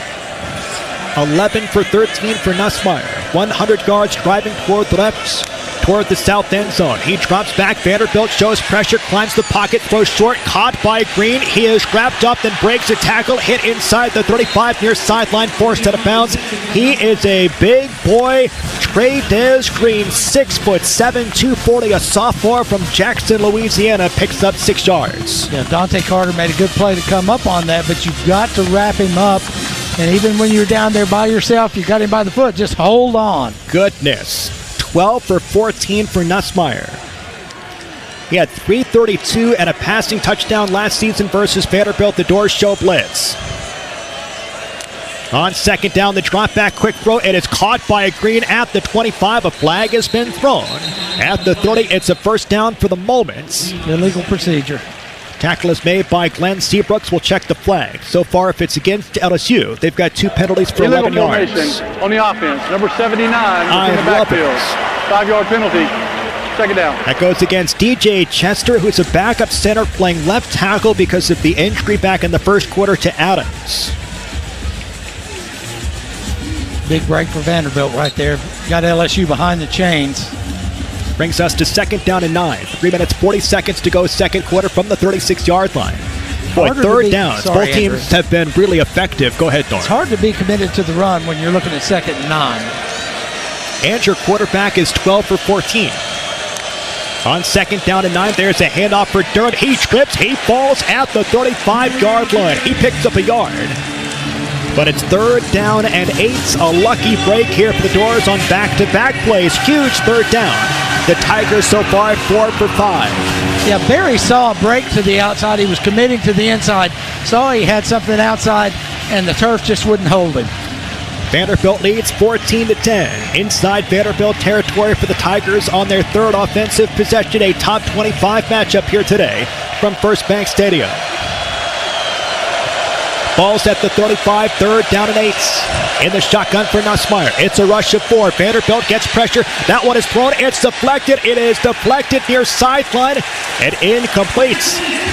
11 for 13 for Nussmeier. 100 yards driving toward the left, toward the south end zone. He drops back. Vanderbilt shows pressure, climbs the pocket, throws short, caught by Green. He is wrapped up, then breaks a tackle, hit inside the 35 near sideline, forced out of bounds. He is a big boy. Trey Green, 6'7", 240, a sophomore from Jackson, Louisiana, picks up 6 yards.
Yeah, Dante Carter made a good play to come up on that, but you've got to wrap him up. And even when you're down there by yourself, you got him by the foot. Just hold on.
Goodness. 12 for 14 for Nussmeier. He had 332 and a passing touchdown last season versus Vanderbilt. The doors show blitz. On second down, the drop back quick throw. It is caught by a Green at the 25. A flag has been thrown. At the 30, it's a first down for the moment.
Illegal procedure.
Tackle is made by Glenn Seabrooks. We'll check the flag. So far, if it's against LSU, they've got 2 penalties for 11 yards.
On the offense, number 79 in the backfield. 5-yard penalty. Second down.
That goes against DJ Chester, who's a backup center playing left tackle because of the injury back in the first quarter to Adams.
Big break for Vanderbilt right there. Got LSU behind the chains.
Brings us to second down and 9. 3 minutes, 40 seconds to go second quarter from the 36-yard line. Boy, third downs. Both teams have been really effective. Go ahead, Norm.
It's hard to be committed to the run when you're looking at second and 9.
And your quarterback is 12 for 14. On second down and 9, there's a handoff for Durham. He trips. He falls at the 35-yard line. He picks up a yard. But it's third down and 8. A lucky break here for the Doors on back-to-back plays. Huge third down. The Tigers so far 4 for 5.
Yeah, Barry saw a break to the outside. He was committing to the inside. Saw he had something outside, and the turf just wouldn't hold him.
Vanderbilt leads 14-10. Inside Vanderbilt territory for the Tigers on their third offensive possession. A top 25 matchup here today from First Bank Stadium. Ball's at the 35, third down and 8. In the shotgun for Nussmeier. It's a rush of 4. Vanderbilt gets pressure. That one is thrown. It's deflected. It is deflected near sideline and incomplete.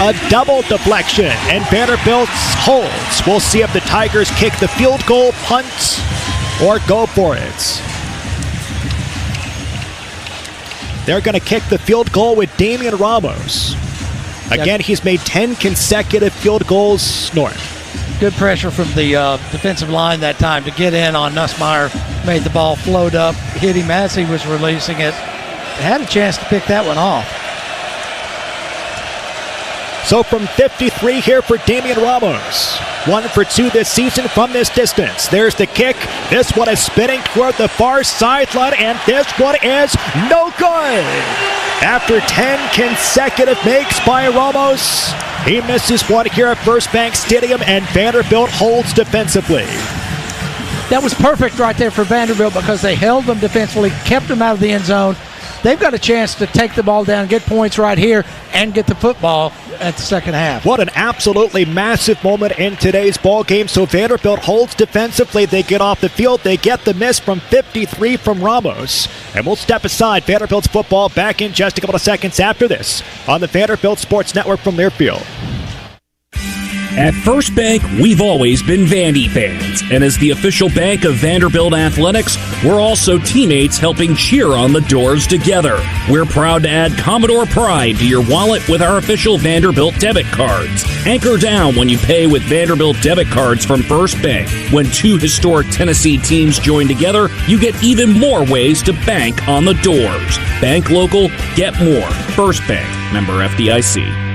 A double deflection, and Vanderbilt holds. We'll see if the Tigers kick the field goal, punt, or go for it. They're going to kick the field goal with Damian Ramos. Again, he's made 10 consecutive field goals north.
Good pressure from the defensive line that time to get in on Nussmeier. Made the ball float up, hit him as he was releasing it. Had a chance to pick that one off.
So from 53 here for Damian Ramos. 1 for 2 this season from this distance. There's the kick. This one is spinning toward the far sideline, and this one is no good. After 10 consecutive makes by Ramos, he misses one here at First Bank Stadium, and Vanderbilt holds defensively.
That was perfect right there for Vanderbilt because they held them defensively, kept them out of the end zone. They've got a chance to take the ball down, get points right here, and get the football at the second half.
What an absolutely massive moment in today's ball game. So Vanderbilt holds defensively. They get off the field. They get the miss from 53 from Ramos. And we'll step aside. Vanderbilt's football back in just a couple of seconds after this on the Vanderbilt Sports Network from Learfield.
At First Bank, we've always been Vandy fans, and as the official bank of Vanderbilt Athletics, we're also teammates helping cheer on the Doors together. We're proud to add Commodore Pride to your wallet with our official Vanderbilt debit cards. Anchor down when you pay with Vanderbilt debit cards from First Bank. When 2 historic Tennessee teams join together, you get even more ways to bank on the Doors. Bank local, get more. First Bank, member FDIC.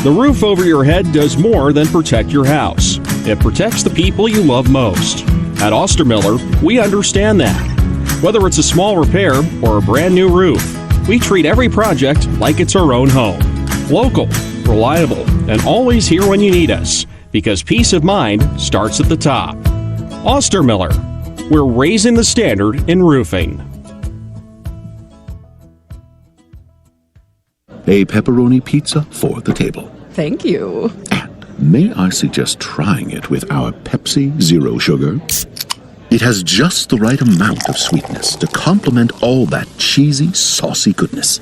The roof over your head does more than protect your house. It protects the people you love most. At Ostermiller, we understand that. Whether it's a small repair or a brand new roof, we treat every project like it's our own home. Local, reliable, and always here when you need us, because peace of mind starts at the top. Ostermiller, we're raising the standard in roofing.
A pepperoni pizza for the table.
Thank you.
And may I suggest trying it with our Pepsi Zero Sugar? It has just the right amount of sweetness to complement all that cheesy, saucy goodness,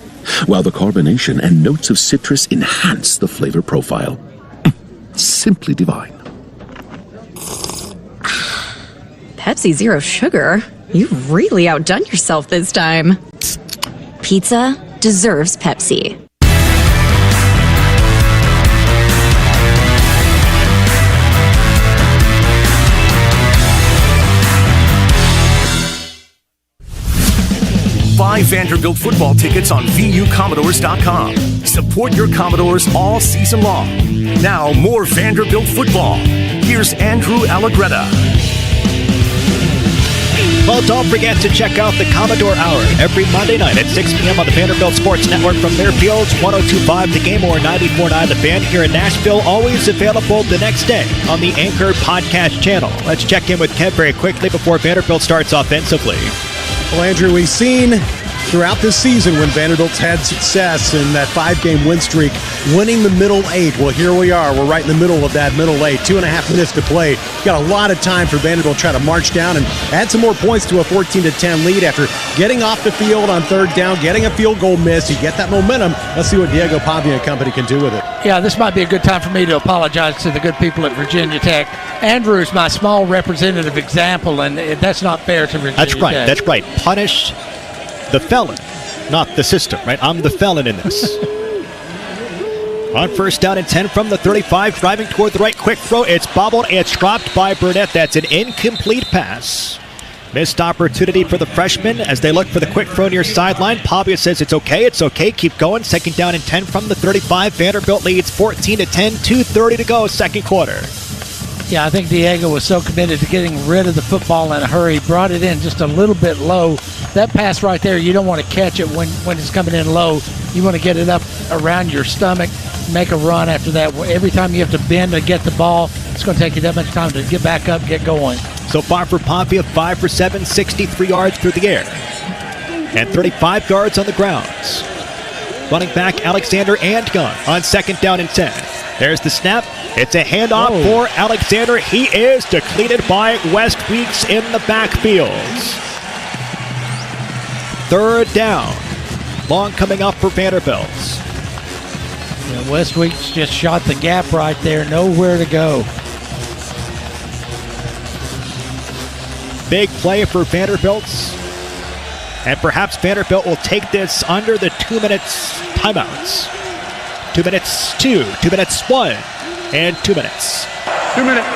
while the carbonation and notes of citrus enhance the flavor profile. Simply divine.
Pepsi Zero Sugar? You've really outdone yourself this time. Pizza deserves Pepsi.
Buy Vanderbilt football tickets on VUCommodores.com. Support your Commodores all season long. Now, more Vanderbilt football. Here's Andrew Allegretta.
Well, don't forget to check out the Commodore Hour every Monday night at 6 p.m. on the Vanderbilt Sports Network from Learfield's 102.5 The Game or 94.9 The Fan here in Nashville. Always available the next day on the Anchor Podcast channel. Let's check in with Kev very quickly before Vanderbilt starts offensively.
Well, Andrew, we've seen throughout this season when Vanderbilt's had success in that 5-game win streak, winning the middle 8. Well, here we are. We're right in the middle of that middle 8. 2.5 minutes to play. Got a lot of time for Vanderbilt to try to march down and add some more points to a 14-10 lead after getting off the field on third down, getting a field goal miss. You get that momentum. Let's see what Diego Pavia and company can do with it.
Yeah, this might be a good time for me to apologize to the good people at Virginia Tech. Andrew's my small representative example, and that's not fair to Virginia Tech.
That's right. Punish the felon, not the system, right? I'm the felon in this. On first down and 10 from the 35, driving toward the right, quick throw. It's bobbled. It's dropped by Burnett. That's an incomplete pass. Missed opportunity for the freshman as they look for the quick throw near sideline. Pavia says it's okay, keep going. Second down and 10 from the 35. Vanderbilt leads 14-10, 2:30 to go, second quarter.
Yeah, I think Diego was so committed to getting rid of the football in a hurry, brought it in just a little bit low. That pass right there, you don't want to catch it when it's coming in low. You want to get it up around your stomach, make a run after that. Every time you have to bend to get the ball, it's going to take you that much time to get back up, get going.
So far for Pavia, 5 for 7, 63 yards through the air, and 35 yards on the grounds. Running back Alexander and gun on second down and 10. There's the snap. It's a handoff for Alexander. He is depleted by West Weeks in the backfield. Third down. Long coming up for Vanderbilt.
Yeah, West Weeks just shot the gap right there. Nowhere to go.
Big play for Vanderbilt. And perhaps Vanderbilt will take this under the 2 minutes timeouts. 2 minutes 2, 2 minutes 1, and 2 minutes.
2 minutes,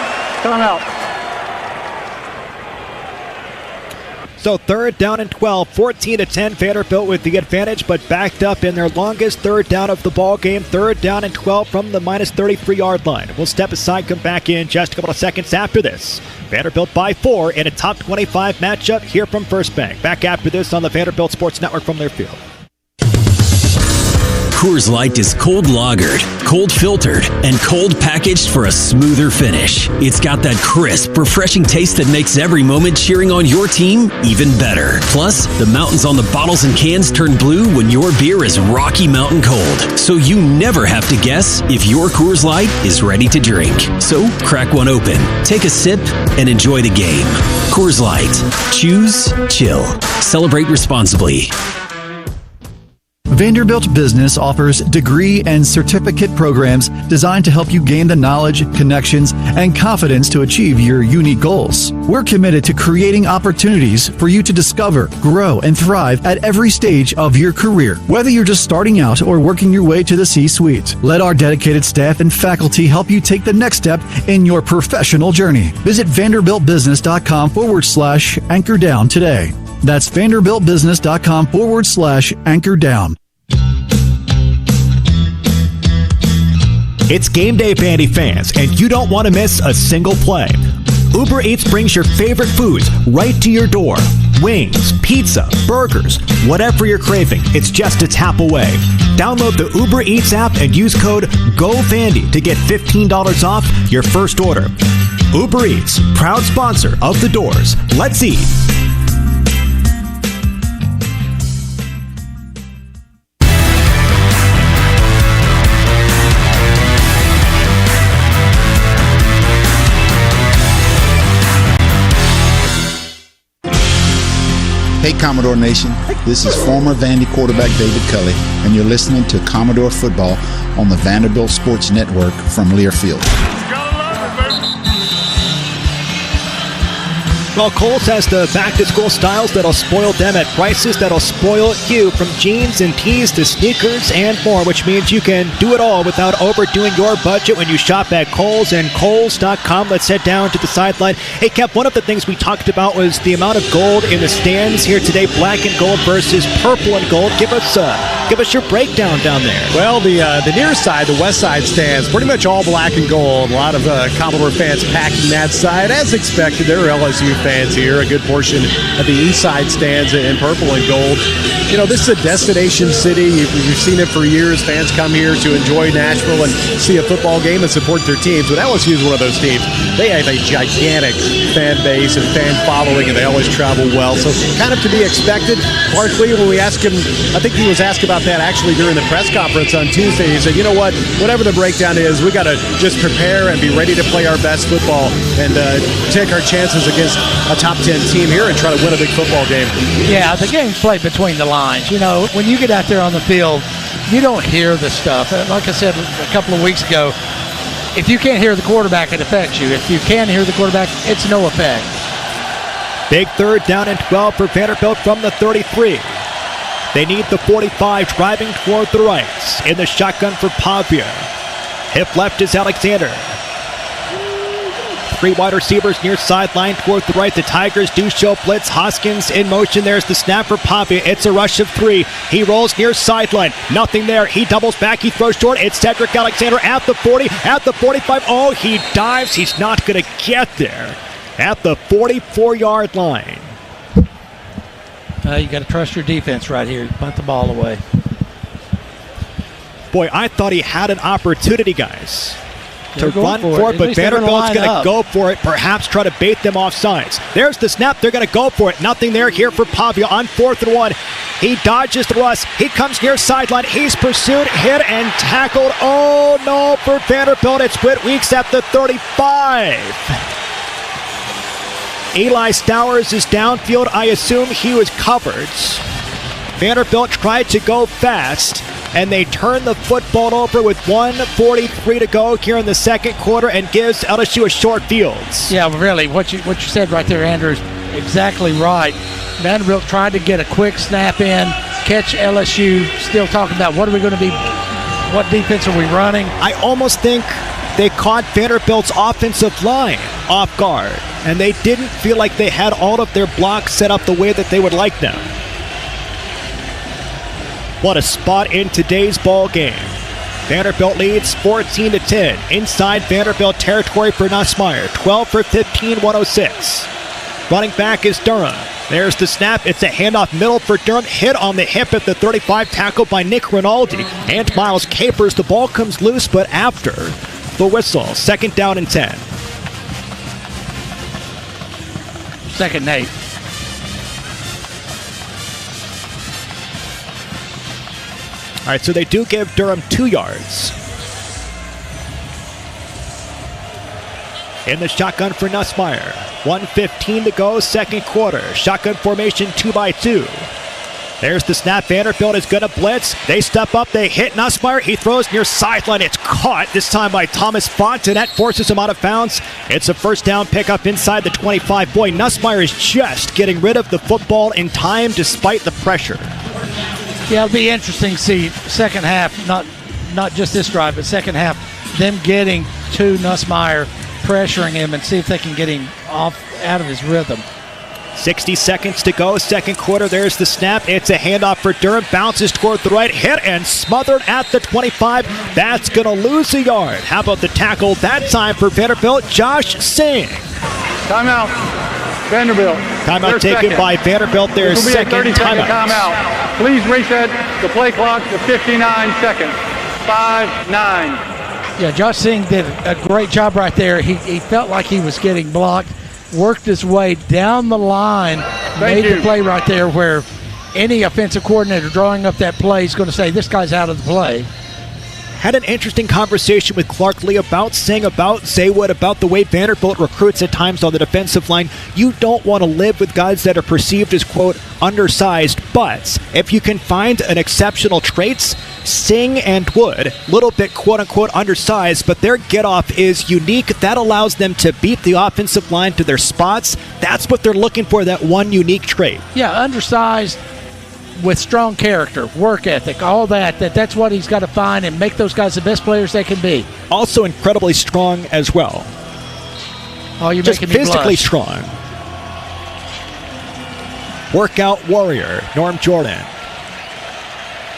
timeout.
So third down and 12, 14-10, Vanderbilt with the advantage, but backed up in their longest third down of the ball game. Third down and 12 from the minus 33-yard line. We'll step aside, come back in just a couple of seconds after this. Vanderbilt by 4 in a top 25 matchup here from First Bank. Back after this on the Vanderbilt Sports Network from Learfield.
Coors Light is cold lagered, cold filtered, and cold packaged for a smoother finish. It's got that crisp, refreshing taste that makes every moment cheering on your team even better. Plus, the mountains on the bottles and cans turn blue when your beer is Rocky Mountain cold. So you never have to guess if your Coors Light is ready to drink. So crack one open, take a sip, and enjoy the game. Coors Light. Choose chill. Celebrate responsibly.
Vanderbilt Business offers degree and certificate programs designed to help you gain the knowledge, connections, and confidence to achieve your unique goals. We're committed to creating opportunities for you to discover, grow, and thrive at every stage of your career, whether you're just starting out or working your way to the C-suite. Let our dedicated staff and faculty help you take the next step in your professional journey. Visit vanderbiltbusiness.com/anchor down today. That's vanderbiltbusiness.com/anchor down.
It's game day, Vandy fans, and you don't want to miss a single play. Uber Eats brings your favorite foods right to your door. Wings, pizza, burgers, whatever you're craving, it's just a tap away. Download the Uber Eats app and use code GOVANDY to get $15 off your first order. Uber Eats, proud sponsor of The Doors. Let's eat.
Hey Commodore Nation, this is former Vandy quarterback David Culley, and you're listening to Commodore Football on the Vanderbilt Sports Network from Learfield.
Well, Kohl's has the back-to-school styles that'll spoil them at prices that'll spoil you, from jeans and tees to sneakers and more, which means you can do it all without overdoing your budget when you shop at Kohl's and Kohl's.com. Let's head down to the sideline. Hey, Kev, one of the things we talked about was the amount of gold in the stands here today, black and gold versus purple and gold. Give us your breakdown down there.
Well, the near side, the west side stands, pretty much all black and gold. A lot of Commodore fans packing that side. As expected, there are LSU fans here, a good portion of the east side stands in purple and gold. You know, this is a destination city. You've seen it for years. Fans come here to enjoy Nashville and see a football game and support their teams. But LSU is one of those teams. They have a gigantic fan base and fan following, and they always travel well. So kind of to be expected. Clark Lee, when we asked him, I think he was asked about that actually during the press conference on Tuesday. He said, you know what, whatever the breakdown is, we got to just prepare and be ready to play our best football and take our chances against a top 10 team here and try to win a big football game.
Yeah, the game's played between the lines. You know, when you get out there on the field, you don't hear the stuff. Like I said a couple of weeks ago, if you can't hear the quarterback, it affects you. If you can hear the quarterback, it's no effect.
Big third down and 12 for Vanderbilt from the 33. They need the 45 driving toward the right. In the shotgun for Pavia. Hip left is Alexander. 3 wide receivers near sideline toward the right. The Tigers do show blitz. Hoskins in motion. There's the snap for Pavia. It's a rush of 3. He rolls near sideline. Nothing there. He doubles back. He throws short. It's Cedric Alexander at the 40, at the 45. Oh, he dives. He's not going to get there. At the 44-yard line.
You got to trust your defense right here. Punt the ball away.
Boy, I thought he had an opportunity, guys, to run for it, but Vanderbilt's going to go for it, perhaps try to bait them off sides. There's the snap. They're going to go for it. Nothing there here for Pavia on 4th and 1. He dodges the rush. He comes near sideline. He's pursued, hit, and tackled. Oh, no, for Vanderbilt. It's Britt Weeks at the 35. Eli Stowers is downfield. I assume he was covered. Vanderbilt tried to go fast, and they turn the football over with 1:43 to go here in the second quarter and gives LSU a short field.
Yeah, really, what you said right there, Andrew, is exactly right. Vanderbilt tried to get a quick snap in, catch LSU, still talking about what defense are we running.
I almost think they caught Vanderbilt's offensive line off guard, and they didn't feel like they had all of their blocks set up the way that they would like them. What a spot in today's ball game. Vanderbilt leads 14-10. Inside Vanderbilt territory for Nussmeier. 12 for 15, 106. Running back is Durham. There's the snap. It's a handoff middle for Durham. Hit on the hip at the 35. Tackled by Nick Rinaldi. And Miles capers. The ball comes loose, but after the whistle. 2nd down and 10.
2nd and 8.
All right, so they do give Durham 2 yards. In the shotgun for Nussmeier. 1:15 to go, second quarter. Shotgun formation 2x2. There's the snap. Vanderbilt is going to blitz. They step up. They hit Nussmeier. He throws near sideline. It's caught, this time by Thomas Fontanet. Forces him out of bounds. It's a first down pickup inside the 25. Boy, Nussmeier is just getting rid of the football in time despite the pressure.
Yeah, it'll be interesting to see second half, not just this drive, but second half, them getting to Nussmeier, pressuring him, and see if they can get him out of his rhythm.
60 seconds to go, second quarter. There's the snap. It's a handoff for Durham. Bounces toward the right. Hit and smothered at the 25. That's going to lose a yard. How about the tackle that time for Vanderbilt? Josh Singh.
Timeout. Vanderbilt.
Timeout taken by Vanderbilt. There's second
timeout. Please reset the play clock to 59 seconds. 5-9.
Yeah, Josh Singh did a great job right there. He felt like he was getting blocked, worked his way down the line, made the play right there where any offensive coordinator drawing up that play is going to say, this guy's out of the play.
Had an interesting conversation with Clark Lee about Singh, about Zaywood, about the way Vanderbilt recruits at times on the defensive line. You don't want to live with guys that are perceived as, quote, undersized, but if you can find an exceptional traits, Singh and Wood, little bit, quote unquote, undersized, but their get-off is unique. That allows them to beat the offensive line to their spots. That's what they're looking for, that one unique trait.
Yeah, undersized with strong character, work ethic, all that's what he's got to find and make those guys the best players they can be.
Also incredibly strong as well.
Oh, you're
just
making me
physically
blush.
Strong. Workout warrior, Norm Jordan.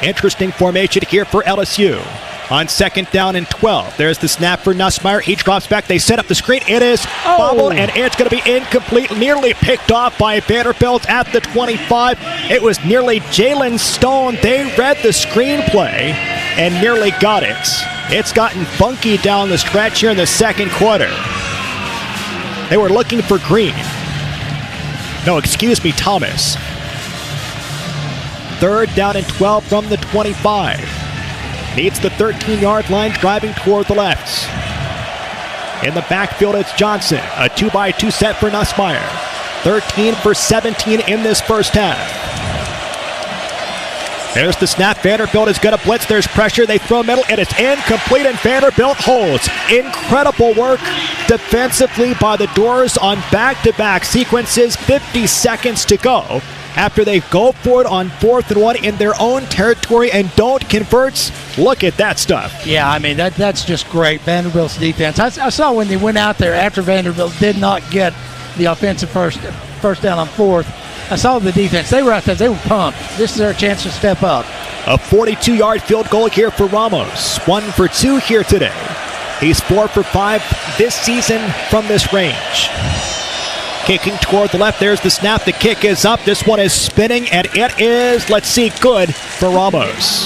Interesting formation here for LSU. On 2nd down and 12. There's the snap for Nussmeier. He drops back. They set up the screen. It is bobbled, and it's going to be incomplete. Nearly picked off by Vanderbilt at the 25. It was nearly Jalen Stone. They read the screenplay and nearly got it. It's gotten funky down the stretch here in the second quarter. They were looking for Green. No, excuse me, Thomas. 3rd down and 12 from the 25. Needs the 13-yard line, driving toward the left. In the backfield, it's Johnson. A 2x2 set for Nussmeier. 13 for 17 in this first half. There's the snap. Vanderbilt is going to blitz. There's pressure. They throw middle, and it's incomplete, and Vanderbilt holds. Incredible work defensively by the Doors on back-to-back sequences. 50 seconds to go after they go for it on 4th and 1 in their own territory and don't convert. Look at that stuff.
Yeah, I mean, that's just great. Vanderbilt's defense. I saw when they went out there after Vanderbilt did not get the offensive first down on 4th. I saw the defense. They were out there. They were pumped. This is their chance to step up.
A 42-yard field goal here for Ramos. 1 for 2 here today. He's 4 for 5 this season from this range. Kicking toward the left. There's the snap. The kick is up. This one is spinning, and it is, let's see, good for Ramos.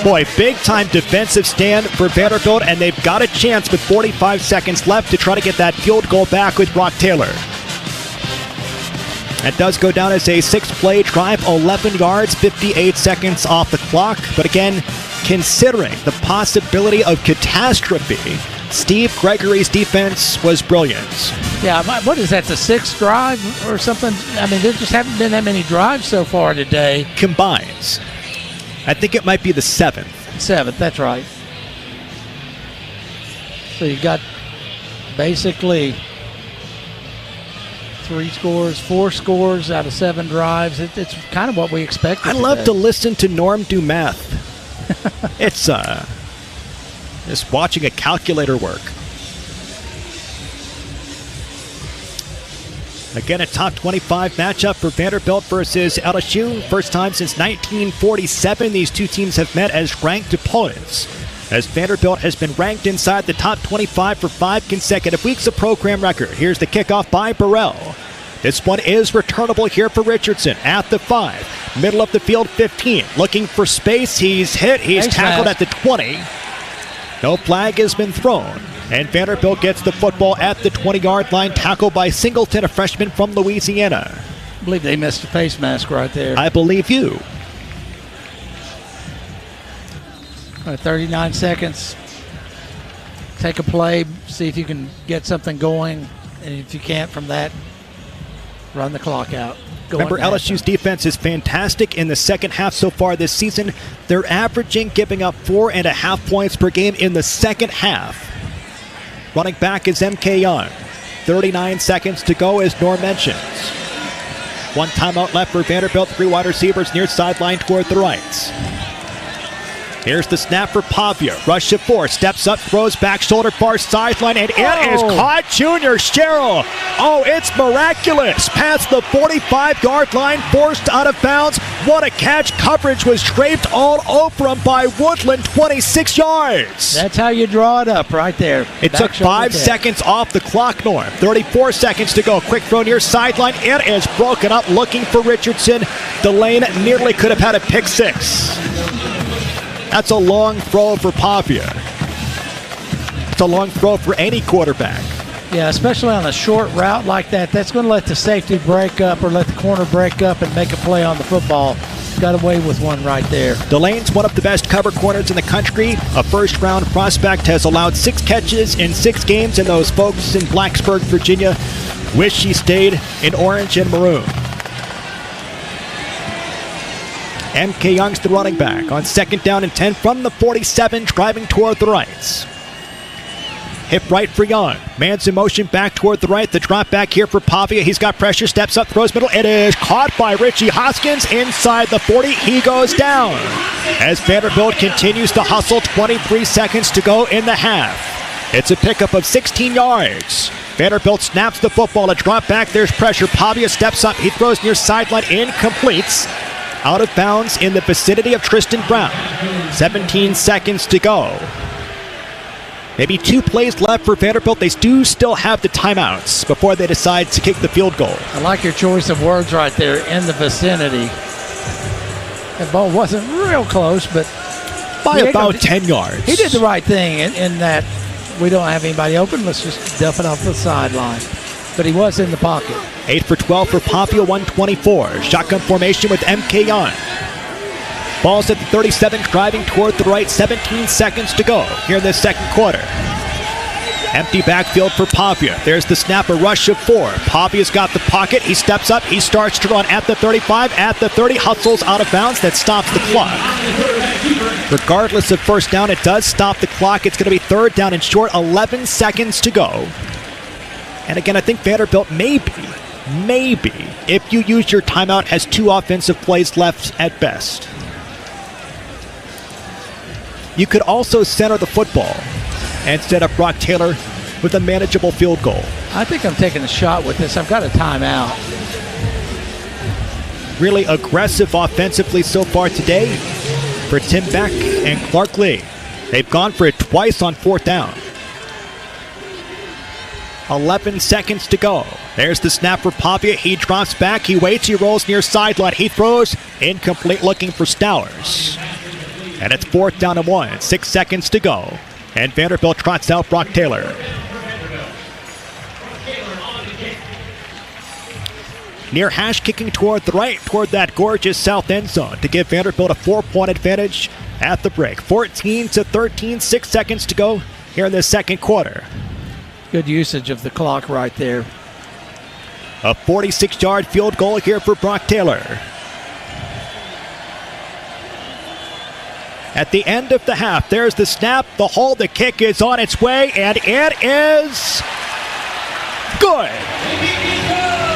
Boy, big-time defensive stand for Vanderbilt, and they've got a chance with 45 seconds left to try to get that field goal back with Brock Taylor. That does go down as a 6-play drive, 11 yards, 58 seconds off the clock. But again, considering the possibility of catastrophe, Steve Gregory's defense was brilliant.
Yeah, what is that, the 6th drive or something? I mean, there just haven't been that many drives so far today.
Combined. I think it might be the 7th.
7th, that's right. So you got basically 4 scores out of 7 drives. It's kind of what we expected.
I love to listen to Norm do math. It's just watching a calculator work. Again, a top 25 matchup for Vanderbilt versus LSU. First time since 1947 these two teams have met as ranked opponents, as Vanderbilt has been ranked inside the top 25 for 5 consecutive weeks, a program record. Here's the kickoff by Burrell. This one is returnable here for Richardson at the 5. Middle of the field, 15. Looking for space. He's hit. He's tackled at the 20. No flag has been thrown. And Vanderbilt gets the football at the 20-yard line, tackled by Singleton, a freshman from Louisiana.
I believe they missed a face mask right there.
I believe you.
All right, 39 seconds. Take a play, see if you can get something going. And if you can't from that, run the clock out.
Remember, LSU's defense is fantastic in the second half so far this season. They're averaging giving up 4.5 points per game in the second half. Running back is M.K. Young. 39 seconds to go, as Norm mentions. 1 timeout left for Vanderbilt. 3 wide receivers near sideline toward the right. Here's the snap for Pavia. Rush to 4. Steps up, throws back shoulder, far sideline, and it is caught. Junior Sherrill. Oh, it's miraculous. Past the 45-yard line, forced out of bounds. What a catch. Coverage was draped all over him by Woodland, 26 yards.
That's how you draw it up right there.
It took 5 seconds off the clock, Norm. 34 seconds to go. Quick throw near sideline. It is broken up, looking for Richardson. Delane nearly could have had a pick 6. That's a long throw for Pavia. It's a long throw for any quarterback.
Yeah, especially on a short route like that. That's going to let the safety break up or let the corner break up and make a play on the football. Got away with one right there.
Delane's one of the best cover corners in the country. A first-round prospect, has allowed 6 catches in 6 games, and those folks in Blacksburg, Virginia, wish he stayed in orange and maroon. M.K. Young's the running back on 2nd down and 10 from the 47, driving toward the right. Hip right for Young. Man's in motion back toward the right. The drop back here for Pavia. He's got pressure, steps up, throws middle. It is caught by Richie Hoskins inside the 40. He goes down as Vanderbilt continues to hustle. 23 seconds to go in the half. It's a pickup of 16 yards. Vanderbilt snaps the football. A drop back. There's pressure. Pavia steps up. He throws near sideline. Incomplete. out of bounds in the vicinity of Tristan Brown. 17 seconds to go. Maybe 2 plays left for Vanderbilt. They do still have the timeouts before they decide to kick the field goal.
I like your choice of words right there, in the vicinity. That ball wasn't real close, but
by about 10 yards.
He did the right thing in that we don't have anybody open. Let's just dump it off the sideline. But he was in the pocket.
8 for 12 for Papia, 124. Shotgun formation with MK on. Ball's at the 37, driving toward the right. 17 seconds to go here in the second quarter. Empty backfield for Papia. There's the snap, a rush of 4. Papia's got the pocket. He steps up. He starts to run at the 35, at the 30. Hustles out of bounds. That stops the clock. Regardless of first down, it does stop the clock. It's going to be third down and short. 11 seconds to go. And again, I think Vanderbilt maybe, if you use your timeout, has 2 offensive plays left at best. You could also center the football and set up Brock Taylor with a manageable field goal.
I think I'm taking a shot with this. I've got a timeout.
Really aggressive offensively so far today for Tim Beck and Clark Lee. They've gone for it twice on fourth down. 11 seconds to go. There's the snap for Papia. He drops back. He waits. He rolls near sideline. He throws. Incomplete, looking for Stowers. And it's fourth down and 1. 6 seconds to go. And Vanderbilt trots out Brock Taylor. Near hash, kicking toward the right, toward that gorgeous south end zone to give Vanderbilt a 4-point advantage at the break. 14-13, 6 seconds to go here in the second quarter.
Good usage of the clock right there.
A 46-yard field goal here for Brock Taylor. At the end of the half, there's the snap, the hold, the kick is on its way, and it is good.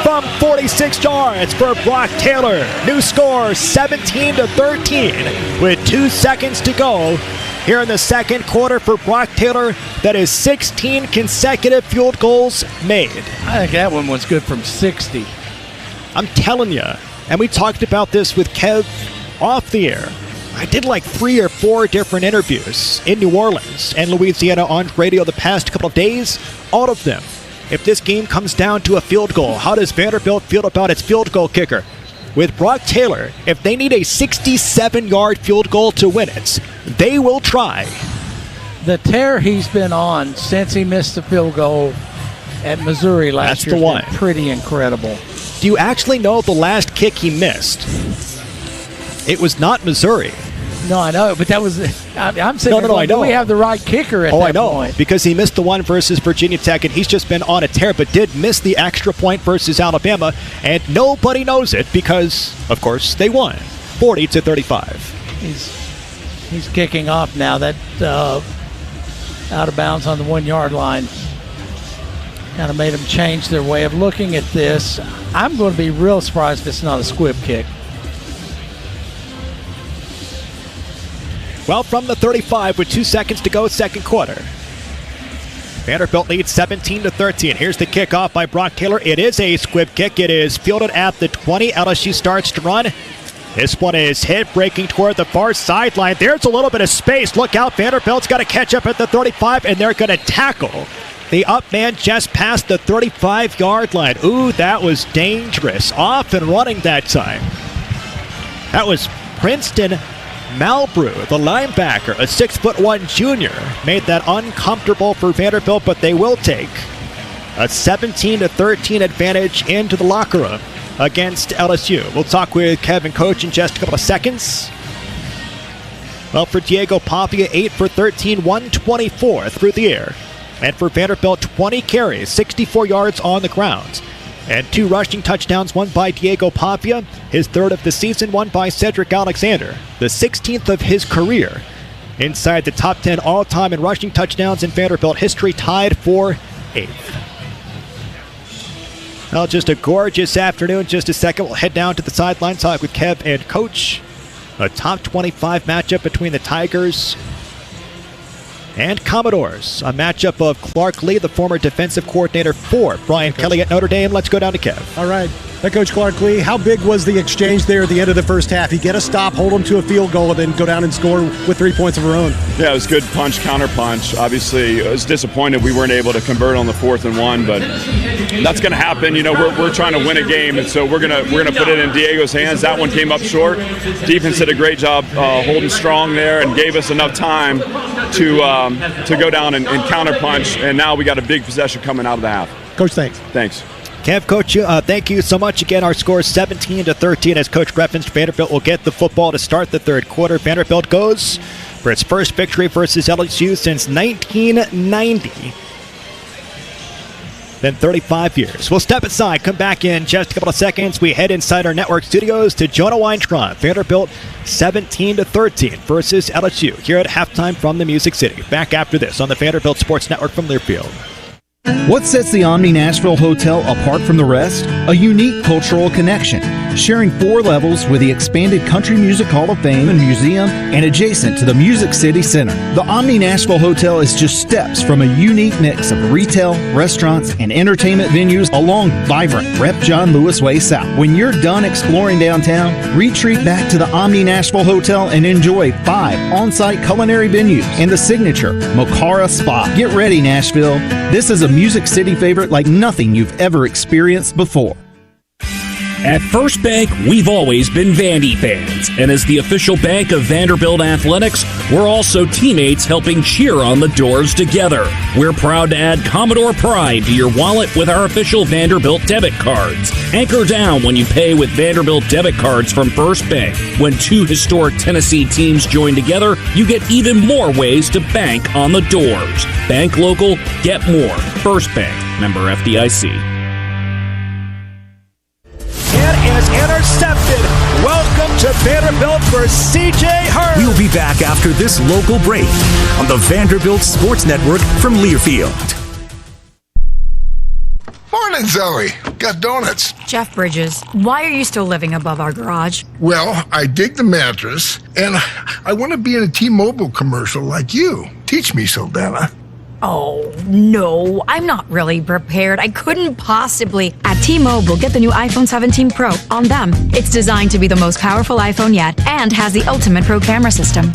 From 46 yards for Brock Taylor. New score, 17-13, with 2 seconds to go here in the second quarter for Brock Taylor. That is 16 consecutive field goals made.
I think that one was good from 60.
I'm telling you, and we talked about this with Kev off the air. I did like 3 or 4 different interviews in New Orleans and Louisiana on radio the past couple of days. All of them. If this game comes down to a field goal, how does Vanderbilt feel about its field goal kicker? With Brock Taylor, if they need a 67-yard field goal to win it, they will try.
The tear he's been on since he missed the field goal at Missouri last year has been pretty incredible.
Do you actually know the last kick he missed? It was not Missouri.
No, I know, but that was. I'm saying,
I know.
We have the right kicker at that point.
Oh, I know, because he missed the one versus Virginia Tech, and he's just been on a tear, but did miss the extra point versus Alabama, and nobody knows it because, of course, they won 40-35.
He's kicking off now. That out of bounds on the 1-yard line kind of made them change their way of looking at this. I'm going to be real surprised if it's not a squib kick.
Well, from the 35 with 2 seconds to go, second quarter. Vanderbilt leads 17-13. Here's the kickoff by Brock Taylor. It is a squib kick. It is fielded at the 20. LSU starts to run. This one is hit, breaking toward the far sideline. There's a little bit of space. Look out, Vanderbilt's got to catch up at the 35, and they're going to tackle the up man just past the 35-yard line. Ooh, that was dangerous. Off and running that time. That was Princeton Malbrew, the linebacker, a 6'1" junior, made that uncomfortable for Vanderbilt, but they will take a 17-13 advantage into the locker room against LSU. We'll talk with Kevin Coach in just a couple of seconds. Well, for Diego Papia, 8 for 13, 124 through the air. And for Vanderbilt, 20 carries, 64 yards on the ground. And 2 rushing touchdowns, one by Diego Papia, his 3rd of the season, one by Cedric Alexander, the 16th of his career. Inside the top 10 all-time in rushing touchdowns in Vanderbilt history, tied for 8th. Well, just a gorgeous afternoon. Just a second, we'll head down to the sideline, talk with Kev and Coach. A top 25 matchup between the Tigers and Commodores. A matchup of Clark Lee, the former defensive coordinator for Brian Kelly at Notre Dame. Let's go down to Kev.
All right.
Head Coach Clark Lee, how big was the exchange there at the end of the first half? You get a stop, hold them to a field goal, and then go down and score with 3 points of our own.
Yeah, it was good punch, counter punch. Obviously, I was disappointed we weren't able to convert on the 4th and 1, but that's going to happen. You know, we're trying to win a game, and so we're gonna put it in Diego's hands. That one came up short. Defense did a great job holding strong there and gave us enough time to go down and counter punch. And now we got a big possession coming out of the half.
Coach, thanks.
Thanks.
Kev, Coach, thank you so much. Again, our score is 17-13. As Coach referenced, Vanderbilt will get the football to start the third quarter. Vanderbilt goes for its first victory versus LSU since 1990. Been 35 years. We'll step aside, come back in just a couple of seconds. We head inside our network studios to Jonah Weintraub. Vanderbilt 17-13 versus LSU here at halftime from the Music City. Back after this on the Vanderbilt Sports Network from Learfield.
What sets the Omni Nashville Hotel apart from the rest? A unique cultural connection, sharing 4 levels with the expanded Country Music Hall of Fame and Museum and adjacent to the Music City Center. The Omni Nashville Hotel is just steps from a unique mix of retail, restaurants, and entertainment venues along vibrant Rep. John Lewis Way South. When you're done exploring downtown, retreat back to the Omni Nashville Hotel and enjoy 5 on-site culinary venues and the signature Mocara Spa. Get ready, Nashville. This is a Music City favorite like nothing you've ever experienced before.
At First Bank, we've always been Vandy fans, and as the official bank of Vanderbilt Athletics, we're also teammates helping cheer on the Doors together. We're proud to add Commodore Pride to your wallet with our official Vanderbilt debit cards. Anchor down when you pay with Vanderbilt debit cards from First Bank. When 2 historic Tennessee teams join together, you get even more ways to bank on the Doors. Bank local, get more. First Bank, member FDIC.
Is intercepted. Welcome to Vanderbilt for C.J. Hurd.
We'll be back after this local break on the Vanderbilt Sports Network from Learfield.
Morning, Zoe. Got donuts.
Jeff Bridges, why are you still living above our garage?
Well, I dig the mattress, and I want to be in a T-Mobile commercial like you. Teach me, Saldana.
Oh, no, I'm not really prepared. I couldn't possibly. At T-Mobile, get the new iPhone 17 Pro on them. It's designed to be the most powerful iPhone yet and has the ultimate Pro camera system.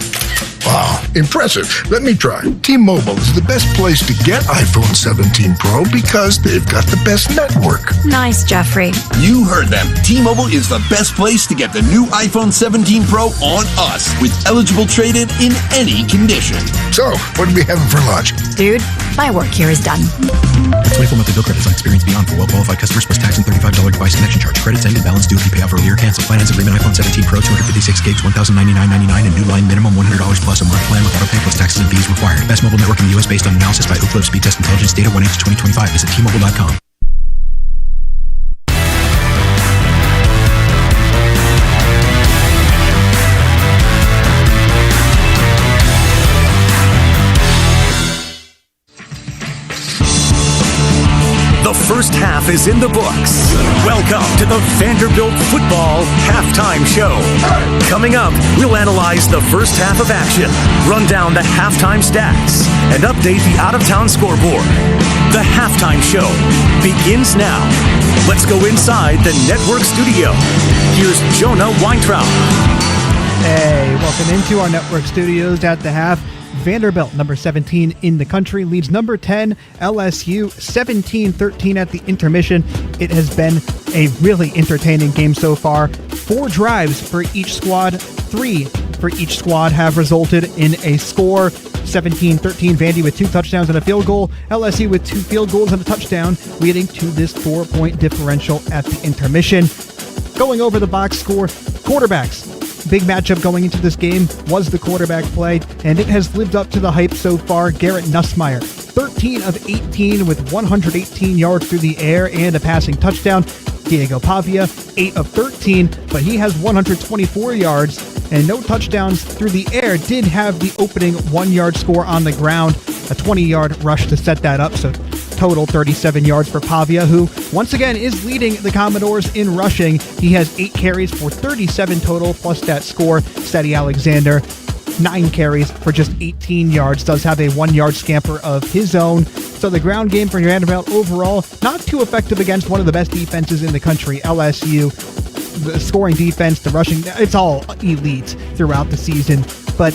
Wow, impressive. Let me try. T-Mobile is the best place to get iPhone 17 Pro because they've got the best network.
Nice, Jeffrey.
You heard them. T-Mobile is the best place to get the new iPhone 17 Pro on us with eligible trade-in in any condition.
So, what are we having for lunch?
Dude, my work here is done.
24 monthly bill credits on experience beyond for well-qualified customers plus tax and $35 device connection charge. Credits end and balance due if you pay off earlier. Cancel finance agreement iPhone 17 Pro 256 gigs, $1,099.99 and new line minimum $100 plus a month plan with auto pay plus taxes and fees required. Best mobile network in the U.S. based on analysis by Ookla Speed Test Intelligence data 1/8/2025. Visit T-Mobile.com.
The first half is in the books. Welcome to the Vanderbilt Football Halftime Show. Coming up, we'll analyze the first half of action, run down the halftime stats, and update the out-of-town scoreboard. The Halftime Show begins now. Let's go inside the network studio. Here's Jonah Weintraub.
Hey, welcome into our network studios at the half. Vanderbilt, number 17 in the country, leads number 10, LSU, 17-13 at the intermission. It has been a really entertaining game so far. 4 drives for each squad, 3 for each squad have resulted in a score. 17-13, Vandy with 2 touchdowns and a field goal. LSU with 2 field goals and a touchdown, leading to this 4-point differential at the intermission. Going over the box score, quarterbacks. Big matchup going into this game was the quarterback play, and it has lived up to the hype so far. Garrett Nussmeier, 13 of 18 with 118 yards through the air and a passing touchdown. Diego Pavia, 8 of 13, but he has 124 yards and no touchdowns through the air. Did have the opening 1-yard score on the ground, a 20-yard rush to set that up, so total 37 yards for Pavia, who once again is leading the Commodores in rushing. He has 8 carries for 37 total, plus that score. Sadie Alexander, 9 carries for just 18 yards, does have a 1-yard scamper of his own. So the ground game for Vanderbilt overall, not too effective against one of the best defenses in the country, LSU. The scoring defense, the rushing, it's all elite throughout the season. But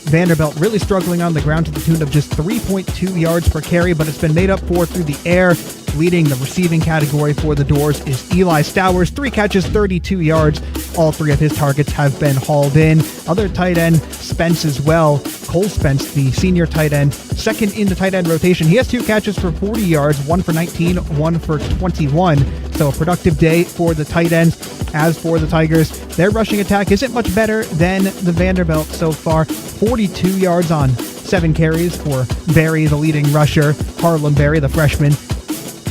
Vanderbilt really struggling on the ground to the tune of just 3.2 yards per carry, but it's been made up for through the air. Leading the receiving category for the Doors is Eli Stowers, 3 catches, 32 yards. All 3 of his targets have been hauled in. Other tight end, Spence as well. Cole Spence, the senior tight end, second in the tight end rotation. He has 2 catches for 40 yards, 1 for 19, 1 for 21. So a productive day for the tight ends. As for the Tigers, their rushing attack isn't much better than the Vanderbilt so far. 42 yards on 7 carries for Berry, the leading rusher. Harlem Berry, the freshman.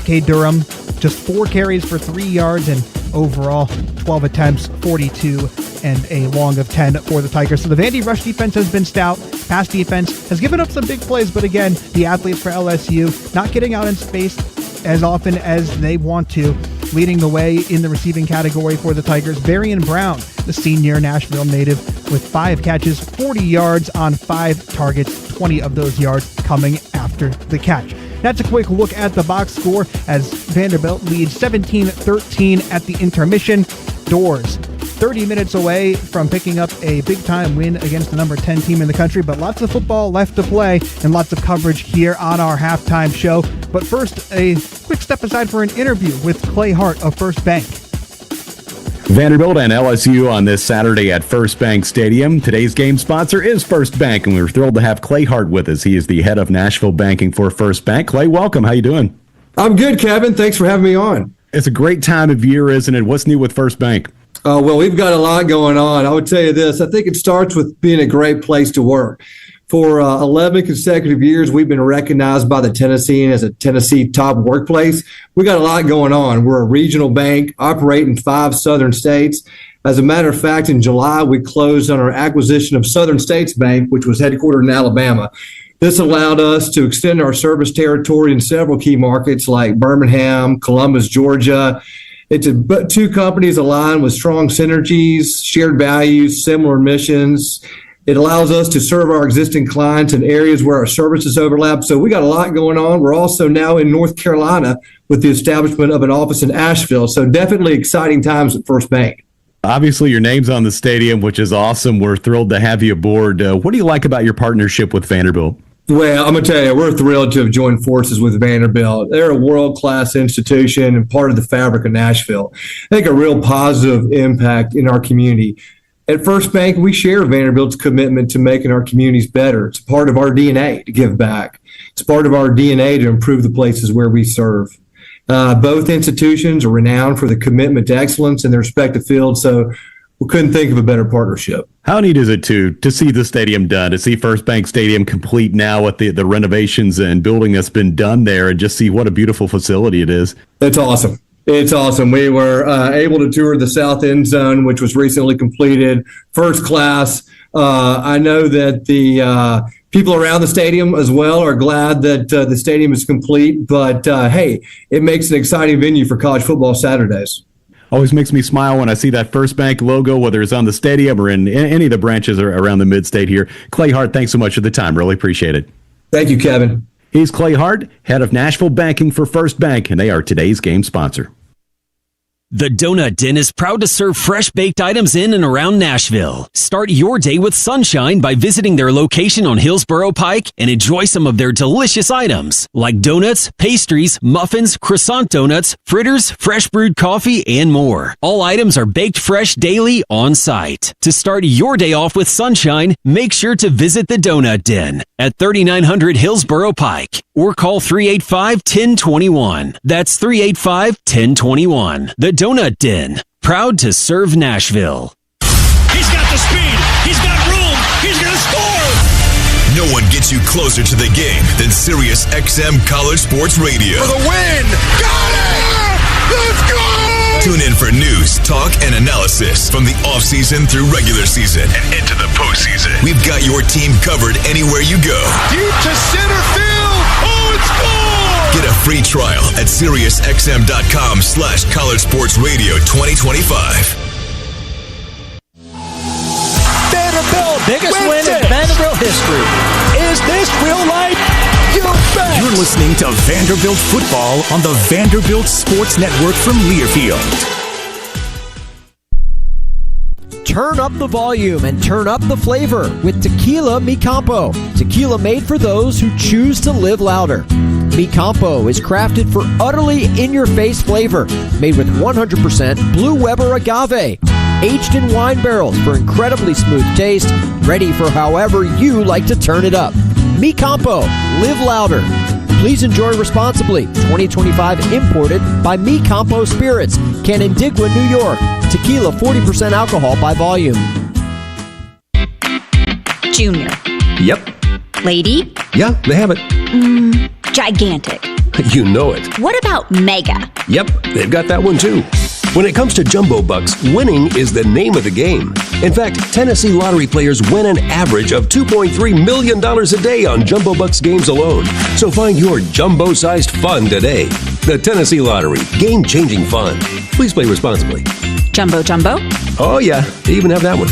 Cade Durham, just 4 carries for 3 yards, and overall 12 attempts, 42, and a long of 10 for the Tigers. So the Vandy rush defense has been stout. Pass defense has given up some big plays, but again, the athletes for LSU not getting out in space as often as they want to. Leading the way in the receiving category for the Tigers, Varian Brown, the senior Nashville native, with 5 catches, 40 yards on 5 targets, 20 of those yards coming after the catch. That's a quick look at the box score as Vanderbilt leads 17-13 at the intermission. Doors 30 minutes away from picking up a big-time win against the number 10 team in the country, but lots of football left to play and lots of coverage here on our halftime show. But first, a quick step aside for an interview with Clay Hart of First Bank.
Vanderbilt and LSU on this Saturday at First Bank Stadium. Today's game sponsor is First Bank, and we're thrilled to have Clay Hart with us. He is the head of Nashville banking for First Bank. Clay, welcome. How you doing?
I'm good, Kevin. Thanks for having me on.
It's a great time of year, isn't it? What's new with First Bank?
Well, we've got a lot going on. I would tell you this. I think it starts with being a great place to work. For 11 consecutive years, we've been recognized by the Tennessean as a Tennessee top workplace. We got a lot going on. We're a regional bank, operate in 5 southern states. As a matter of fact, in July, we closed on our acquisition of Southern States Bank, which was headquartered in Alabama. This allowed us to extend our service territory in several key markets like Birmingham, Columbus, Georgia. It's 2 companies aligned with strong synergies, shared values, similar missions. It allows us to serve our existing clients in areas where our services overlap. So we got a lot going on. We're also now in North Carolina with the establishment of an office in Asheville. So definitely exciting times at First Bank.
Obviously, your name's on the stadium, which is awesome. We're thrilled to have you aboard. What do you like about your partnership with Vanderbilt?
Well, I'm going to tell you, we're thrilled to have joined forces with Vanderbilt. They're a world-class institution and part of the fabric of Nashville. I think a real positive impact in our community. At First Bank, we share Vanderbilt's commitment to making our communities better. It's part of our DNA to give back. It's part of our DNA to improve the places where we serve. Both institutions are renowned for the commitment to excellence in their respective fields, so we couldn't think of a better partnership.
How neat is it to see the stadium done, to see First Bank Stadium complete now with the renovations and building that's been done there, and just see what a beautiful facility it is?
It's awesome. It's awesome. We were able to tour the south end zone, which was recently completed, first class. I know that the people around the stadium as well are glad that the stadium is complete. But, hey, it makes an exciting venue for college football Saturdays.
Always makes me smile when I see that First Bank logo, whether it's on the stadium or in any of the branches around the mid-state here. Clay Hart, thanks so much for the time. Really appreciate it.
Thank you, Kevin.
He's Clay Hart, head of Nashville banking for First Bank, and they are today's game sponsor.
The Donut Den is proud to serve fresh baked items in and around Nashville. Start your day with sunshine by visiting their location on Hillsborough Pike and enjoy some of their delicious items like donuts, pastries, muffins, croissant donuts, fritters, fresh brewed coffee, and more. All items are baked fresh daily on site. To start your day off with sunshine, make sure to visit the Donut Den at 3900 Hillsborough Pike or call 385-1021. That's 385-1021. The Donut Den, proud to serve Nashville.
He's got the speed. He's got room. He's going to score.
No one gets you closer to the game than Sirius XM College Sports Radio.
For the win. Got it. Let's go.
Tune in for news, talk, and analysis from the offseason through regular season and into the postseason. We've got your team covered anywhere you go.
Deep to center field. Oh, it's gone.
Get a free trial at SiriusXM.com/College Sports Radio 2025.
Vanderbilt
biggest win in Vanderbilt history.
Is this real life? You bet!
You're listening to Vanderbilt football on the Vanderbilt Sports Network from Learfield.
Turn up the volume and turn up the flavor with Tequila Mi Campo. Tequila made for those who choose to live louder. Mi Campo is crafted for utterly in-your-face flavor, made with 100% Blue Weber agave, aged in wine barrels for incredibly smooth taste, ready for however you like to turn it up. Mi Campo, live louder. Please enjoy responsibly. 2025 imported by Mi Campo Spirits, Canandaigua, New York. Tequila 40% alcohol by volume.
Junior.
Yep.
Lady.
Yeah, they have it.
Gigantic.
You know it.
What about mega?
Yep, they've got that one too. When it comes to Jumbo Bucks, winning is the name of the game. In fact, Tennessee lottery players win an average of $2.3 million a day on Jumbo Bucks games alone. So find your jumbo-sized fun today. The Tennessee Lottery. Game-changing fun. Please play responsibly.
Jumbo Jumbo?
Oh yeah, they even have that one.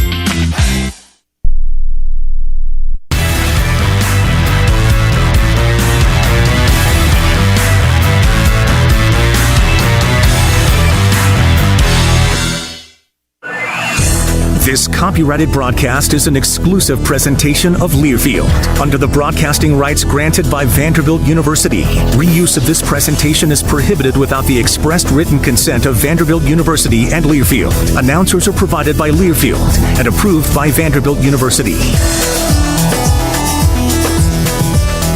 This copyrighted broadcast is an exclusive presentation of Learfield under the broadcasting rights granted by Vanderbilt University. Reuse of this presentation is prohibited without the expressed written consent of Vanderbilt University and Learfield. Announcers are provided by Learfield and approved by Vanderbilt University.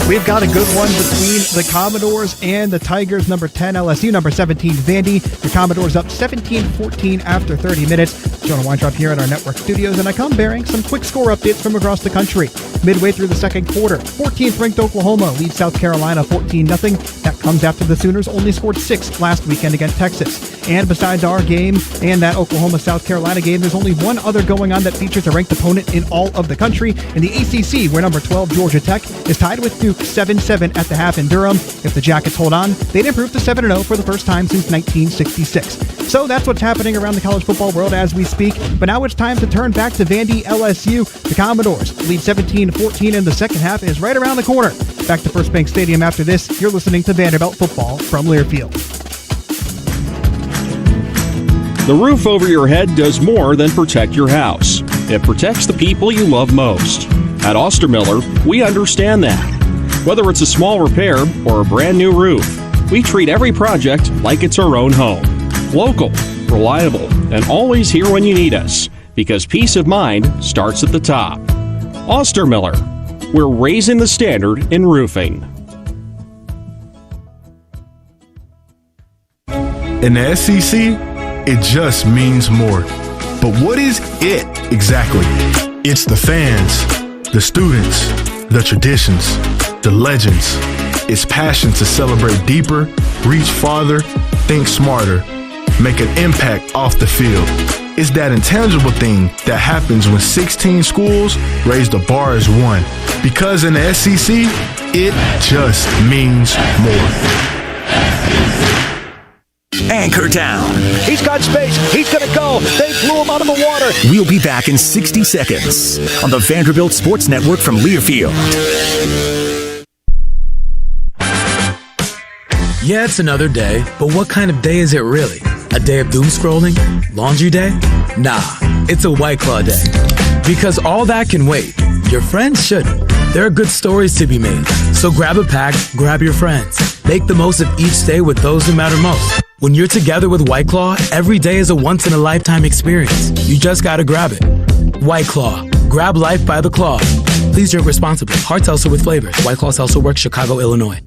We've got a good one between the Commodores and the Tigers. Number 10, LSU. Number 17, Vandy. The Commodores up 17-14 after 30 minutes. Jonah Weintraub here at our network studios, and I come bearing some quick score updates from across the country. Midway through the second quarter, 14th ranked Oklahoma leads South Carolina 14-0. That comes after the Sooners only scored 6 last weekend against Texas. And besides our game and that Oklahoma-South Carolina game, there's only one other going on that features a ranked opponent in all of the country. In the ACC, where number 12 Georgia Tech is tied with Duke 7-7 at the half in Durham. If the Jackets hold on, they'd improve to 7-0 for the first time since 1966. So that's what's happening around the college football world as we speak. But now it's time to turn back to Vandy LSU. The Commodores lead 17-14 in the second half is right around the corner. Back to First Bank Stadium after this. You're listening to Vanderbilt football from Learfield.
The roof over your head does more than protect your house. It protects the people you love most. At Ostermiller, we understand that. Whether it's a small repair or a brand new roof, we treat every project like it's our own home. Local, reliable, and always here when you need us, because peace of mind starts at the top. Ostermiller, we're raising the standard in roofing.
In the SEC, it just means more. But what is it exactly? It's the fans, the students, the traditions, the legends. It's passion to celebrate deeper, reach farther, think smarter, make an impact off the field. It's that intangible thing that happens when 16 schools raise the bar as one. Because in the SEC, it just means more.
Anchor down.
He's got space. He's going to go. They blew him out of the water.
We'll be back in 60 seconds on the Vanderbilt Sports Network from Learfield.
Yeah, it's another day, but what kind of day is it really? A day of doom scrolling? Laundry day? Nah, it's a White Claw day. Because all that can wait. Your friends shouldn't. There are good stories to be made. So grab a pack, grab your friends. Make the most of each day with those who matter most. When you're together with White Claw, every day is a once-in-a-lifetime experience. You just gotta grab it. White Claw. Grab life by the claw. Please drink responsibly. Hard seltzer with flavors. White Claw Seltzer Works, Chicago, Illinois.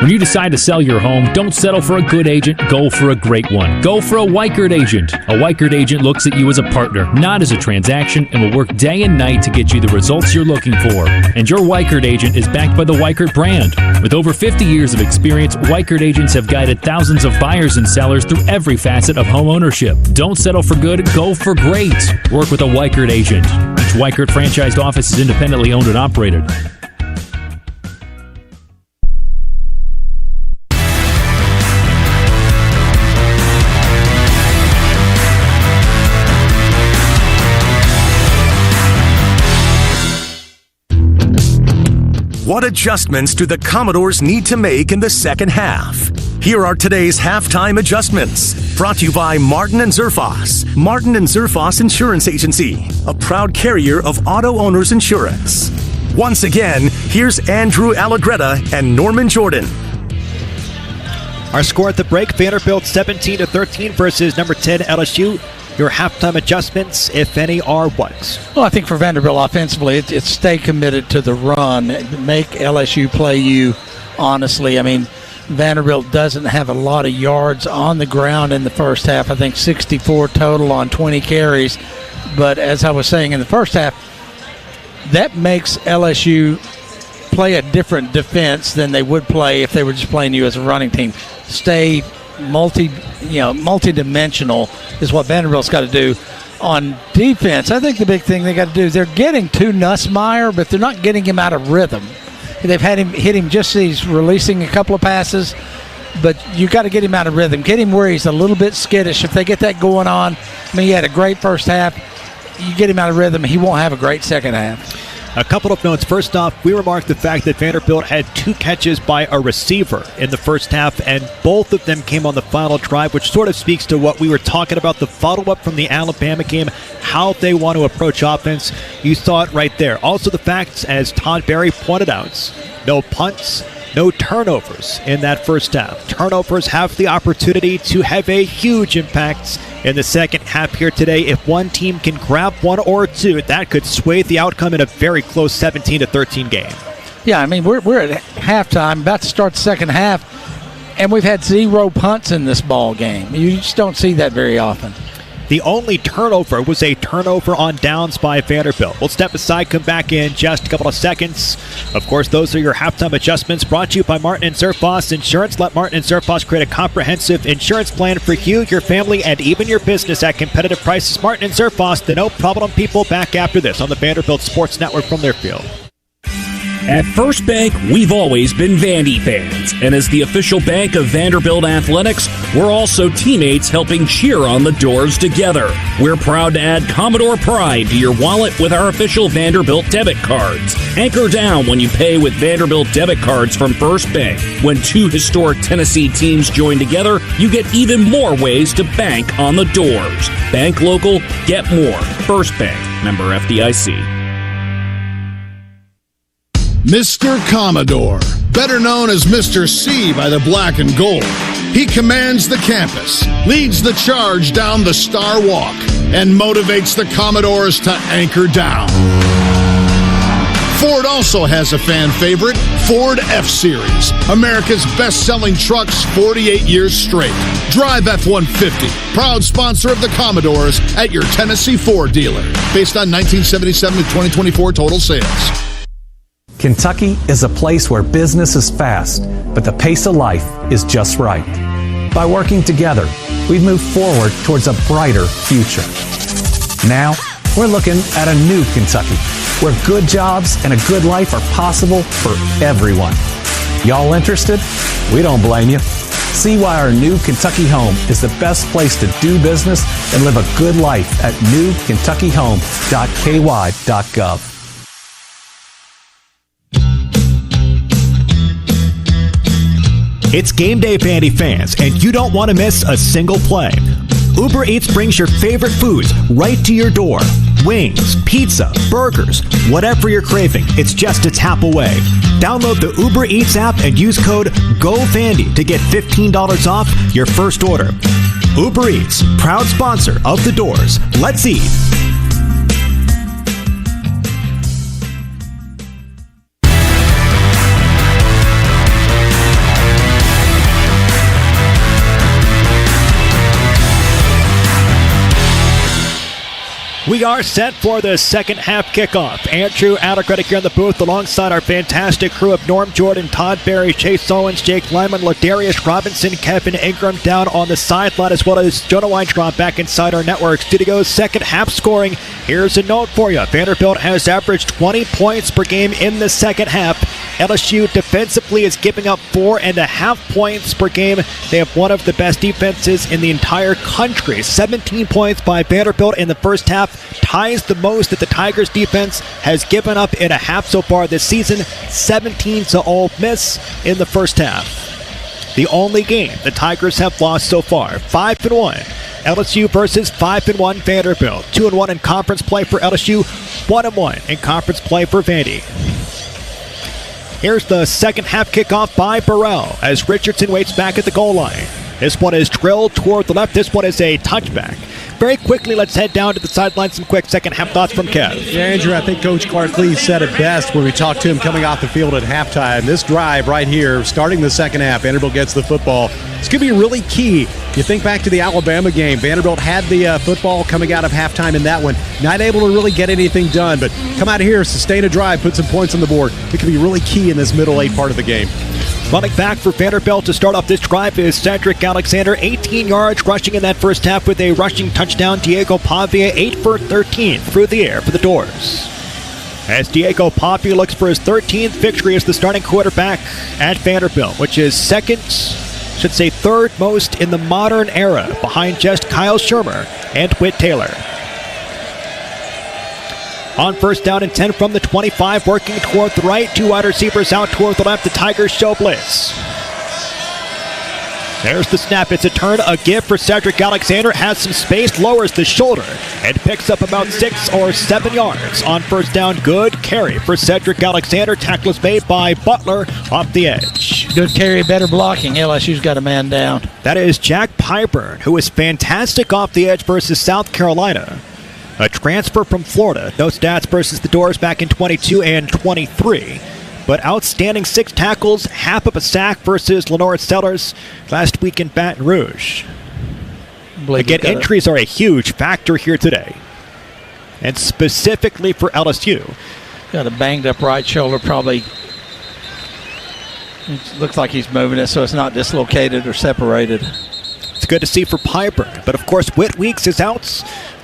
When you decide to sell your home, don't settle for a good agent, go for a great one. Go for a Weichert agent. A Weichert agent looks at you as a partner, not as a transaction, and will work day and night to get you the results you're looking for. And your Weichert agent is backed by the Weichert brand. With over 50 years of experience, Weichert agents have guided thousands of buyers and sellers through every facet of home ownership. Don't settle for good, go for great. Work with a Weichert agent. Each Weichert franchised office is independently owned and operated.
What adjustments do the Commodores need to make in the second half? Here are today's halftime adjustments. Brought to you by Martin & Zerfas. Martin & Zerfas Insurance Agency, a proud carrier of auto owners insurance. Once again, here's Andrew Allegretta and Norman Jordan.
Our score at the break, Vanderbilt 17-13 versus number 10 LSU. Your halftime adjustments, if any, are what?
Well, I think for Vanderbilt offensively, it's stay committed to the run. Make LSU play you honestly. I mean, Vanderbilt doesn't have a lot of yards on the ground in the first half. I think 64 total on 20 carries. But as I was saying in the first half, that makes LSU play a different defense than they would play if they were just playing you as a running team. Stay multi-dimensional is what Vanderbilt's got to do. On defense, I think the big thing they got to do, they're getting to Nussmeier, but they're not getting him out of rhythm. They've had him hit him just as he's releasing a couple of passes, but you got to get him out of rhythm. Get him where he's a little bit skittish. If they get that going on, I mean, he had a great first half. You get him out of rhythm, he won't have a great second half.
A couple of notes. First off, we remarked the fact that Vanderbilt had 2 catches by a receiver in the first half, and both of them came on the final drive, which sort of speaks to what we were talking about, the follow-up from the Alabama game, how they want to approach offense. You saw it right there. Also the fact, as Todd Berry pointed out, no punts, no turnovers in that first half. Turnovers have the opportunity to have a huge impact in the second half here today. If one team can grab 1 or 2, that could sway the outcome in a very close 17-13 game.
Yeah, I mean, we're at halftime, about to start the second half, and we've had 0 punts in this ball game. You just don't see that very often.
The only turnover was a turnover on downs by Vanderbilt. We'll step aside, come back in just a couple of seconds. Of course, those are your halftime adjustments brought to you by Martin & Zerfas Insurance. Let Martin & Zerfas create a comprehensive insurance plan for you, your family, and even your business at competitive prices. Martin & Zerfas, the no-problem people, back after this on the Vanderbilt Sports Network from their field.
At First Bank, we've always been Vandy fans, and as the official bank of Vanderbilt Athletics, we're also teammates helping cheer on the Doors together. We're proud to add Commodore pride to your wallet with our official Vanderbilt debit cards. Anchor down when you pay with Vanderbilt debit cards from First Bank. When 2 historic Tennessee teams join together, you get even more ways to bank on the Doors. Bank local, get more. First Bank, member FDIC.
Mr. Commodore, better known as Mr. C by the black and gold. He commands the campus, leads the charge down the Star Walk, and motivates the Commodores to anchor down. Ford also has a fan favorite, Ford F-Series, America's best-selling trucks 48 years straight. Drive F-150, proud sponsor of the Commodores at your Tennessee Ford dealer, based on 1977 to 2024 total sales.
Kentucky is a place where business is fast, but the pace of life is just right. By working together, we've moved forward towards a brighter future. Now, we're looking at a new Kentucky, where good jobs and a good life are possible for everyone. Y'all interested? We don't blame you. See why our new Kentucky home is the best place to do business and live a good life at newkentuckyhome.ky.gov.
It's game day, Vandy fans, and you don't want to miss a single play. Uber Eats brings your favorite foods right to your door. Wings, pizza, burgers, whatever you're craving, it's just a tap away. Download the Uber Eats app and use code GOVANDY to get $15 off your first order. Uber Eats, proud sponsor of the Doors. Let's eat. We are set for the second half kickoff. Andrew Allegretta here in the booth alongside our fantastic crew of Norm Jordan, Todd Berry, Chase Owens, Jake Lyman, Ladarius Robinson, Kevin Ingram down on the sideline, as well as Jonah Weintraub back inside our network studios. Second half scoring. Here's a note for you. Vanderbilt has averaged 20 points per game in the second half LSU defensively is giving up 4.5 points per game. They have one of the best defenses in the entire country. 17 points by Vanderbilt in the first half ties the most that the Tigers defense has given up in a half so far this season. 17 to Ole Miss in the first half. The only game the Tigers have lost so far, 5-1. LSU versus 5-1 Vanderbilt. 2-1 in conference play for LSU, 1-1 in conference play for Vandy. Here's the second half kickoff by Burrell as Richardson waits back at the goal line. This one is drilled toward the left. This one is a touchback. Very quickly, let's head down to the sideline. Some quick second half thoughts from Kev.
Yeah, Andrew, I think Coach Clark Lee said it best when we talked to him coming off the field at halftime. This drive right here, starting the second half, Vanderbilt gets the football. It's going to be really key. You think back to the Alabama game. Vanderbilt had the football coming out of halftime in that one. Not able to really get anything done, but come out here, sustain a drive, put some points on the board. It could be really key in this middle eight part of the game.
Running back for Vanderbilt to start off this drive is Cedric Alexander. 18 yards rushing in that first half with a rushing touchdown. Diego Pavia 8 for 13 through the air for the Doors. As Diego Pavia looks for his 13th victory as the starting quarterback at Vanderbilt, which is third most in the modern era, behind just Kyle Shermer and Whit Taylor. On first down and 10 from the 25, working toward the right. Two wide receivers out toward the left. The Tigers show blitz. There's the snap. It's a turn, a give for Cedric Alexander. Has some space, lowers the shoulder, and picks up about 6 or 7 yards. On first down, good carry for Cedric Alexander. Tackle is made by Butler off the edge.
Good carry, better blocking. LSU's got a man down.
That is Jack Pyburn, who was fantastic off the edge versus South Carolina. A transfer from Florida. No stats versus the Doors back in 22 and 23. But outstanding 6 tackles, half of a sack versus Lenore Sellers last week in Baton Rouge. Again, injuries are a huge factor here today. And specifically for LSU.
Got a banged up right shoulder, probably. It looks like he's moving it so it's not dislocated or separated.
It's good to see for Pyburn. But of course, Whit Weeks is out.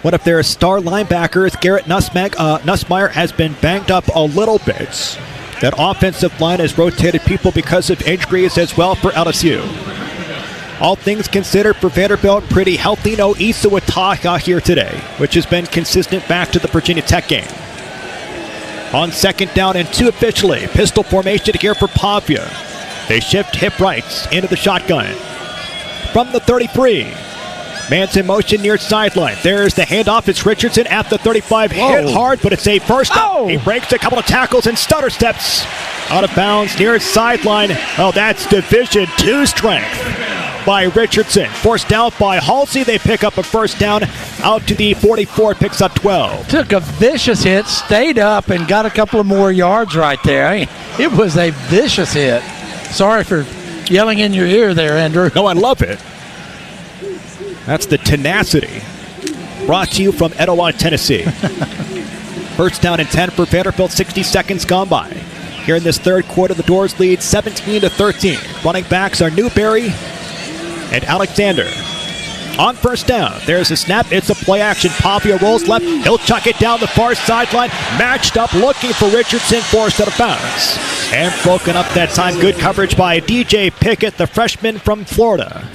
One of their star linebackers, Garrett Nussmeier, has been banged up a little bit. That offensive line has rotated people because of injuries as well for LSU. All things considered for Vanderbilt, pretty healthy. No Issa Wataha here today, which has been consistent back to the Virginia Tech game. On second down and 2 officially. Pistol formation here for Pavia. They shift hip rights into the shotgun. From the 33. Man's in motion near sideline. There's the handoff. It's Richardson at the 35. Whoa. Hit hard, but it's a first up. He breaks a couple of tackles and stutter steps out of bounds near sideline. Oh, that's Division II strength by Richardson. Forced out by Halsey. They pick up a first down out to the 44. Picks up 12.
Took a vicious hit, stayed up, and got a couple of more yards right there. I mean, it was a vicious hit. Sorry for yelling in your ear there, Andrew.
No, I love it. That's the tenacity. Brought to you from Etowah, Tennessee. First down and 10 for Vanderbilt, 60 seconds gone by. Here in this third quarter, the Doors lead 17-13. Running backs are Newberry and Alexander. On first down, there's a snap. It's a play action. Pavia rolls left. He'll chuck it down the far sideline. Matched up, looking for Richardson, forced out of bounds. And broken up that time. Good coverage by DJ Pickett, the freshman from Florida.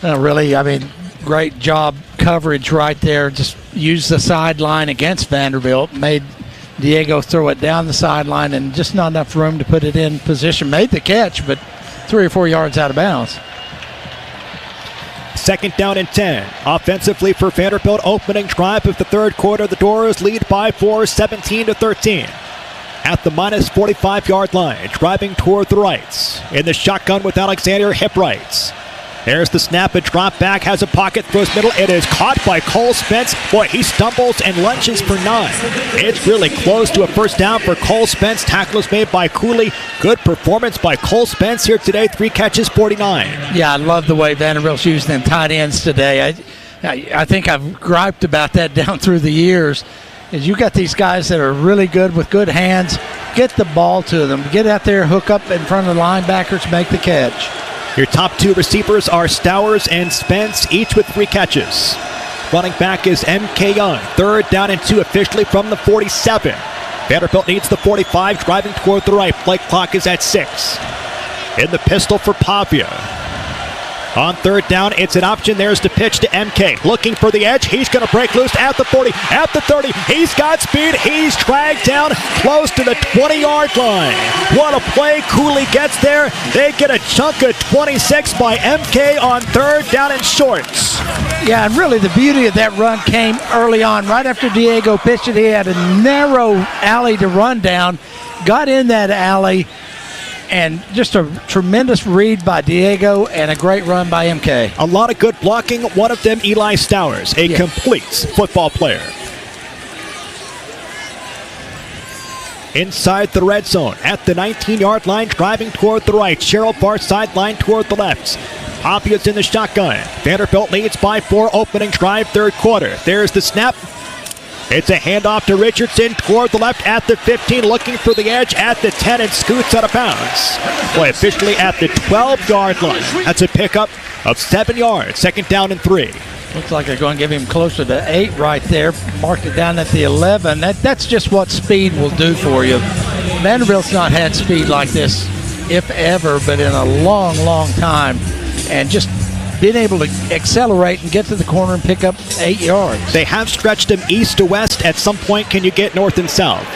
Really, I mean, great job coverage right there. Just used the sideline against Vanderbilt. Made Diego throw it down the sideline and just not enough room to put it in position. Made the catch, but 3 or 4 yards out of bounds.
Second down and 10. Offensively for Vanderbilt, opening drive of the third quarter. The Doors lead by 4, 17-13. At the minus 45-yard line, driving toward the right. In the shotgun with Alexander, hip rights. There's the snap, a drop back, has a pocket, throws middle. It is caught by Cole Spence. Boy, he stumbles and lunges for 9. It's really close to a first down for Cole Spence. Tackle is made by Cooley. Good performance by Cole Spence here today. 3 catches, 49.
Yeah, I love the way Vanderbilt's using them tight ends today. I think I've griped about that down through the years. Is you got these guys that are really good with good hands. Get the ball to them. Get out there, hook up in front of the linebackers, make the catch.
Your top 2 receivers are Stowers and Spence, each with 3 catches. Running back is M.K. Young. Third down and 2 officially from the 47. Vanderbilt needs the 45, driving toward the right. Play clock is at 6. In the pistol for Pavia. On third down, it's an option. There's the pitch to MK. Looking for the edge. He's going to break loose at the 40, at the 30. He's got speed. He's dragged down close to the 20-yard line. What a play. Cooley gets there. They get a chunk of 26 by MK on third down and shorts.
Yeah, and really the beauty of that run came early on. Right after Diego pitched it, he had a narrow alley to run down. Got in that alley. And just a tremendous read by Diego and a great run by MK.
A lot of good blocking. One of them, Eli Stowers, a complete football player. Inside the red zone at the 19-yard line, driving toward the right. Cheryl far sideline toward the left. Papia's in the shotgun. Vanderbilt leads by 4, opening drive, third quarter. There's the snap. It's a handoff to Richardson toward the left at the 15, looking for the edge at the 10 and scoots out of bounds. Boy, officially at the 12-yard line. That's a pickup of 7 yards, second down and 3.
Looks like they're going to give him closer to 8 right there. Marked it down at the 11. That's just what speed will do for you. Vanderbilt's not had speed like this, if ever, but in a long, long time. And just being able to accelerate and get to the corner and pick up 8 yards.
They have stretched him east to west. At some point, can you get north and south?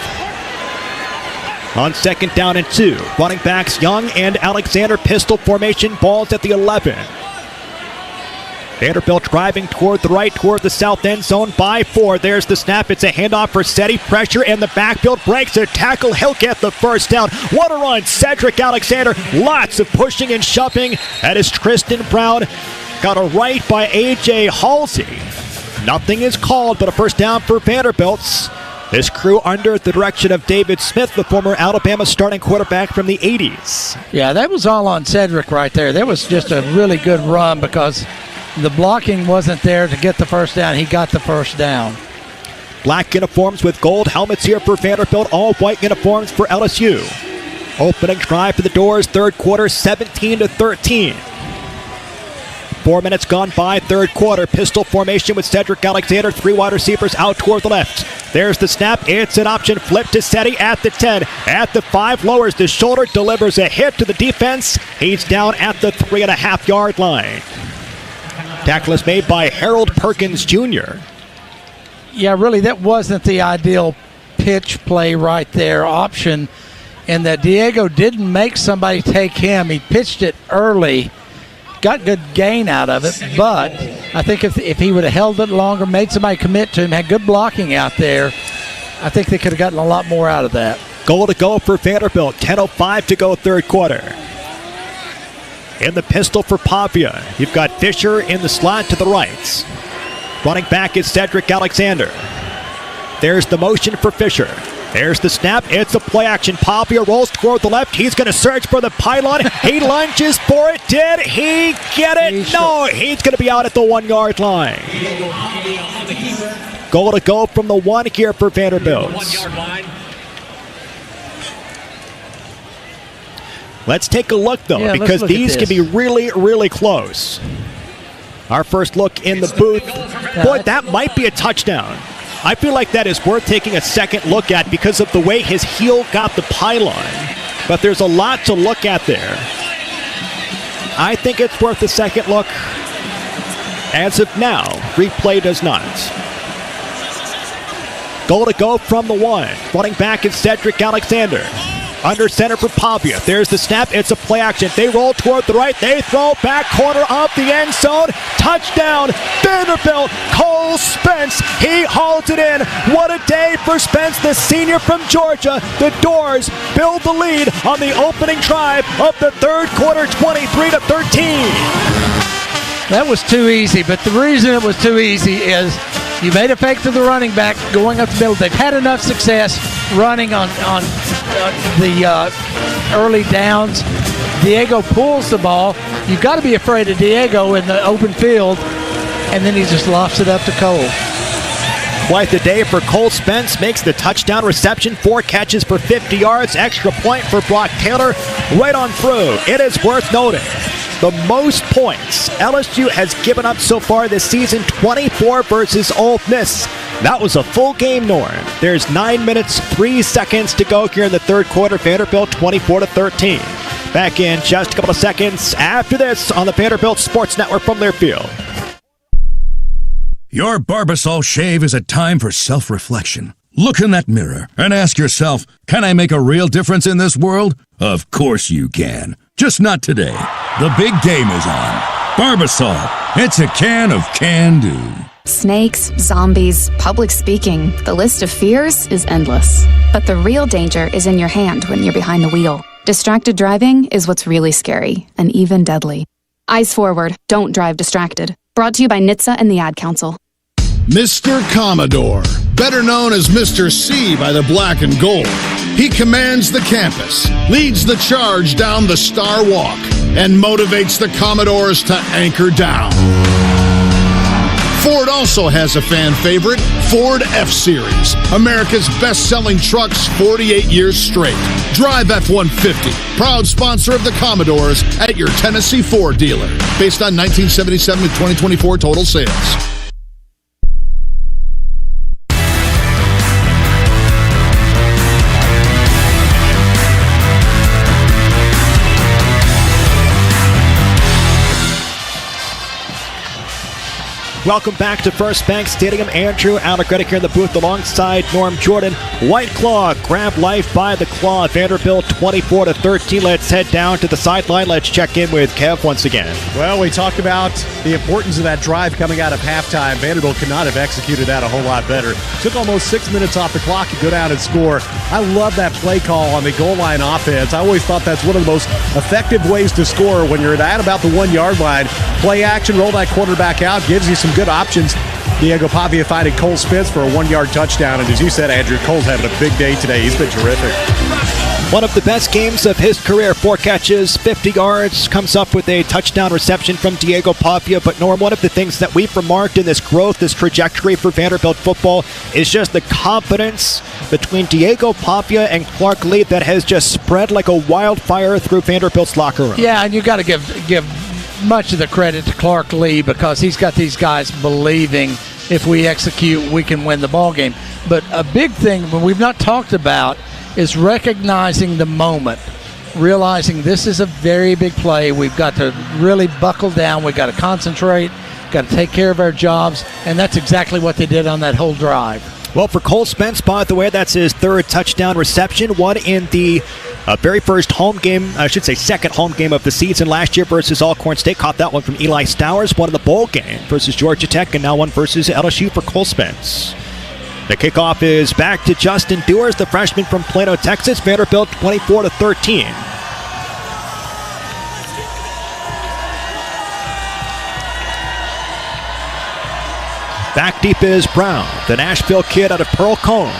On second down and 2, running backs Young and Alexander, pistol formation, balls at the 11. Vanderbilt driving toward the right, toward the south end zone by 4. There's the snap. It's a handoff for Seti. Pressure in the backfield. Breaks a tackle. He'll get the first down. What a run. Cedric Alexander. Lots of pushing and shoving. That is Tristan Brown. Got a right by A.J. Halsey. Nothing is called but a first down for Vanderbilt's. This crew under the direction of David Smith, the former Alabama starting quarterback from the 80s.
Yeah, that was all on Cedric right there. That was just a really good run because the blocking wasn't there to get the first down. He got the first down.
Black uniforms with gold helmets here for Vanderbilt. All white uniforms for LSU. Opening drive for the Doors. Third quarter, 17-13. 4 minutes gone by, third quarter. Pistol formation with Cedric Alexander. 3 wide receivers out toward the left. There's the snap. It's an option. Flip to Seti at the 10. At the 5, lowers the shoulder. Delivers a hit to the defense. He's down at the 3.5-yard line. Tackle is made by Harold Perkins Jr.
Yeah, really, that wasn't the ideal pitch play right there, option, and that Diego didn't make somebody take him. He pitched it early, got good gain out of it, but I think if he would have held it longer, made somebody commit to him, had good blocking out there, I think they could have gotten a lot more out of that.
Goal to go for Vanderbilt. 10:05 to go, third quarter. In the pistol for Pavia, you've got Fisher in the slot to the right. Running back is Cedric Alexander. There's the motion for Fisher. There's the snap. It's a play action. Pavia rolls toward the left. He's going to search for the pylon. He lunges for it. Did he get it? No, he's going to be out at the 1-yard line. Goal to go from the 1 here for Vanderbilt. Let's take a look, though, because these can be really, really close. Our first look in the booth. Boy, that might be a touchdown. I feel like that is worth taking a second look at because of the way his heel got the pylon. But there's a lot to look at there. I think it's worth a second look. As of now, replay does not. Goal to go from the 1. Running back is Cedric Alexander. Under center for Pavia. There's the snap. It's a play action. They roll toward the right. They throw back corner of the end zone. Touchdown, Vanderbilt. Cole Spence. He hauls it in. What a day for Spence, the senior from Georgia. The Doors build the lead on the opening drive of the third quarter, 23-13.
That was too easy, but the reason it was too easy is you made a fake to the running back going up the middle. They've had enough success running on the early downs. Diego pulls the ball. You've got to be afraid of Diego in the open field, and then he just lofts it up to Cole.
Quite the day for Cole Spence. Makes the touchdown reception. 4 catches for 50 yards. Extra point for Brock Taylor. Right on through. It is worth noting, the most points LSU has given up so far this season, 24 versus Ole Miss. That was a full game, Norm. There's 9 minutes, 3 seconds to go here in the third quarter. Vanderbilt 24-13. Back in just a couple of seconds after this on the Vanderbilt Sports Network from Learfield.
Your Barbasol shave is a time for self-reflection. Look in that mirror and ask yourself, can I make a real difference in this world? Of course you can. Just not today. The big game is on. Barbasol. It's a can of can-do.
Snakes, zombies, public speaking. The list of fears is endless. But the real danger is in your hand when you're behind the wheel. Distracted driving is what's really scary and even deadly. Eyes forward. Don't drive distracted. Brought to you by NHTSA and the Ad Council.
Mr. Commodore, better known as Mr. C by the black and gold. He commands the campus, leads the charge down the Star Walk, and motivates the Commodores to anchor down. Ford also has a fan favorite, Ford F-Series, America's best-selling trucks 48 years straight. Drive F-150, proud sponsor of the Commodores at your Tennessee Ford dealer, based on 1977 to 2024 total sales.
Welcome back to First Bank Stadium. Andrew Allegretti here in the booth alongside Norm Jordan. White Claw, grab life by the claw. Vanderbilt 24-13. Let's head down to the sideline. Let's check in with Kev once again.
Well, we talked about the importance of that drive coming out of halftime. Vanderbilt could not have executed that a whole lot better. Took almost 6 minutes off the clock to go down and score. I love that play call on the goal line offense. I always thought that's one of the most effective ways to score when you're at about the 1 yard line. Play action, roll that quarterback out, gives you some good options. Diego Pavia finding Cole Spence for a 1 yard touchdown. And as you said, Andrew, Cole's having a big day today. He's been terrific.
One of the best games of his career. 4 catches, 50 yards, comes up with a touchdown reception from Diego Pavia. But Norm, one of the things that we've remarked in this growth, this trajectory for Vanderbilt football is just the confidence between Diego Pavia and Clark Lee that has just spread like a wildfire through Vanderbilt's locker room.
Yeah, and you got to give much of the credit to Clark Lee because he's got these guys believing if we execute, we can win the ball game. But a big thing we've not talked about is recognizing the moment, realizing this is a very big play. We've got to really buckle down. We've got to concentrate, got to take care of our jobs, and that's exactly what they did on that whole drive.
Well, for Cole Spence, by the way, that's his 3rd touchdown reception, one in the very first home game, I should say second home game of the season last year versus Alcorn State. Caught that one from Eli Stowers, one in the bowl game versus Georgia Tech, and now one versus LSU for Cole Spence. The kickoff is back to Justin Dewars, the freshman from Plano, Texas. Vanderbilt 24-13. Back deep is Brown, the Nashville kid out of Pearl Cone.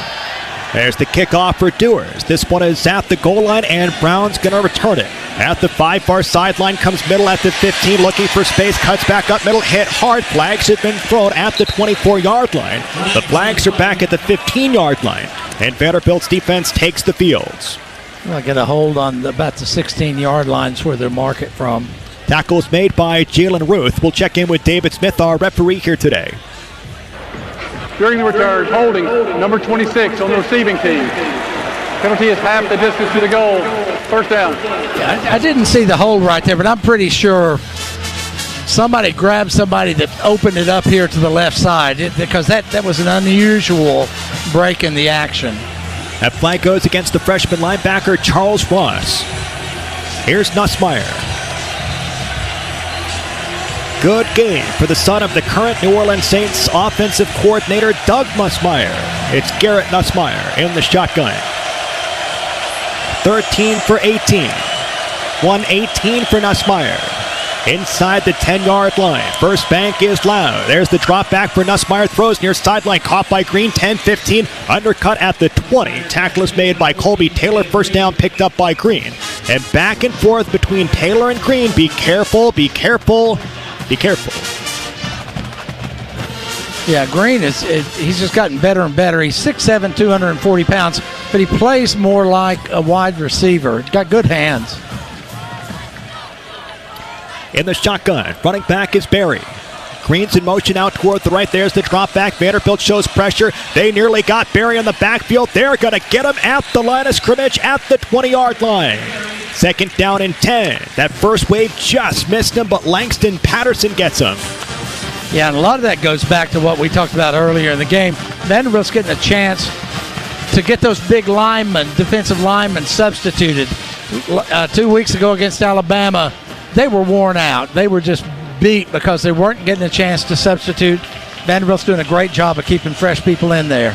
There's the kickoff for Dewars. This one is at the goal line, and Brown's going to return it. At the 5 far sideline, comes middle at the 15, looking for space, cuts back up middle, hit hard. Flags have been thrown at the 24-yard line. The flags are back at the 15-yard line, and Vanderbilt's defense takes the fields.
Well, get a hold on about the 16-yard lines where they're mark it from.
Tackles made by Jalen Ruth. We'll check in with David Smith, our referee here today.
During the return, holding number 26 on the receiving team. Penalty is half the distance to the goal. First down.
Yeah, I didn't see the hold right there, but I'm pretty sure somebody grabbed somebody that opened it up here to the left side because that was an unusual break in the action.
That flag goes against the freshman linebacker, Charles Ross. Here's Nussmeier. Good game for the son of the current New Orleans Saints offensive coordinator, Doug Nussmeier. It's Garrett Nussmeier in the shotgun. 13 for 18. 118 for Nussmeier. Inside the 10-yard line. First bank is loud. There's the drop back for Nussmeier. Throws near sideline. Caught by Green. 10-15. Undercut at the 20. Tackle is made by Colby Taylor. First down picked up by Green. And back and forth between Taylor and Green. Be careful. Be careful. Be careful.
Yeah, Green he's just gotten better and better. He's 6'7", 240 pounds, but he plays more like a wide receiver. He's got good hands.
In the shotgun, running back is Barry. Green's in motion out toward the right. There's the drop back. Vanderbilt shows pressure. They nearly got Barry in the backfield. They're going to get him at the line of scrimmage at the 20-yard line. 2nd down and 10. That first wave just missed him, but Langston Patterson gets him.
Yeah, and a lot of that goes back to what we talked about earlier in the game. Vanderbilt's getting a chance to get those big defensive linemen substituted. 2 weeks ago against Alabama, they were worn out. They were just beat because they weren't getting a chance to substitute. Vanderbilt's doing a great job of keeping fresh people in there.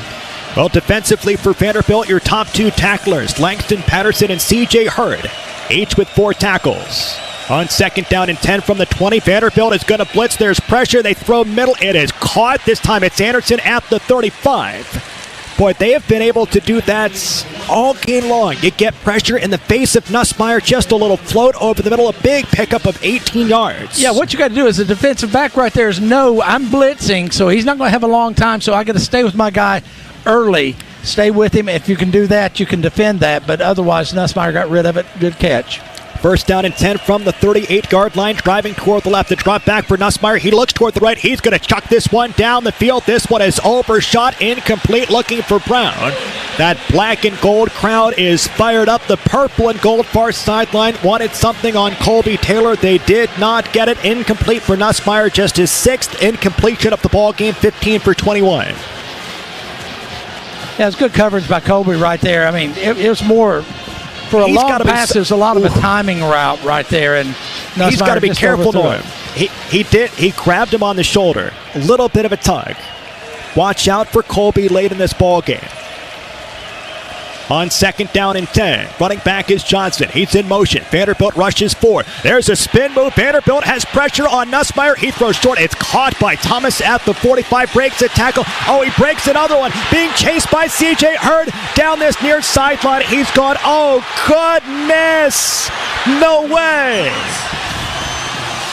Well, defensively for Vanderbilt, your top 2 tacklers, Langston Patterson and C.J. Hurd, each with 4 tackles. On 2nd down and 10 from the 20, Vanderbilt is going to blitz. There's pressure. They throw middle. It is caught. This time it's Anderson at the 35. Boy, they have been able to do that all game long. You get pressure in the face of Nussmeier, just a little float over the middle, a big pickup of 18 yards.
Yeah, what you got to do as a defensive back right there is know I'm blitzing, so he's not going to have a long time, so I got to stay with my guy early. Stay with him. If you can do that, you can defend that, but otherwise Nussmeier got rid of it. Good catch.
1st down and 10 from the 38-yard line, driving toward the left. The drop back for Nussmeier. He looks toward the right. He's going to chuck this one down the field. This one is overshot, incomplete, looking for Brown. That black and gold crowd is fired up. The purple and gold far sideline wanted something on Colby Taylor. They did not get it. Incomplete for Nussmeier. Just his 6th incompletion of the ball game, 15 for 21.
Yeah, it's good coverage by Colby right there. I mean, it was more... For a long pass, there's a lot of a timing route right there, and
he's got to be careful to him. He grabbed him on the shoulder. A little bit of a tug. Watch out for Colby late in this ball game. On 2nd down and 10, running back is Johnson. He's in motion. Vanderbilt rushes 4. There's a spin move. Vanderbilt has pressure on Nussmeier. He throws short. It's caught by Thomas at the 45. Breaks a tackle. Oh, he breaks another one. Being chased by C.J. Hurd down this near sideline. He's gone. Oh, goodness. No way.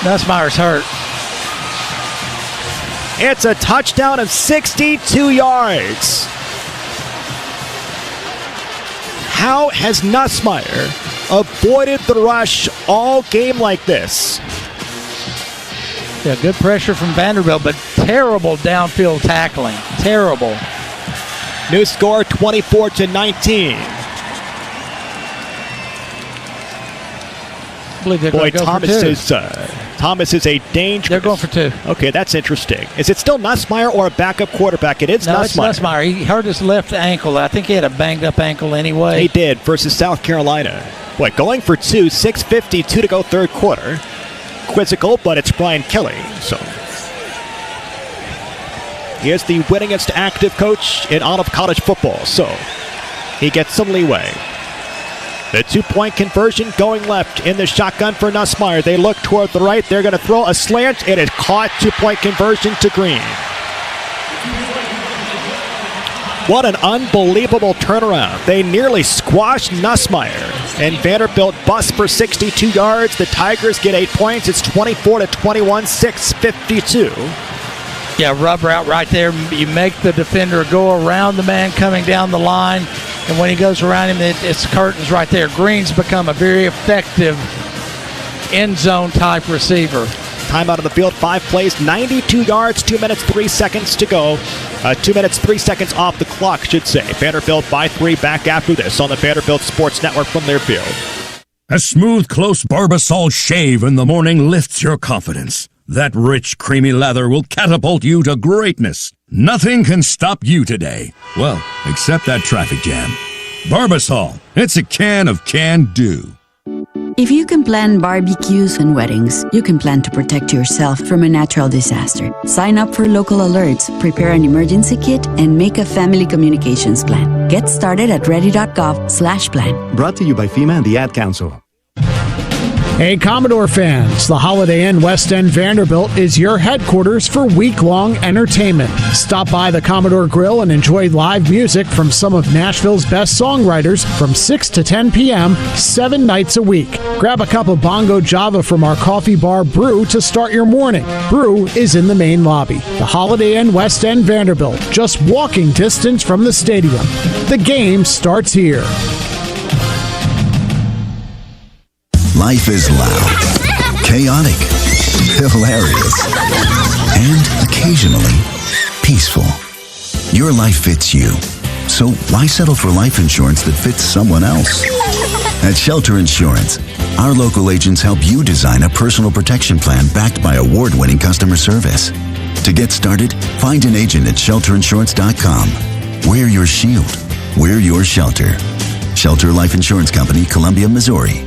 Nussmeier's hurt.
It's a touchdown of 62 yards. How has Nussmeier avoided the rush all game like this?
Yeah, good pressure from Vanderbilt, but terrible downfield tackling. Terrible.
New score, 24-19.
I believe they're going to go for 2.
Thomas is a dangerous...
They're going for 2.
Okay, that's interesting. Is it still Nussmeier or a backup quarterback? It is Nussmeier.
It's Nussmeier. He hurt his left ankle. I think he had a banged-up ankle anyway.
He did versus South Carolina. Boy, going for 2, 6:52 to go 3rd quarter. Quizzical, but it's Brian Kelly. So he is the winningest active coach in all of college football. So he gets some leeway. The 2-point conversion going left in the shotgun for Nussmeier. They look toward the right. They're going to throw a slant. It is caught. 2-point conversion to Green. What an unbelievable turnaround. They nearly squashed Nussmeier. And Vanderbilt busts for 62 yards. The Tigers get 8 points. It's 24-21, 6:52.
Yeah, rub route right there. You make the defender go around the man coming down the line. And when he goes around him, it's curtains right there. Green's become a very effective end zone type receiver.
Time out of the field, 5 plays, 92 yards, 2 minutes, 3 seconds to go. 2 minutes, 3 seconds off the clock, should say. Vanderbilt by 3 back after this on the Vanderbilt Sports Network from their field.
A smooth, close Barbasol shave in the morning lifts your confidence. That rich, creamy lather will catapult you to greatness. Nothing can stop you today. Well, except that traffic jam. Barbasol, it's a can of can-do.
If you can plan barbecues and weddings, you can plan to protect yourself from a natural disaster. Sign up for local alerts, prepare an emergency kit, and make a family communications plan. Get started at ready.gov/plan.
Brought to you by FEMA and the Ad Council.
Hey, Commodore fans, the Holiday Inn West End Vanderbilt is your headquarters for week-long entertainment. Stop by the Commodore Grill and enjoy live music from some of Nashville's best songwriters from 6 to 10 p.m., 7 nights a week. Grab a cup of Bongo Java from our coffee bar Brew to start your morning. Brew is in the main lobby. The Holiday Inn West End Vanderbilt, just walking distance from the stadium. The game starts here.
Life is loud, chaotic, hilarious,
and occasionally peaceful. Your life fits you. So why settle for life insurance that fits someone else? At Shelter Insurance, our local agents help you design a personal protection plan backed by award-winning customer service. To get started, find an agent at shelterinsurance.com. Wear your shield. We're your shelter. Shelter Life Insurance Company, Columbia, Missouri.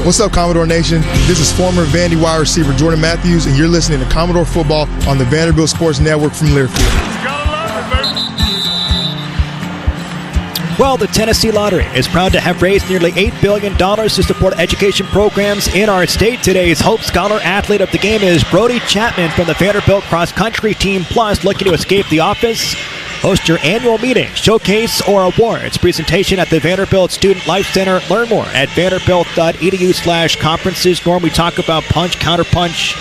What's up, Commodore Nation? This is former Vandy wide receiver Jordan Matthews, and you're listening to Commodore Football on the Vanderbilt Sports Network from Learfield.
Well, the Tennessee Lottery is proud to have raised nearly $8 billion to support education programs in our state. Today's Hope Scholar athlete of the game is Brody Chapman from the Vanderbilt Cross Country Team Plus, looking to escape the office. Host your annual meeting, showcase, or awards presentation at the Vanderbilt Student Life Center. Learn more at vanderbilt.edu/conferences. Norm, we talk about punch, counterpunch.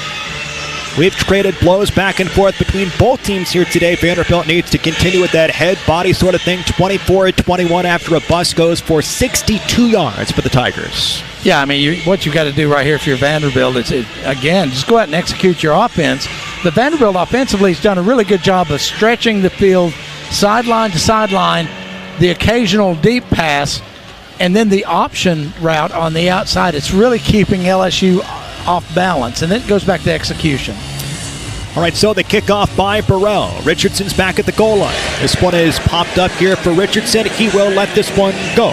We've traded blows back and forth between both teams here today. Vanderbilt needs to continue with that head-body sort of thing. 24-21 after a bust goes for 62 yards for the Tigers.
Yeah, I mean, what you got to do right here if you're Vanderbilt is, again, just go out and execute your offense. The Vanderbilt offensively has done a really good job of stretching the field sideline to sideline, the occasional deep pass, and then the option route on the outside. It's really keeping LSU off balance, and then it goes back to execution.
All right, so the kickoff by Burrell. Richardson's back at the goal line. This one is popped up here for Richardson. He will let this one go.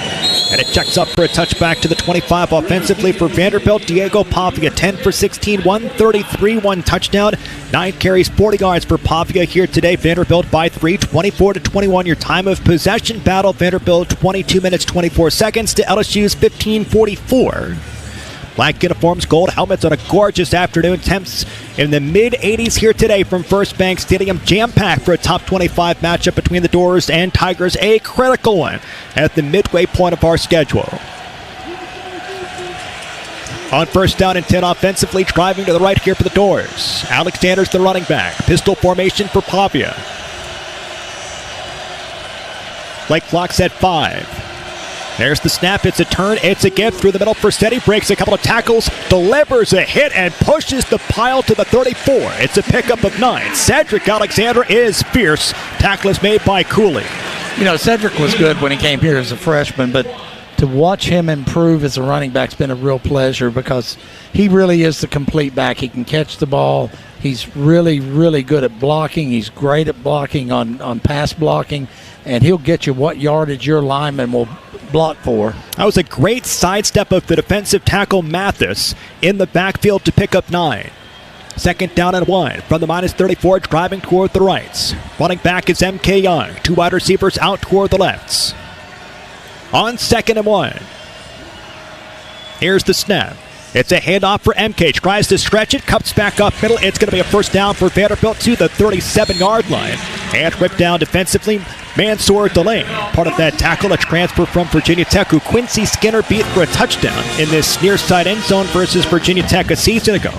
And it checks up for a touchback to the 25 offensively for Vanderbilt. Diego Pavia, 10 for 16, 133, one touchdown. 9 carries, 40 yards for Pavia here today. Vanderbilt by 3, 24-21. Your time of possession battle. Vanderbilt 22 minutes, 24 seconds to LSU's 15:44. Black uniforms, gold helmets on a gorgeous afternoon. Temps in the mid-80s here today from First Bank Stadium. Jam-packed for a top 25 matchup between the Doors and Tigers. A critical one at the midway point of our schedule. On first down and 10 offensively, driving to the right here for the Doors. Alexander's the running back. Pistol formation for Pavia. Play clock set 5. There's the snap. It's a turn. It's a give through the middle for Steady. Breaks a couple of tackles. Delivers a hit and pushes the pile to the 34. It's a pickup of 9. Cedric Alexander is fierce. Tackle is made by Cooley.
You know, Cedric was good when he came here as a freshman, but to watch him improve as a running back's been a real pleasure because he really is the complete back. He can catch the ball. He's really, really good at blocking. He's great at blocking on pass blocking, and he'll get you what yardage your lineman will block for.
That was a great sidestep of the defensive tackle Mathis in the backfield to pick up 9. Second down and 1 from the minus 34, driving toward the rights. Running back is M.K. Young. 2 wide receivers out toward the lefts. On second and 1. Here's the snap. It's a handoff for MK. Tries to stretch it. Cups back up middle. It's going to be a first down for Vanderbilt to the 37-yard line. And whipped down defensively. Mansour Delane. Part of that tackle, a transfer from Virginia Tech, who Quincy Skinner beat for a touchdown in this near side end zone versus Virginia Tech a season ago.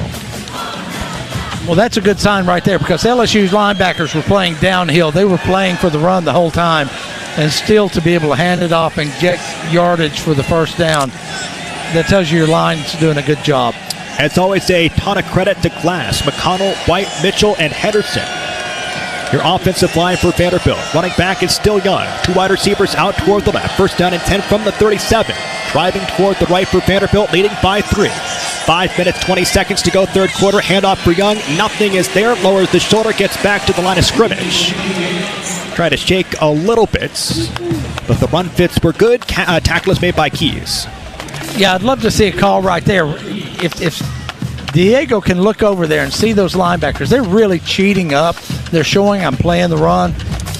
Well, that's a good sign right there because LSU's linebackers were playing downhill. They were playing for the run the whole time, and still to be able to hand it off and get yardage for the first down, that tells you your line's doing a good job.
As always, a ton of credit to Glass, McConnell, White, Mitchell, and Henderson. Your offensive line for Vanderbilt. Running back is still Young. 2 wide receivers out toward the left. First down and 10 from the 37. Driving toward the right for Vanderbilt, leading by 3. 5 minutes, 20 seconds to go, third quarter. Handoff for Young. Nothing is there. Lowers the shoulder, gets back to the line of scrimmage. Try to shake a little bit, but the run fits were good. Tackle is made by Keys.
Yeah, I'd love to see a call right there. If Diego can look over there and see those linebackers, they're really cheating up. They're showing I'm playing the run.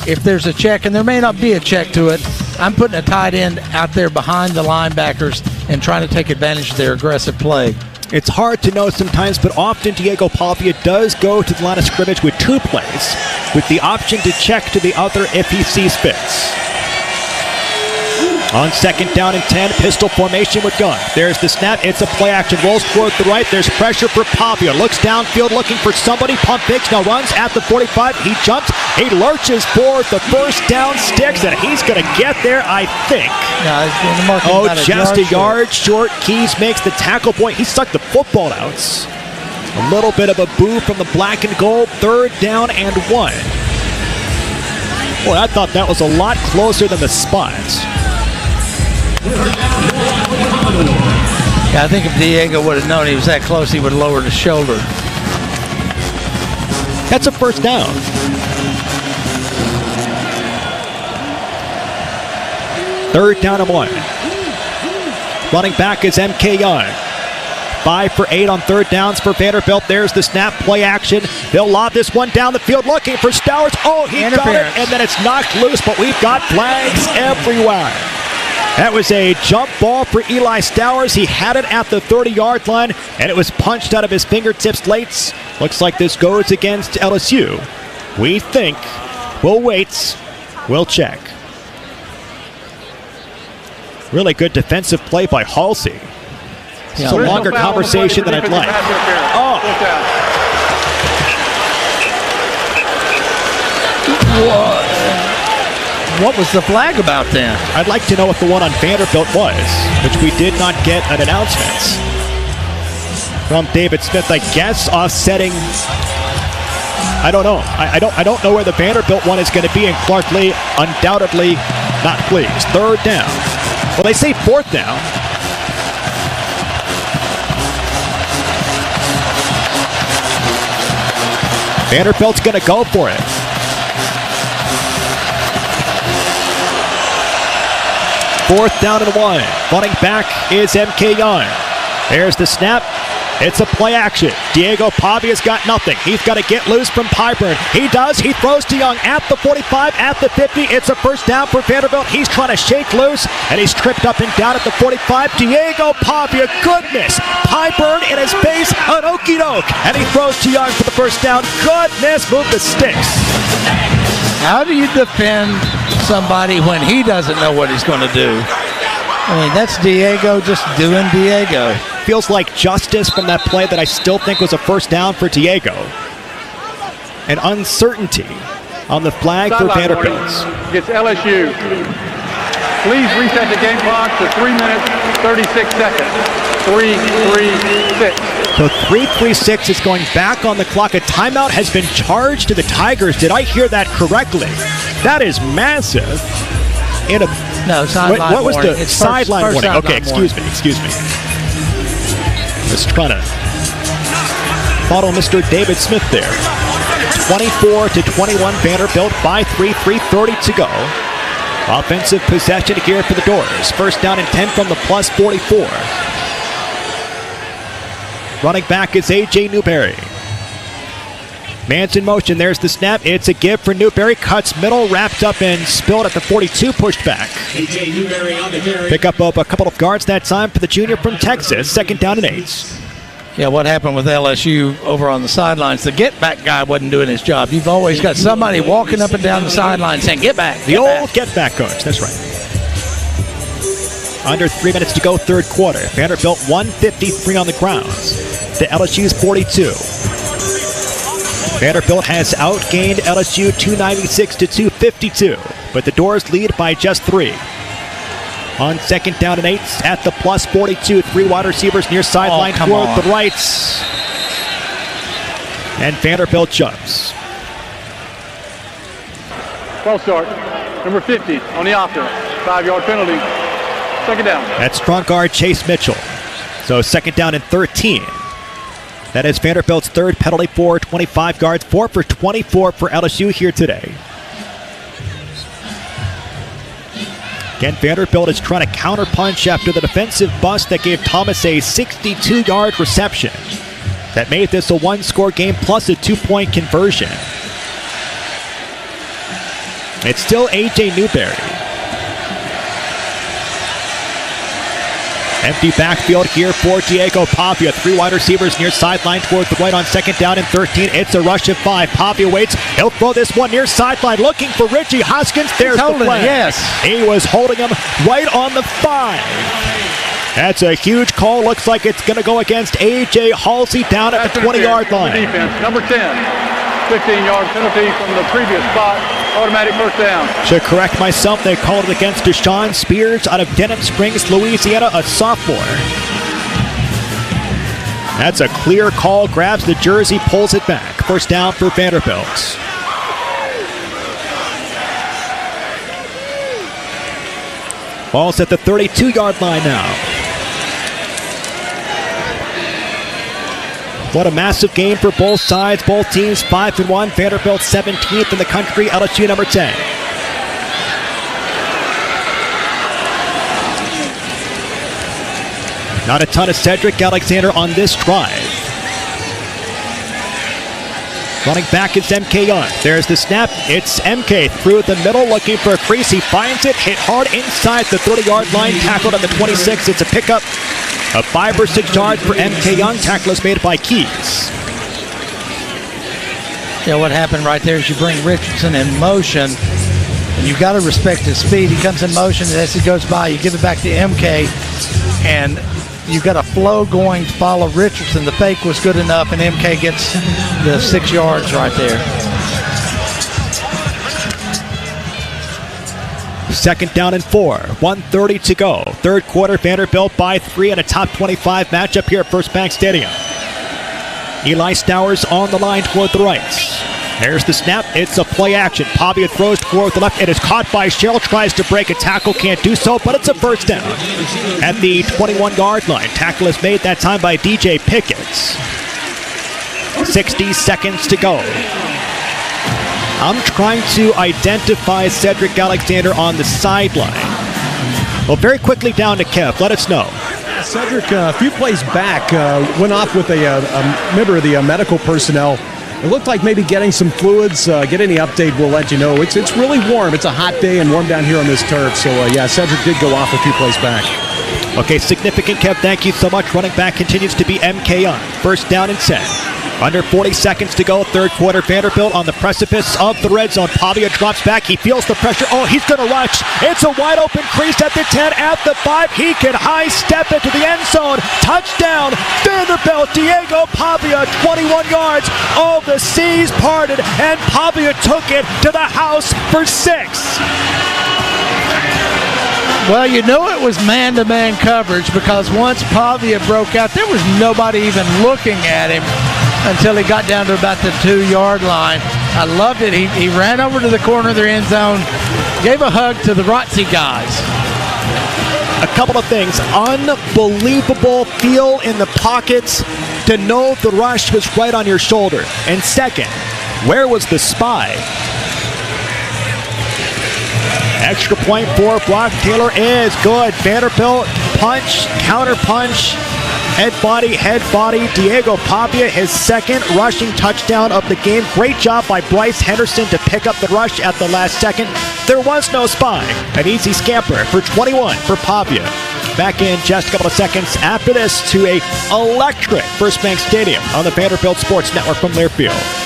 If there's a check, and there may not be a check to it, I'm putting a tight end out there behind the linebackers and trying to take advantage of their aggressive play.
It's hard to know sometimes, but often Diego Pavia does go to the line of scrimmage with 2 plays, with the option to check to the other if he sees fits. On second down and 10, pistol formation with gun. There's the snap. It's a play action. Rolls toward the right. There's pressure for Pavia. Looks downfield looking for somebody. Pump fakes. Now runs at the 45. He jumps. He lurches for the first down sticks, and he's going to get there, I think. Just a yard short. Keys makes the tackle. Boy, he sucked the football out. A little bit of a boo from the black and gold. 3rd down and 1. Boy, I thought that was a lot closer than the spot.
Yeah, I think if Diego would have known he was that close, he would have lowered his shoulder.
That's a first down. Third down and 1. Running back is MK Young. 5 for 8 on third downs for Vanderbilt. There's the snap, play action. They'll lob this one down the field looking for Stowers. Oh, he got it, and then it's knocked loose, but we've got flags everywhere. That was a jump ball for Eli Stowers. He had it at the 30-yard line, and it was punched out of his fingertips late. Looks like this goes against LSU. We think. We'll wait. We'll check. Really good defensive play by Halsey. It's a longer conversation than I'd like. Oh.
What was the flag about then?
I'd like to know what the one on Vanderbilt was, which we did not get an announcement from David Smith. I guess offsetting. I don't know. I don't know where the Vanderbilt one is going to be, and Clark Lee undoubtedly not pleased. 3rd down. Well, they say 4th down. Vanderbilt's going to go for it. 4th down and 1. Running back is MK Young. There's the snap. It's a play action. Diego Pavia's got nothing. He's got to get loose from Pyburn. He does. He throws to Young at the 45, at the 50. It's a first down for Vanderbilt. He's trying to shake loose, and he's tripped up and down at the 45. Diego Pavia, goodness. Pyburn in his face, an okie doke. And he throws to Young for the first down. Goodness, move the sticks.
How do you defend somebody when he doesn't know what he's going to do? I mean, that's Diego just doing Diego.
Feels like justice from that play that I still think was a first down for Diego. And uncertainty on the flag for Vanderbilt.
It's LSU. Please reset the game clock to 3 minutes, 36 seconds. 3-3-6.
So 3-3-6 is going back on the clock. A timeout has been charged to the Tigers. Did I hear that correctly? That is massive.
No, sideline
what was
warning.
the sideline warning? Okay, excuse me. Just trying to follow Mr. David Smith there. 24-21 Vanderbilt by 3:30 to go. Offensive possession here for the Doors. First down and 10 from the plus 44. Running back is A.J. Newberry. Man's in motion. There's the snap. It's a give for Newberry. Cuts middle, wrapped up and spilled at the 42. Pushed back. A.J. Newberry on the carry. Pick up a couple of yards that time for the junior from Texas. Second down and 8.
Yeah, what happened with LSU over on the sidelines? The get-back guy wasn't doing his job. You've always got somebody walking up and down the sideline saying, get back.
The old get-back coach. That's right. Under 3 minutes to go, third quarter. Vanderbilt 153 on the grounds to LSU's 42. Vanderbilt has outgained LSU 296-252, but the Doors lead by just 3. On second down and 8 at the plus 42. 3 wide receivers near sideline toward the right. And Vanderbilt jumps.
False start. Number 50 on the offense. 5-yard penalty. Second down.
That's strong guard Chase Mitchell. So second down and 13. That is Vanderbilt's third penalty for 25 yards. 4 for 24 for LSU here today. Again, Vanderbilt is trying to counterpunch after the defensive bust that gave Thomas a 62-yard reception. That made this a 1-score game plus a 2-point conversion. It's still A.J. Newberry. Empty backfield here for Diego Pavia. 3 wide receivers near sideline towards the right on 2nd down and 13. It's a rush of 5. Pavia waits. He'll throw this one near sideline looking for Richie Hoskins. There's the flag.
Yes.
He was holding him right on the 5. That's a huge call. Looks like it's going to go against A.J. Halsey down at the 20-yard line.
Defense, number 10. 15-yard penalty from the previous spot. Automatic first down.
Should correct myself. They called it against Deshaun Spears out of Denham Springs, Louisiana, a sophomore. That's a clear call. Grabs the jersey, pulls it back. First down for Vanderbilt. Ball's at the 32-yard line now. What a massive game for both sides. Both teams 5-1. Vanderbilt 17th in the country. LSU number 10. Not a ton of Cedric Alexander on this drive. Running back is MK Young. There's the snap. It's MK through the middle looking for a crease. He finds it. Hit hard inside the 30-yard line. Tackled at the 26. It's a pickup of 5 or 6 yards for MK Young. Tackle is made by Keys.
Yeah, what happened right there is you bring Richardson in motion, and you've got to respect his speed. He comes in motion, and as he goes by, you give it back to MK, and you've got a flow going to follow Richardson. The fake was good enough, and MK gets the 6 yards right there.
2nd down and 4. 1:30 to go. Third quarter, Vanderbilt by 3 in a top 25 matchup here at First Bank Stadium. Eli Stowers on the line toward the right. There's the snap. It's a play action. Pavia throws toward the left. It is caught by Sherrill. Tries to break a tackle. Can't do so, but it's a first down. At the 21-yard line. Tackle is made that time by DJ Pickett. 60 seconds to go. I'm trying to identify Cedric Alexander on the sideline. Well, very quickly down to Kev. Let us know.
Cedric, a few plays back, went off with a member of the medical personnel. It looked like maybe getting some fluids. Get any update, we'll let you know. It's really warm. It's a hot day and warm down here on this turf. So, yeah, Cedric did go off a few plays back.
Okay, significant, Kev. Thank you so much. Running back continues to be MK Young. First down and 10. Under 40 seconds to go, third quarter. Vanderbilt on the precipice of the red zone. Pavia drops back. He feels the pressure. Oh, he's going to rush. It's a wide open crease at the 10, at the 5. He can high step into the end zone. Touchdown, Vanderbilt. Diego Pavia, 21 yards. Oh, the seas parted, and Pavia took it to the house for 6.
Well, you know it was man-to-man coverage because once Pavia broke out, there was nobody even looking at him until he got down to about the 2-yard line. I loved it. He ran over to the corner of their end zone, gave a hug to the ROTC guys.
A couple of things. Unbelievable feel in the pockets to know the rush was right on your shoulder. And second, where was the spy? Extra point for Brock Taylor is good. Vanderbilt punch, counter punch, head body. Diego Pavia, his second rushing touchdown of the game. Great job by Bryce Henderson to pick up the rush at the last second. There was no spy. An easy scamper for 21 for Pavia. Back in just a couple of seconds after this to a electric First Bank Stadium on the Vanderbilt Sports Network from Learfield.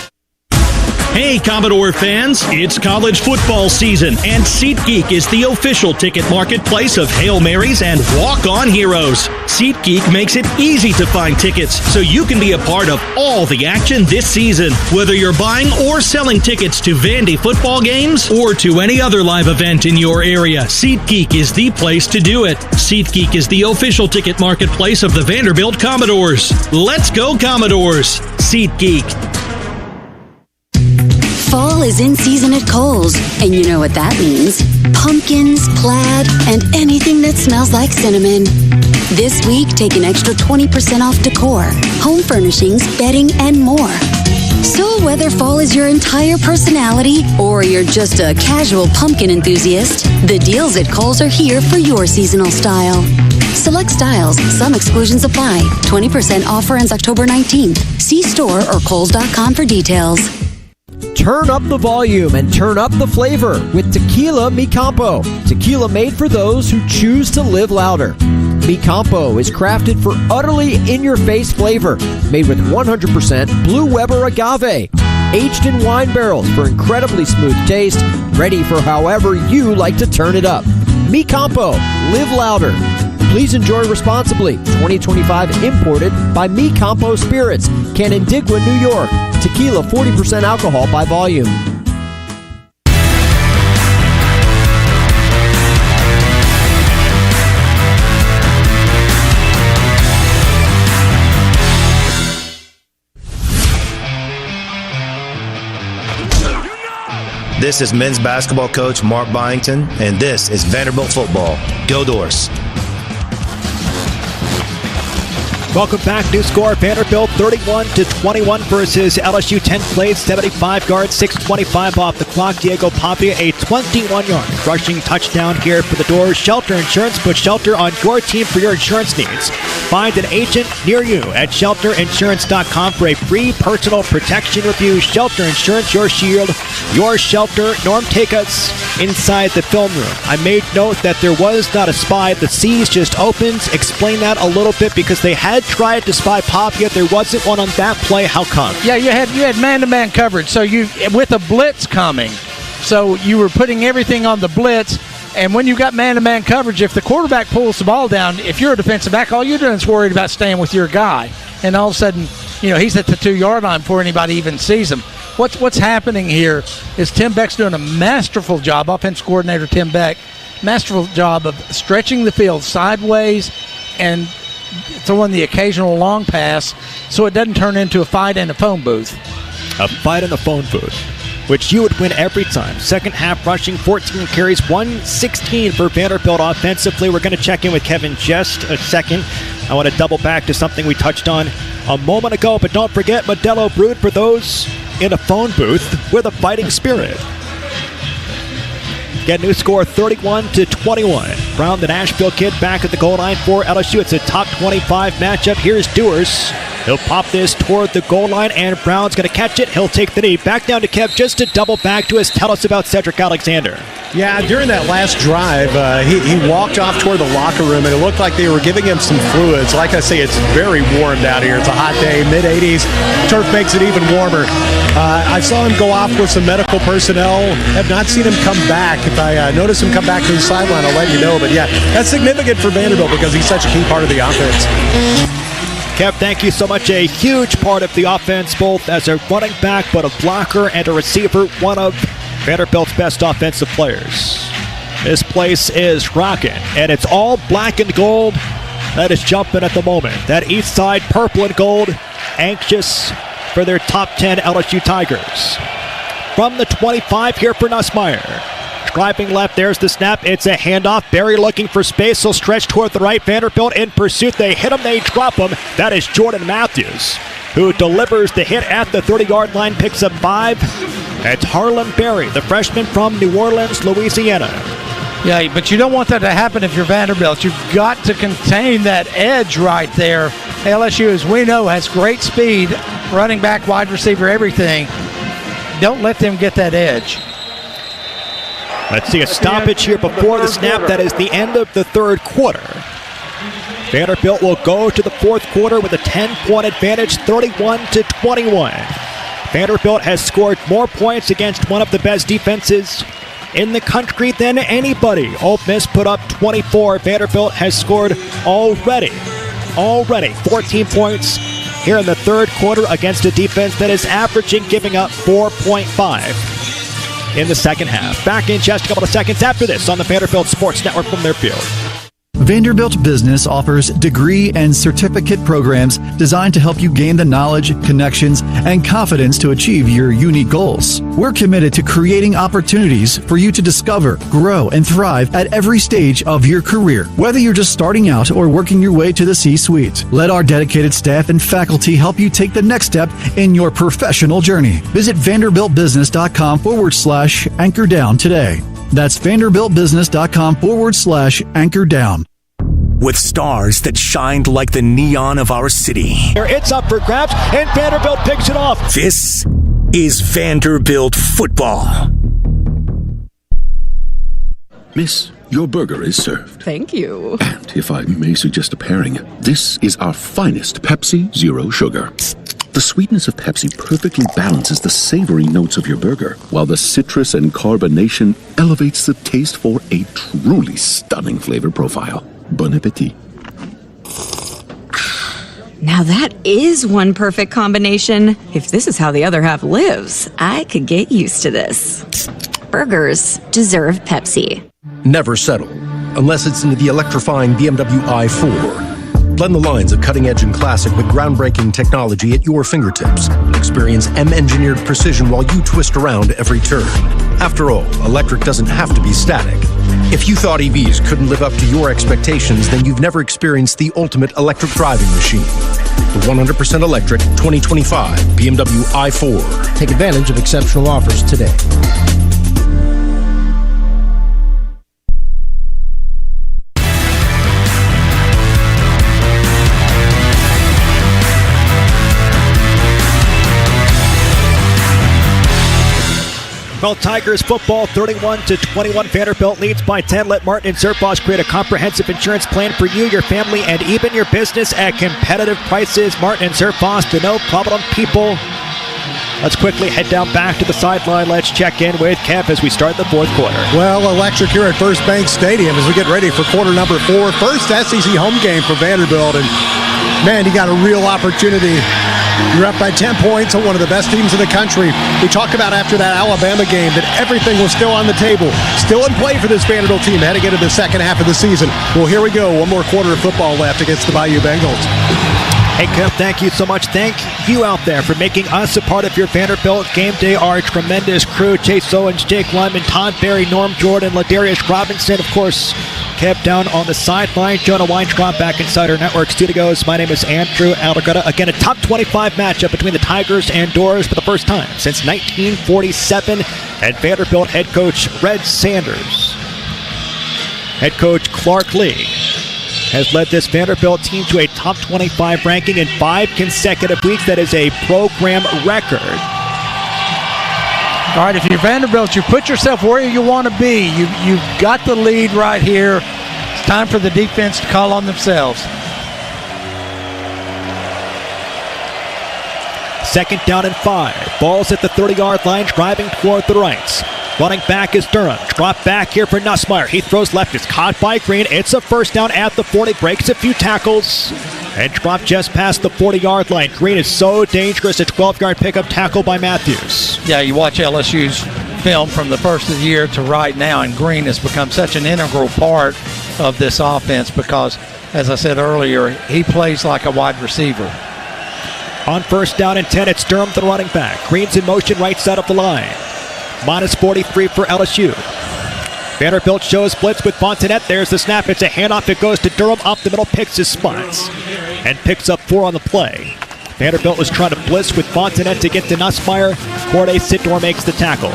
Hey, Commodore fans, it's college football season, and SeatGeek is the official ticket marketplace of Hail Marys and walk-on heroes. SeatGeek makes it easy to find tickets so you can be a part of all the action this season. Whether you're buying or selling tickets to Vandy football games or to any other live event in your area, SeatGeek is the place to do it. SeatGeek is the official ticket marketplace of the Vanderbilt Commodores. Let's go, Commodores! SeatGeek.
Fall is in season at Kohl's, and you know what that means. Pumpkins, plaid, and anything that smells like cinnamon. This week, take an extra 20% off decor, home furnishings, bedding, and more. So whether fall is your entire personality or you're just a casual pumpkin enthusiast, the deals at Kohl's are here for your seasonal style. Select styles, some exclusions apply. 20% offer ends October 19th. See store or Kohls.com for details.
Turn up the volume and turn up the flavor with Tequila Mi Campo. Tequila made for those who choose to live louder. Mi Campo is crafted for utterly in-your-face flavor, made with 100% Blue Weber agave, aged in wine barrels for incredibly smooth taste, ready for however you like to turn it up. Mi Campo, live louder. Please enjoy responsibly. 2025 imported by Mi Campo Spirits, Canandaigua, New York. Tequila 40% alcohol by volume.
This is men's basketball coach Mark Byington, and this is Vanderbilt football. Go Doors.
Welcome back. New score, Vanderbilt 31-21 versus LSU. 10 plays, 75 yards, 6:25 off the clock. Diego Pavia, a 21-yard rushing touchdown here for the Doors. Shelter Insurance, put shelter on your team for your insurance needs. Find an agent near you at shelterinsurance.com for a free personal protection review. Shelter Insurance, your shield, your shelter. Norm, take us inside the film room. I made note that there was not a spy. The C's just opens. Explain that a little bit, because they had tried to spy Pavia. There wasn't one on that play. How come?
Yeah, you had man-to-man coverage. So you, with a blitz coming, so you were putting everything on the blitz. And when you got man-to-man coverage, if the quarterback pulls the ball down, if you're a defensive back, all you're doing is worried about staying with your guy. And all of a sudden, he's at the 2-yard line before anybody even sees him. What's happening here is Tim Beck's doing a masterful job, offense coordinator Tim Beck, masterful job of stretching the field sideways and throwing the occasional long pass so it doesn't turn into a fight in a phone booth.
A fight in the phone booth, which you would win every time. Second half rushing, 14 carries, 116 for Vanderbilt offensively. We're going to check in with Kevin just a second. I want to double back to something we touched on a moment ago, but don't forget Modelo Brewed for those in a phone booth with a fighting spirit. Get a new score, 31-21. Brown, the Nashville kid, back at the goal line for LSU. It's a top 25 matchup. Here's Dewars. He'll pop this toward the goal line, and Brown's going to catch it. He'll take the knee. Back down to Kev just to double back to us. Tell us about Cedric Alexander.
Yeah, during that last drive, he walked off toward the locker room, and it looked like they were giving him some fluids. Like I say, it's very warm down here. It's a hot day, mid-80s. Turf makes it even warmer. I saw him go off with some medical personnel. Have not seen him come back. If I notice him come back to the sideline, I'll let you know. But yeah, that's significant for Vanderbilt because he's such a key part of the offense.
Kev, thank you so much. A huge part of the offense, both as a running back, but a blocker and a receiver. One of Vanderbilt's best offensive players. This place is rocking, and it's all black and gold. That is jumping at the moment. That east side, purple and gold, anxious for their top 10 LSU Tigers. From the 25 here for Nussmeier. Driving left, there's the snap. It's a handoff. Barry looking for space. He'll stretch toward the right. Vanderbilt in pursuit. They hit him. They drop him. That is Jordan Matthews, who delivers the hit at the 30-yard line, picks up 5. It's Harlan Berry, the freshman from New Orleans, Louisiana.
Yeah, but you don't want that to happen if you're Vanderbilt. You've got to contain that edge right there. LSU, as we know, has great speed, running back, wide receiver, everything. Don't let them get that edge.
Let's see a stoppage here before the snap. That is the end of the third quarter. Vanderbilt will go to the fourth quarter with a 10-point advantage, 31-21. Vanderbilt has scored more points against one of the best defenses in the country than anybody. Ole Miss put up 24. Vanderbilt has scored already 14 points here in the third quarter against a defense that is averaging giving up 4.5 in the second half. Back in just a couple of seconds after this on the Vanderbilt Sports Network from their field.
Vanderbilt Business offers degree and certificate programs designed to help you gain the knowledge, connections, and confidence to achieve your unique goals. We're committed to creating opportunities for you to discover, grow, and thrive at every stage of your career. Whether you're just starting out or working your way to the C-suite, let our dedicated staff and faculty help you take the next step in your professional journey. Visit vanderbiltbusiness.com/anchor down today. That's vanderbiltbusiness.com/anchor down.
With stars that shined like the neon of our city.
It's up for grabs, and Vanderbilt picks it off.
This is Vanderbilt football.
Miss,
your burger is served.
Thank you.
And if I may suggest a pairing, this is our finest Pepsi Zero Sugar. The sweetness of Pepsi perfectly balances the savory notes of your burger, while the citrus and carbonation elevates the taste for a truly stunning flavor profile. Bon appetit.
Now that is one perfect combination. If this is how the other half lives, I could get used to this. Burgers deserve Pepsi.
Never settle, unless it's into the electrifying BMW i4. Blend the lines of cutting-edge and classic with groundbreaking technology at your fingertips. Experience M-engineered precision while you twist around every turn. After all, electric doesn't have to be static. If you thought EVs couldn't live up to your expectations, then you've never experienced the ultimate electric driving machine. The 100% electric 2025 BMW i4. Take advantage of exceptional offers today.
Well, Tigers football 31-21. Vanderbilt leads by 10. Let Martin and Zerfos create a comprehensive insurance plan for you, your family, and even your business at competitive prices. Martin and Zerfos, the no-problem people. Let's quickly head down back to the sideline. Let's check in with Kev as we start the fourth quarter.
Well, electric here at First Bank Stadium as we get ready for quarter number 4. First SEC home game for Vanderbilt. And, man, you got a real opportunity. You're up by 10 points on one of the best teams in the country. We talked about after that Alabama game that everything was still on the table, still in play for this Vanderbilt team heading into the second half of the season. Well, here we go. One more quarter of football left against the Bayou Bengals.
Hey, Kev, thank you so much. Thank you out there for making us a part of your Vanderbilt game day. Our tremendous crew, Chase Owens, Jake Lyman, Todd Berry, Norm Jordan, Ladarius Robinson, of course, Kev down on the sideline. Jonah Weintraub back inside our network studios. My name is Andrew Aldergutta. Again, a top 25 matchup between the Tigers and Doors for the first time since 1947. And Vanderbilt head coach Red Sanders, head coach Clark Lee, has led this Vanderbilt team to a top 25 ranking in 5 consecutive weeks. That is a program record.
All right, if you're Vanderbilt, you put yourself where you want to be. You've got the lead right here. It's time for the defense to call on themselves.
Second down and 5. Ball's at the 30-yard line, driving toward the right. Running back is Durham. Drop back here for Nussmeier. He throws left. It's caught by Green. It's a first down at the 40. Breaks a few tackles and dropped just past the 40-yard line. Green is so dangerous. A 12-yard pickup tackle by Matthews.
Yeah, you watch LSU's film from the first of the year to right now, and Green has become such an integral part of this offense because, as I said earlier, he plays like a wide receiver.
On first down and 10, it's Durham, the running back. Green's in motion right side of the line. Minus 43 for LSU. Vanderbilt shows blitz with Fontenette. There's the snap. It's a handoff. It goes to Durham up the middle, picks his spots, and picks up 4 on the play. Vanderbilt was trying to blitz with Fontenette to get to Nussmeier. Corday Sidor makes the tackle.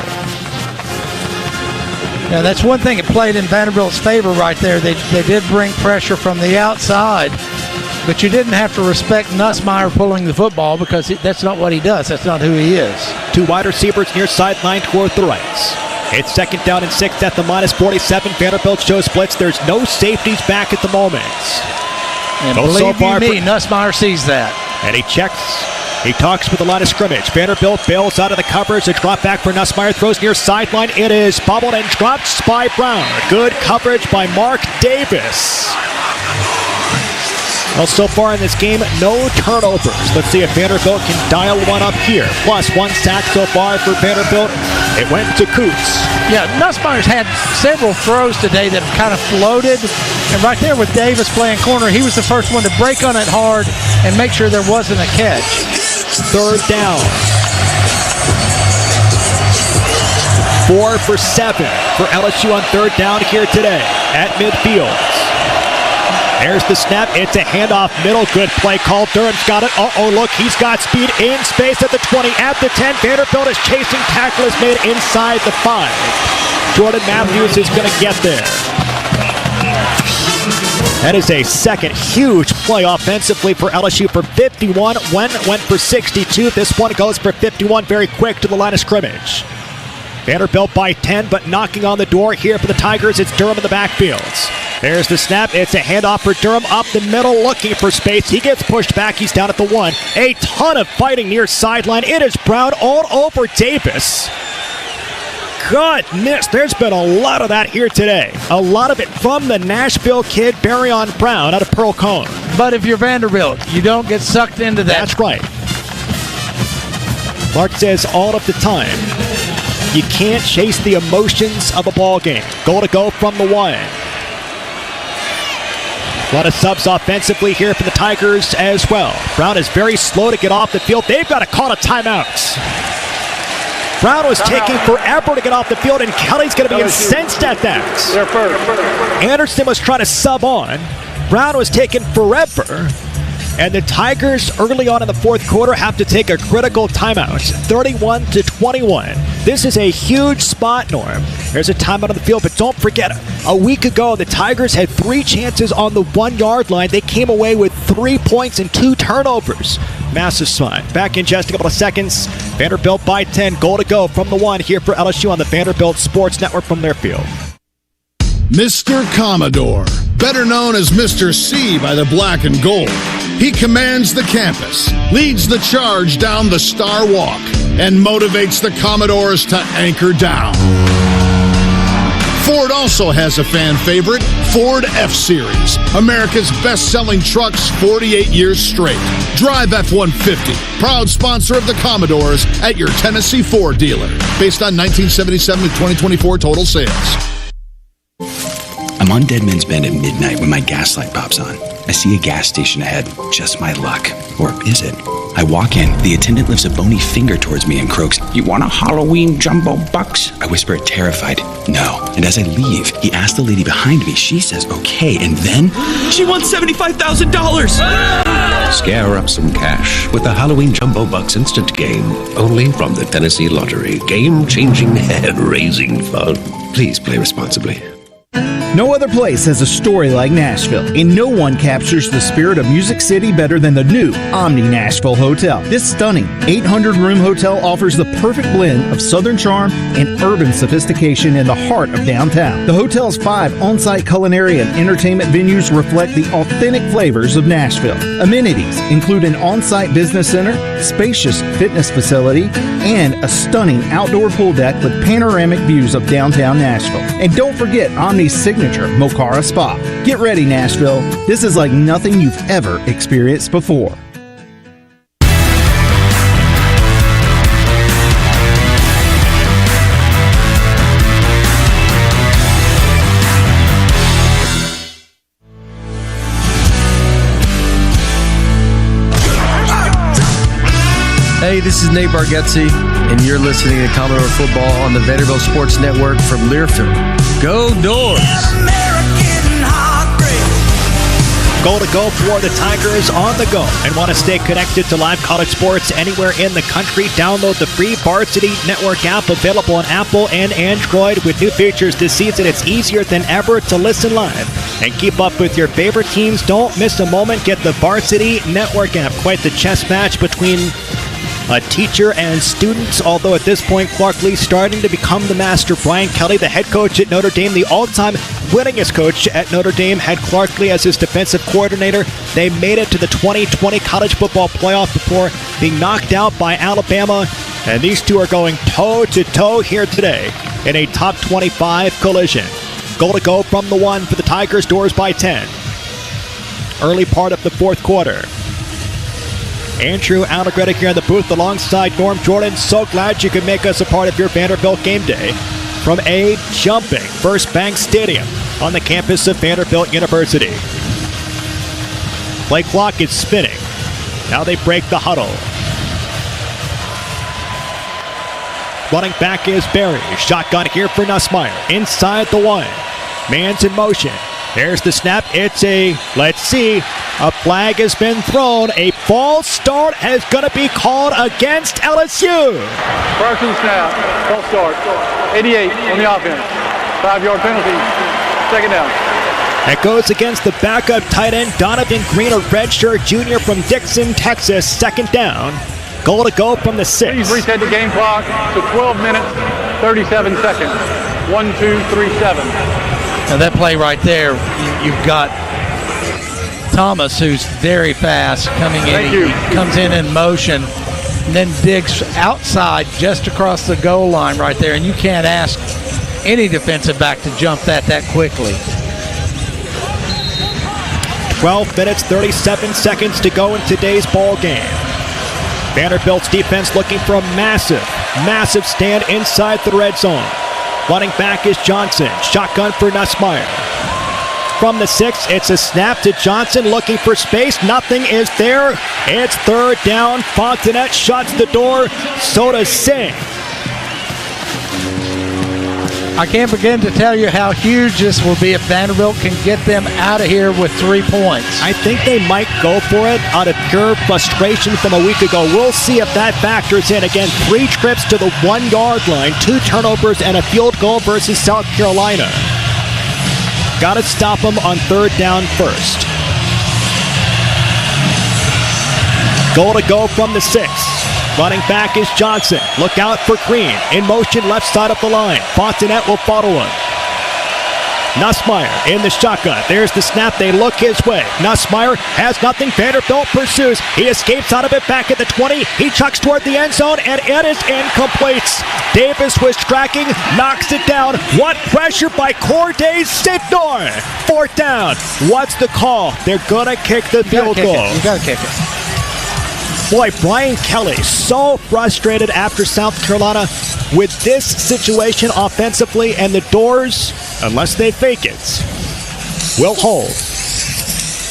Yeah, that's one thing that played in Vanderbilt's favor right there. They did bring pressure from the outside, but you didn't have to respect Nussmeier pulling the football because that's not what he does. That's not who he is.
2 wide receivers near sideline toward the right. It's second down and 6 at the minus 47. Vanderbilt shows blitz. There's no safeties back at the moment.
And believe me, Nussmeier sees that.
And he checks. He talks with the line of scrimmage. Vanderbilt bails out of the coverage. A drop back for Nussmeier. Throws near sideline. It is bobbled and dropped by Brown. Good coverage by Mark Davis. Well, so far in this game, no turnovers. Let's see if Vanderbilt can dial one up here. Plus 1 sack so far for Vanderbilt. It went to Coots.
Yeah, Nussmeier's had several throws today that have kind of floated. And right there with Davis playing corner, he was the first one to break on it hard and make sure there wasn't a catch.
Third down. 4 for 7 for LSU on third down here today at midfield. There's the snap. It's a handoff middle. Good play call. Durham's got it. Uh-oh, look. He's got speed in space at the 20, at the 10. Vanderbilt is chasing. Tackle is made inside the 5. Jordan Matthews is going to get there. That is a second huge play offensively for LSU for 51. One went for 62. This one goes for 51 very quick to the line of scrimmage. Vanderbilt by 10, but knocking on the door here for the Tigers. It's Durham in the backfields. There's the snap. It's a handoff for Durham up the middle, looking for space. He gets pushed back. He's down at the 1. A ton of fighting near sideline. It is Brown all over Davis. Goodness, there's been a lot of that here today. A lot of it from the Nashville kid, Barryon Brown, out of Pearl Cone.
But if you're Vanderbilt, you don't get sucked into that.
That's right. Clark says all of the time, you can't chase the emotions of a ball game. Goal to go from the 1. A lot of subs offensively here for the Tigers as well. Brown is very slow to get off the field. They've got to call a timeout. Brown was taking forever to get off the field, and Kelly's going to be incensed at that. Anderson was trying to sub on. Brown was taking forever. And the Tigers, early on in the fourth quarter, have to take a critical timeout. 31-21. This is a huge spot, Norm. There's a timeout on the field, but don't forget, a week ago, the Tigers had 3 chances on the 1-yard line. They came away with 3 points and 2 turnovers. Massive spot. Back in just a couple of seconds. Vanderbilt by 10. Goal to go from the 1 here for LSU on the Vanderbilt Sports Network from their field.
Mr. Commodore, better known as Mr. C by the black and gold. He commands the campus, leads the charge down the Star Walk, and motivates the Commodores to anchor down. Ford also has a fan favorite, Ford F-Series, America's best-selling trucks 48 years straight. Drive F-150, proud sponsor of the Commodores at your Tennessee Ford dealer, based on 1977 to 2024 total sales.
I'm on Deadman's Bend at midnight when my gas light pops on. I see a gas station ahead. Just my luck. Or is it? I walk in. The attendant lifts a bony finger towards me and croaks, "You want a Halloween jumbo bucks?" I whisper it terrified, "No." And as I leave, he asks the lady behind me. She says, "Okay." And then, she wants $75,000!
Scare up some cash with the Halloween Jumbo Bucks Instant Game. Only from the Tennessee Lottery. Game-changing, head-raising fun. Please play responsibly.
No other place has a story like Nashville, and no one captures the spirit of Music City better than the new Omni Nashville Hotel. This stunning 800-room hotel offers the perfect blend of Southern charm and urban sophistication in the heart of downtown. The hotel's 5 on-site culinary and entertainment venues reflect the authentic flavors of Nashville. Amenities include an on-site business center, spacious fitness facility, and a stunning outdoor pool deck with panoramic views of downtown Nashville. And don't forget Omni's signature Mocara Spa. Get ready, Nashville. This is like nothing you've ever experienced before.
Hey, this is Nate Bargatze, and you're listening to Commodore Football on the Vanderbilt Sports Network from Learfield. Go Doors!
Goal to go for the Tigers on the go. And want to stay connected to live college sports anywhere in the country? Download the free Varsity Network app available on Apple and Android. With new features this season, it's easier than ever to listen live and keep up with your favorite teams. Don't miss a moment. Get the Varsity Network app. Quite the chess match between a teacher and students, although at this point, Clark Lee starting to become the master. Brian Kelly, the head coach at Notre Dame, the all-time winningest coach at Notre Dame, had Clark Lee as his defensive coordinator. They made it to the 2020 college football playoff before being knocked out by Alabama, and these two are going toe-to-toe here today in a top 25 collision. Goal to go from the 1 for the Tigers, Doors by 10. Early part of the fourth quarter. Andrew Allegretti here in the booth alongside Norm Jordan. So glad you could make us a part of your Vanderbilt game day from a jumping First Bank Stadium on the campus of Vanderbilt University. Play clock is spinning. Now they break the huddle. Running back is Barry. Shotgun here for Nussmeier. Inside the 1. Man's in motion. There's the snap. It's let's see. A flag has been thrown. A false start is going to be called against LSU.
Prior to the snap, false start. 88 on the offense. 5-yard penalty. Second down.
That goes against the backup tight end, Donovan Green, a redshirt junior from Dixon, Texas. Second down. Goal to go from the 6.
Please reset the game clock to 12 minutes 37 seconds. 1, 2, 3, 7.
Now that play right there, you've got Thomas, who's very fast, coming in. He comes in motion, and then digs outside just across the goal line right there. And you can't ask any defensive back to jump that quickly.
12 minutes, 37 seconds to go in today's ball game. Vanderbilt's defense looking for a massive stand inside the red zone. Running back is Johnson. Shotgun for Nussmeier. From the 6, it's a snap to Johnson looking for space. Nothing is there. It's third down. Fontenette shuts the door. So does Singh.
I can't begin to tell you how huge this will be if Vanderbilt can get them out of here with 3 points.
I think they might go for it out of pure frustration from a week ago. We'll see if that factors in. Again, 3 trips to the 1-yard line, 2 turnovers, and a field goal versus South Carolina. Got to stop them on third down first. Goal to go from the 6. Running back is Johnson. Look out for Green. In motion, left side of the line. Fontenette will follow him. Nussmeier in the shotgun. There's the snap. They look his way. Nussmeier has nothing. Vanderbilt pursues. He escapes out of it back at the 20. He chucks toward the end zone, and it is incomplete. Davis was tracking, knocks it down. What pressure by Corday Sidnor. Fourth down. What's the call? They're going to kick the field goal.
You got to kick it.
Boy, Brian Kelly so frustrated after South Carolina with this situation offensively, and the doors, unless they fake it, will hold.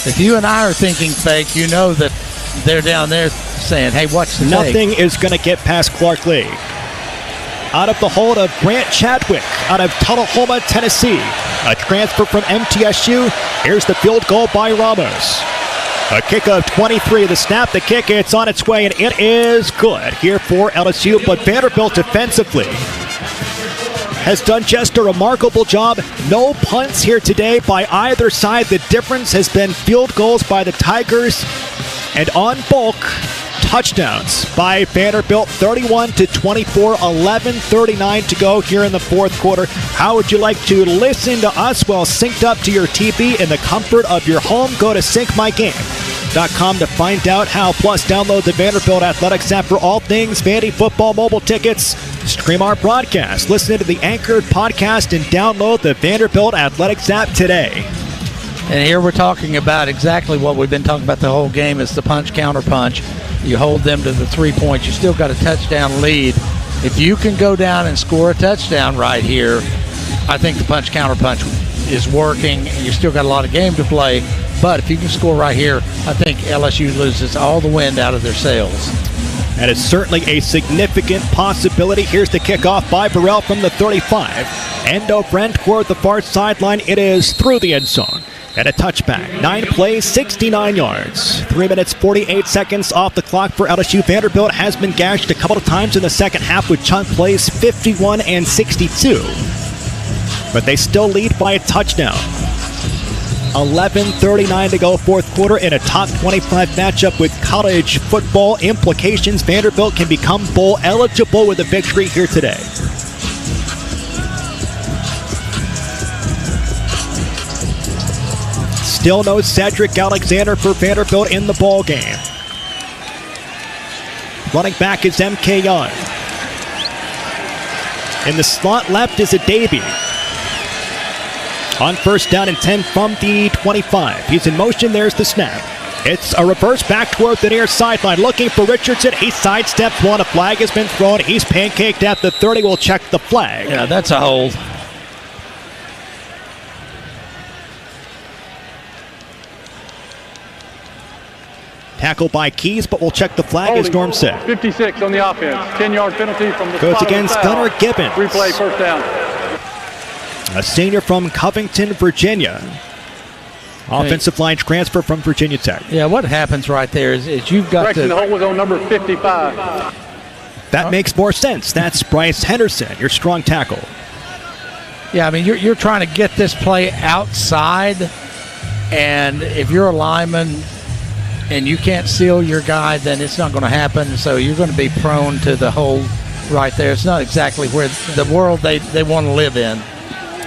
If you and I are thinking fake, you know that they're down there saying, hey, watch the
Nothing is going to get past Clark Lee. Out of the hold of Grant Chadwick out of Tullahoma, Tennessee. A transfer from MTSU. Here's the field goal by Ramos. A kick of 23, the snap, the kick, it's on its way, and it is good here for LSU. But Vanderbilt defensively has done just a remarkable job. No punts here today by either side. The difference has been field goals by the Tigers, and on bulk, touchdowns by Vanderbilt. 31-24, 11:39 to go here in the fourth quarter. How would you like to listen to us while synced up to your TV in the comfort of your home? Go to syncmygame.com to find out how. Plus, download the Vanderbilt Athletics app for all things Vandy football mobile tickets. Stream our broadcast, listen to the Anchored podcast, and download the Vanderbilt Athletics app today.
And here we're talking about exactly what we've been talking about the whole game is the punch, counter punch. You hold them to the 3 points. You still got a touchdown lead. If you can go down and score a touchdown right here, I think the punch, counter punch is working. You still got a lot of game to play. But if you can score right here, I think LSU loses all the wind out of their sails.
That is certainly a significant possibility. Here's the kickoff by Burrell from the 35. Endo Brent toward the far sideline. It is through the end zone. And a touchback. 9 plays, 69 yards. 3 minutes, 48 seconds off the clock for LSU. Vanderbilt has been gashed a couple of times in the second half with chunk plays 51 and 62. But they still lead by a touchdown. 11:39 to go fourth quarter in a top 25 matchup with college football implications. Vanderbilt can become bowl eligible with a victory here today. Still no Cedric Alexander for Vanderbilt in the ball game. Running back is M.K. Young. In the slot left is a Davey. On first down and 10 from the 25. He's in motion. There's the snap. It's a reverse back toward the near sideline. Looking for Richardson. He sidesteps one. A flag has been thrown. He's pancaked at the 30. We'll check the flag.
Yeah, that's a hold.
Tackle by Keys, but we'll check the flag
Holding.
as Norm said.
56 on the offense. 10-yard penalty from the
goes
spot
against
of the foul.
Gunnar Gibbons.
Replay first down.
A senior from Covington, Virginia. Offensive line transfer from Virginia Tech.
Yeah, what happens right there is you've got
Correction, the hold was on number 55.
That makes more sense. That's Bryce Henderson, your strong tackle.
Yeah, I mean, you're trying to get this play outside, and if you're a lineman and you can't seal your guy, then it's not going to happen. So you're going to be prone to the hold right there. It's not exactly where the world they want to live in.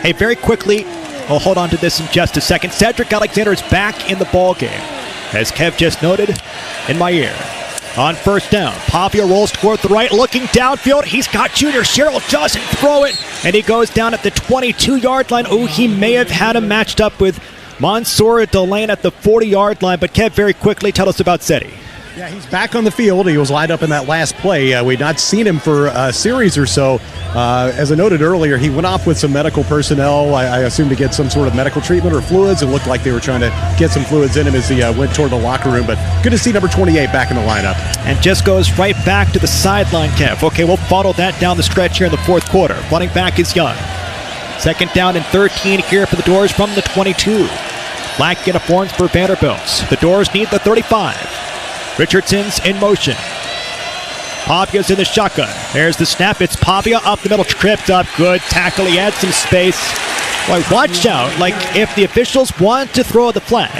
Hey, very quickly, we'll hold on to this in just a second. Cedric Alexander is back in the ball game, as Kev just noted in my ear. On first down, Pavia rolls toward the right, looking downfield. He's got Junior Sherrill, doesn't throw it, and he goes down at the 22-yard line. Oh, he may have had him matched up with Mansour Delane at the 40-yard line. But Kev, very quickly, tell us about Seti.
Yeah, he's back on the field. He was lined up in that last play. We'd not seen him for a series or so. As I noted earlier, he went off with some medical personnel, I assume to get some sort of medical treatment or fluids. It looked like they were trying to get some fluids in him as he went toward the locker room. But good to see number 28 back in the lineup.
And just goes right back to the sideline, Kev. Okay, we'll follow that down the stretch here in the fourth quarter. Running back is Young. Second down and 13 here for the Doors from the 22. Black uniforms for Vanderbilt. The Doors need the 35. Richardson's in motion. Pavia's in the shotgun. There's the snap. It's Pavia up the middle, tripped up. Good tackle. He adds some space. Boy, watch out. Like, if the officials want to throw the flag,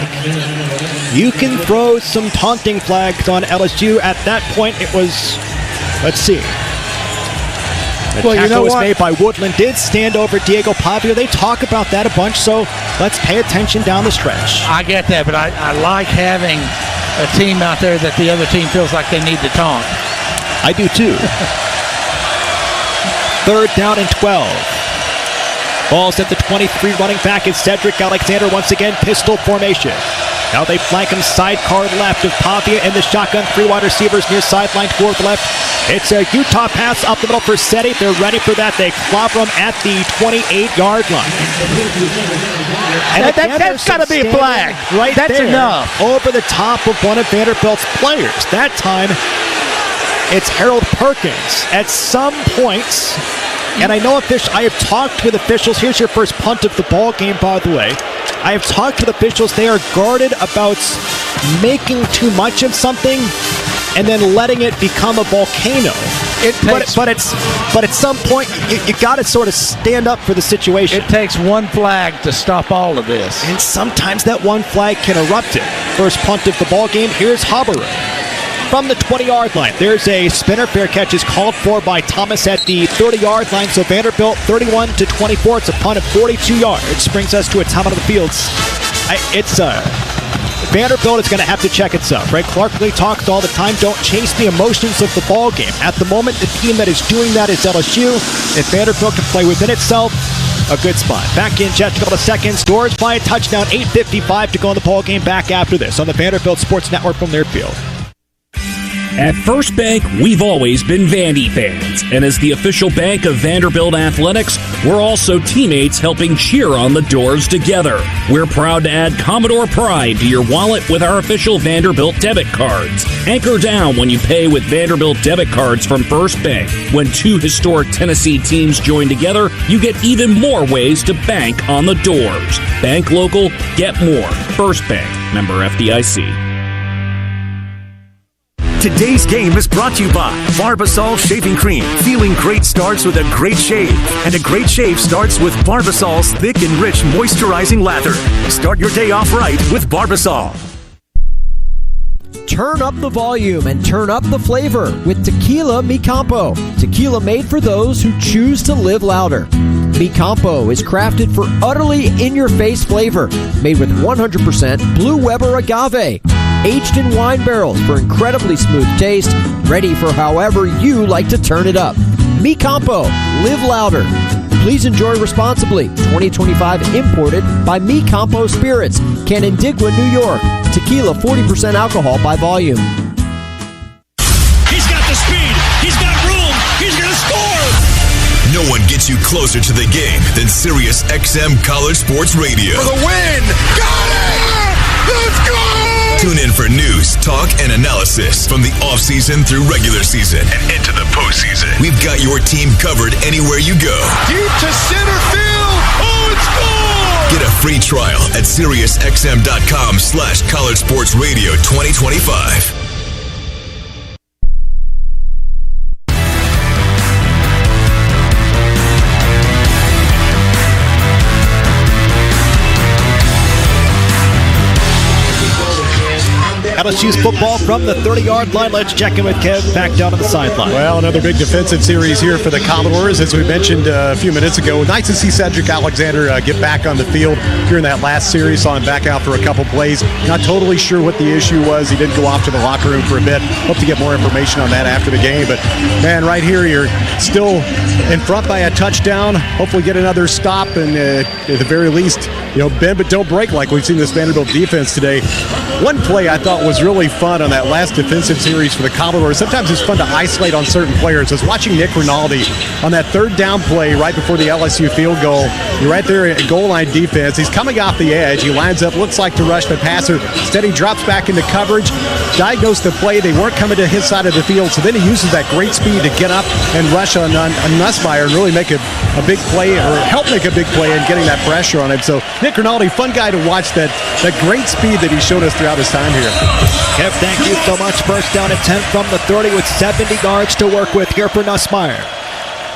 you can throw some taunting flags on LSU. At that point, it was, let's see. The tackle was made by Woodland. Did stand over Diego Pavia. They talk about that a bunch, so let's pay attention down the stretch.
I get that, but I like having a team out there that the other team feels like they need to taunt.
I do too. Third down and 12. Ball's at the 23. Running back is Cedric Alexander. Once again, pistol formation. Now they flank him sidecar left of Pavia in the shotgun. 3 wide receivers near sideline toward the left. It's a Utah pass up the middle for Seti. They're ready for that. They clobber him at the 28-yard line. And
that's got to be a flag.
Right
that's
there,
enough.
Over the top of one of Vanderbilt's players. That time, it's Harold Perkins. At some points, and I know I have talked with officials. Here's your first punt of the ball game, by the way. I have talked with officials. They are guarded about making too much of something and then letting it become a volcano. But at some point, you got to sort of stand up for the situation.
It takes one flag to stop all of this.
And sometimes that one flag can erupt it. First punt of the ball game. Here's Haberer. From the 20-yard line, there's a spinner. Fair catch is called for by Thomas at the 30-yard line. So Vanderbilt 31-24. It's a punt of 42 yards. Brings us to a time out of the fields. Vanderbilt is going to have to check itself, right? Clark Lee talks all the time, don't chase the emotions of the ball game. At the moment, the team that is doing that is LSU. If Vanderbilt can play within itself, a good spot. Back in just a couple of seconds. Doors by a touchdown, 8:55 to go in the ball game. Back after this on the Vanderbilt Sports Network from Learfield.
At First Bank, we've always been Vandy fans, and as the official bank of Vanderbilt Athletics, we're also teammates helping cheer on the Doors together. We're proud to add Commodore Pride to your wallet with our official Vanderbilt debit cards. Anchor down when you pay with Vanderbilt debit cards from First Bank. When 2 historic Tennessee teams join together, you get even more ways to bank on the Doors. Bank local, get more. First Bank, member FDIC.
Today's game is brought to you by Barbasol Shaving Cream. Feeling great starts with a great shave. And a great shave starts with Barbasol's thick and rich moisturizing lather. Start your day off right with Barbasol.
Turn up the volume and turn up the flavor with Tequila Mi Campo. Tequila made for those who choose to live louder. Mi Campo is crafted for utterly in-your-face flavor. Made with 100% Blue Weber agave. Aged in wine barrels for incredibly smooth taste. Ready for however you like to turn it up. Mi Campo. Live louder. Please enjoy responsibly. 2025 imported by Mi Campo Spirits. Canandaigua, New York. Tequila 40% alcohol by volume.
He's got the speed. He's got room. He's going to score.
No one gets you closer to the game than Sirius XM College Sports Radio.
For the win. Got it! Let's go!
Tune in for news, talk, and analysis from the offseason through regular season and into the postseason. We've got your team covered anywhere you go.
Deep to center field. Oh, it's gone!
Get a free trial at SiriusXM.com/College Sports Radio 2025.
LSU's football from the 30-yard line. Let's check in with Kev back down on the sideline.
Well, another big defensive series here for the Commodores. As we mentioned a few minutes ago, nice to see Cedric Alexander get back on the field here in that last series. Saw him back out for a couple plays. Not totally sure what the issue was. He did go off to the locker room for a bit. Hope to get more information on that after the game. But, man, right here, you're still in front by a touchdown. Hopefully get another stop, and at the very least, bend but don't break like we've seen this Vanderbilt defense today. One play I thought was really fun on that last defensive series for the Commodores. Sometimes it's fun to isolate on certain players. I was watching Nick Rinaldi on that third down play right before the LSU field goal. You're right there at goal line defense. He's coming off the edge. He lines up, looks like to rush the passer. Instead, he drops back into coverage. Diagnosed the play. They weren't coming to his side of the field, so then he uses that great speed to get up and rush on Nussmeier and really make a big play, or help make a big play in getting that pressure on him. So Nick Rinaldi, fun guy to watch, that great speed that he showed us throughout his time here.
Kev, thank you so much. First down and 10 from the 30 with 70 yards to work with here for Nussmeier.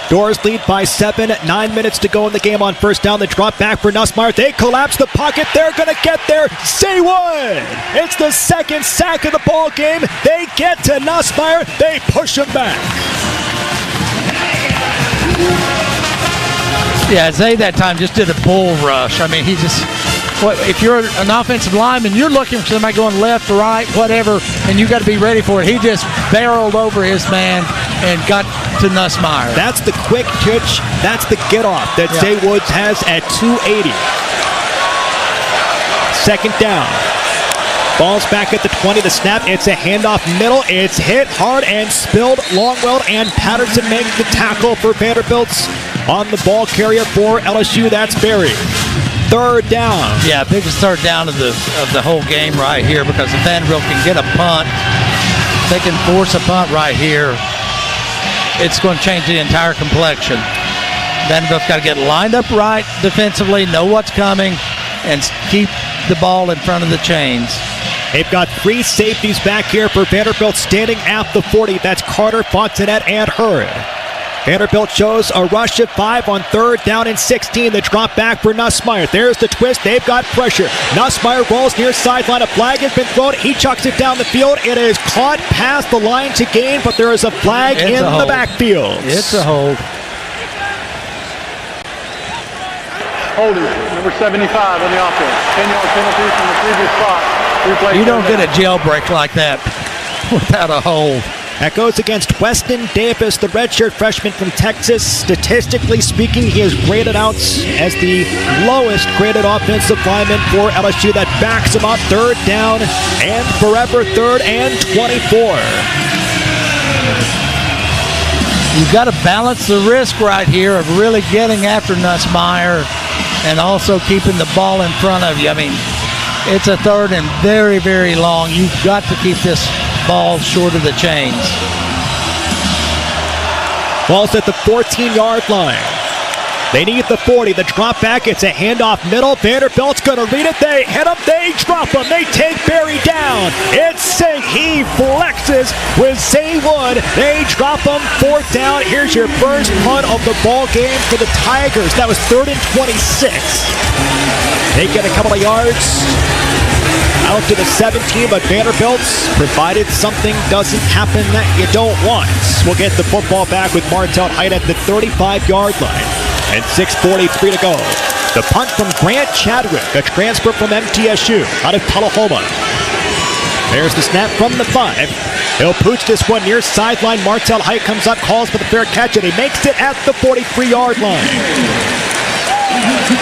Doors lead by 7, 9 minutes to go in the game on first down. They drop back for Nussmeier. They collapse the pocket. They're going to get there. Say what? It's the second sack of the ball game. They get to Nussmeier. They push him back.
Yeah, Zay that time just did a bull rush. I mean, he just... if you're an offensive lineman, you're looking for somebody going left, right, whatever, and you got to be ready for it. He just barreled over his man and got to Nussmeier.
That's the quick twitch. That's the get-off that Zay Woods has at 280. Second down. Ball's back at the 20. The snap. It's a handoff middle. It's hit hard and spilled. Longwell and Patterson make the tackle for Vanderbilt's on the ball carrier for LSU. That's Berry. Third down.
Yeah, biggest third down of the whole game right here, because if Vanderbilt can get a punt, they can force a punt right here. It's going to change the entire complexion. Vanderbilt's got to get lined up right defensively, know what's coming, and keep the ball in front of the chains.
They've got 3 safeties back here for Vanderbilt standing at the 40. That's Carter, Fontanet, and Hurd. Vanderbilt shows a rush of 5 on third down and 16. The drop back for Nussmeier. There's the twist. They've got pressure. Nussmeier rolls near sideline. A flag has been thrown. He chucks it down the field. It is caught past the line to gain, but there is a flag in the backfield.
It's a hold.
Holding, number 75 on the offense. 10-yard penalty from the previous spot.
You don't get a jailbreak like that without a hold.
That goes against Weston Davis, the redshirt freshman from Texas. Statistically speaking, he is graded out as the lowest graded offensive lineman for LSU. That backs him up. Third down and forever. 3rd and 24.
You've got to balance the risk right here of really getting after Nussmeier and also keeping the ball in front of you. I mean, it's a 3rd and very, very long. You've got to keep this ball short of the chains.
Ball's at the 14-yard line. They need the 40. The drop back. It's a handoff middle. Vanderbilt's going to read it. They hit him. They drop him. They take Berry down. It's Sink. He flexes with Zay Wood. They drop him. 4th down. Here's your first punt of the ball game for the Tigers. That was 3rd and 26. They get a couple of yards out to the 17, but Vanderbilt's provided something doesn't happen that you don't want. We'll get the football back with Martel Height at the 35-yard line. And 6:43 to go. The punt from Grant Chadwick, a transfer from MTSU out of Tullahoma. There's the snap from the 5. He'll pooch this one near sideline. Martel Height comes up, calls for the fair catch, and he makes it at the 43-yard line.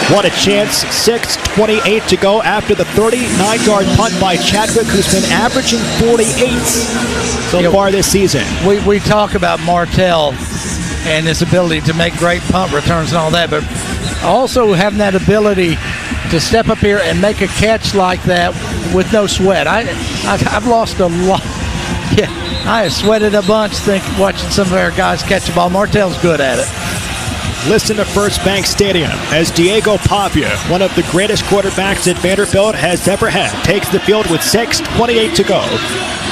What a chance. 6:28 to go after the 39-yard punt by Chadwick, who's been averaging 48 so far this season.
We talk about Martel and his ability to make great punt returns and all that, but also having that ability to step up here and make a catch like that with no sweat. I've lost a lot. Yeah, I have sweated a bunch watching some of our guys catch the ball. Martel's good at it.
Listen to First Bank Stadium as Diego Pavia, one of the greatest quarterbacks that Vanderbilt has ever had, takes the field with 6:28 to go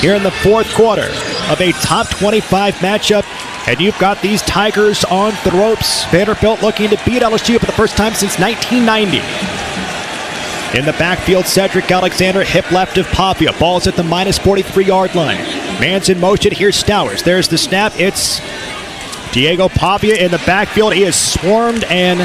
here in the 4th quarter of a top 25 matchup. And you've got these Tigers on the ropes. Vanderbilt looking to beat LSU for the first time since 1990. In the backfield, Cedric Alexander, hip left of Pavia. Ball's at the minus 43-yard line. Man's in motion. Here's Stowers. There's the snap. It's Diego Pavia in the backfield. He is swarmed and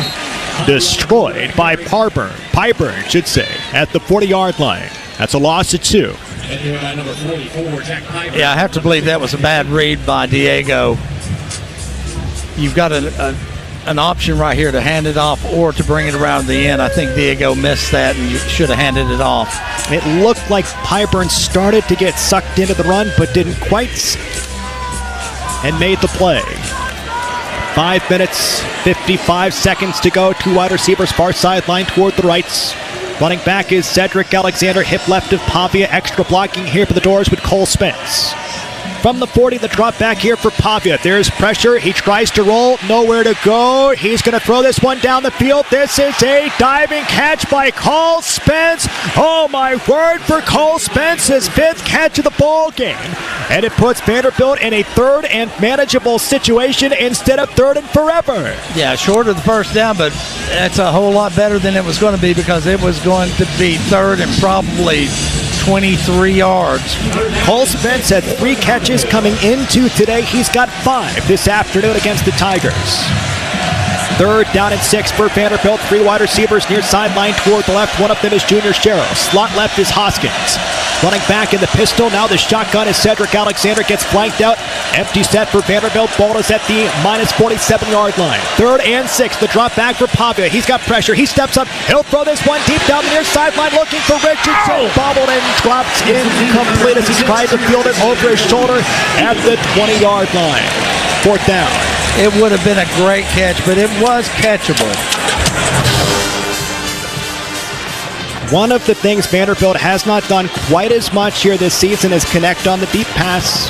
destroyed by Pyburn, should say, at the 40-yard line. That's a loss of 2.
Yeah, I have to believe that was a bad read by Diego. You've got an option right here to hand it off or to bring it around the end. I think Diego missed that and should have handed it off.
It looked like Pyburn started to get sucked into the run, but didn't quite, and made the play. 5 minutes, 55 seconds to go. 2 wide receivers, far sideline toward the rights. Running back is Cedric Alexander, hip left of Pavia. Extra blocking here for the Doors with Cole Spence. From the 40, the drop back here for Pavia. There's pressure. He tries to roll. Nowhere to go. He's going to throw this one down the field. This is a diving catch by Cole Spence. Oh, my word, for Cole Spence, his 5th catch of the ball game. And it puts Vanderbilt in a 3rd and manageable situation instead of 3rd and forever.
Yeah, short of the first down, but that's a whole lot better than it was going to be because it was going to be 3rd and probably 23 yards.
Cole Spence had 3 catches coming into today. He's got 5 this afternoon against the Tigers. 3rd down and 6 for Vanderbilt. 3 wide receivers near sideline toward the left. One of them is Junior Sherrill. Slot left is Hoskins. Running back in the pistol. Now the shotgun is Cedric Alexander. Gets flanked out. Empty set for Vanderbilt. Ball is at the minus 47-yard line. 3rd and 6. The drop back for Pavia. He's got pressure. He steps up. He'll throw this one deep down the near sideline looking for Richardson. Bobbled and dropped incomplete as he tried to field it over his shoulder at the 20-yard line. 4th down.
It would have been a great catch, but it was catchable.
One of the things Vanderbilt has not done quite as much here this season is connect on the deep pass.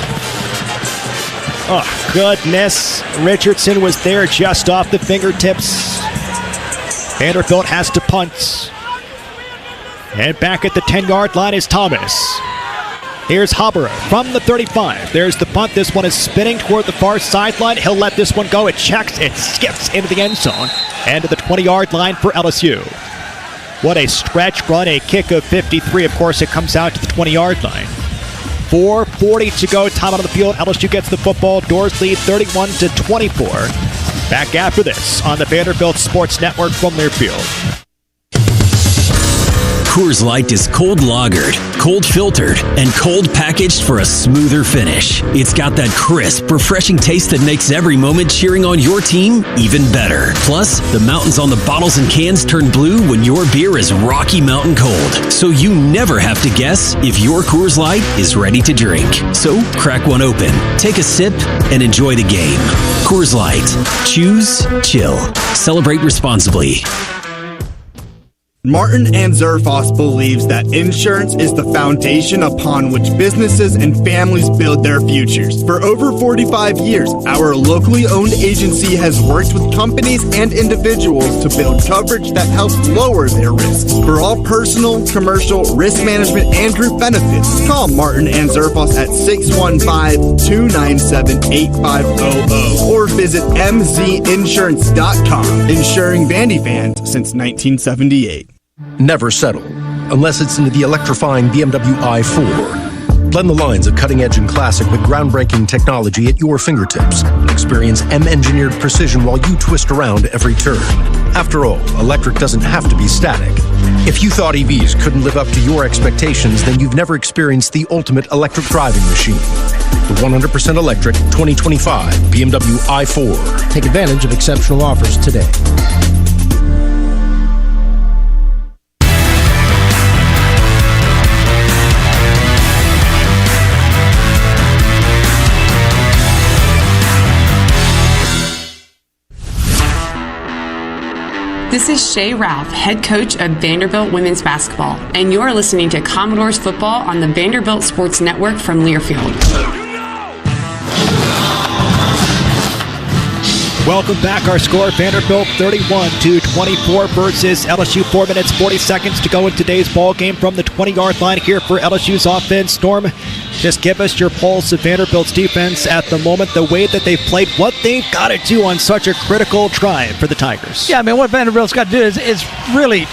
Oh, goodness. Richardson was there just off the fingertips. Vanderbilt has to punt. And back at the 10-yard line is Thomas. Here's Haber from the 35. There's the punt. This one is spinning toward the far sideline. He'll let this one go. It checks. It skips into the end zone. And to the 20-yard line for LSU. What a stretch run, a kick of 53. Of course, it comes out to the 20-yard line. 4:40 to go. Time out of the field. LSU gets the football. Doors lead 31-24. Back after this on the Vanderbilt Sports Network from Learfield.
Coors Light is cold lagered, cold filtered, and cold packaged for a smoother finish. It's got that crisp, refreshing taste that makes every moment cheering on your team even better. Plus, the mountains on the bottles and cans turn blue when your beer is Rocky Mountain cold. So you never have to guess if your Coors Light is ready to drink. So crack one open, take a sip, and enjoy the game. Coors Light. Choose chill. Celebrate responsibly.
Martin and Zerfoss believes that insurance is the foundation upon which businesses and families build their futures. For over 45 years, our locally owned agency has worked with companies and individuals to build coverage that helps lower their risks. For all personal, commercial, risk management, and group benefits, call Martin and Zerfoss at 615-297-8500 or visit mzinsurance.com. Insuring Vandy fans since 1978.
Never settle, unless it's into the electrifying BMW i4. Blend the lines of cutting-edge and classic with groundbreaking technology at your fingertips. Experience M-engineered precision while you twist around every turn. After all, electric doesn't have to be static. If you thought EVs couldn't live up to your expectations, then you've never experienced the ultimate electric driving machine. The 100% electric 2025 BMW i4.
Take advantage of exceptional offers today.
This is Shay Ralph, head coach of Vanderbilt women's basketball, and you're listening to Commodores football on the Vanderbilt Sports Network from Learfield.
Welcome back. Our score, Vanderbilt 31-24 versus LSU. 4 minutes, 40 seconds to go in today's ball game from the 20-yard line here for LSU's offense. Norm, just give us your pulse of Vanderbilt's defense at the moment, the way that they've played, what they've got to do on such a critical drive for the Tigers.
Yeah, I mean, what Vanderbilt's got to do is really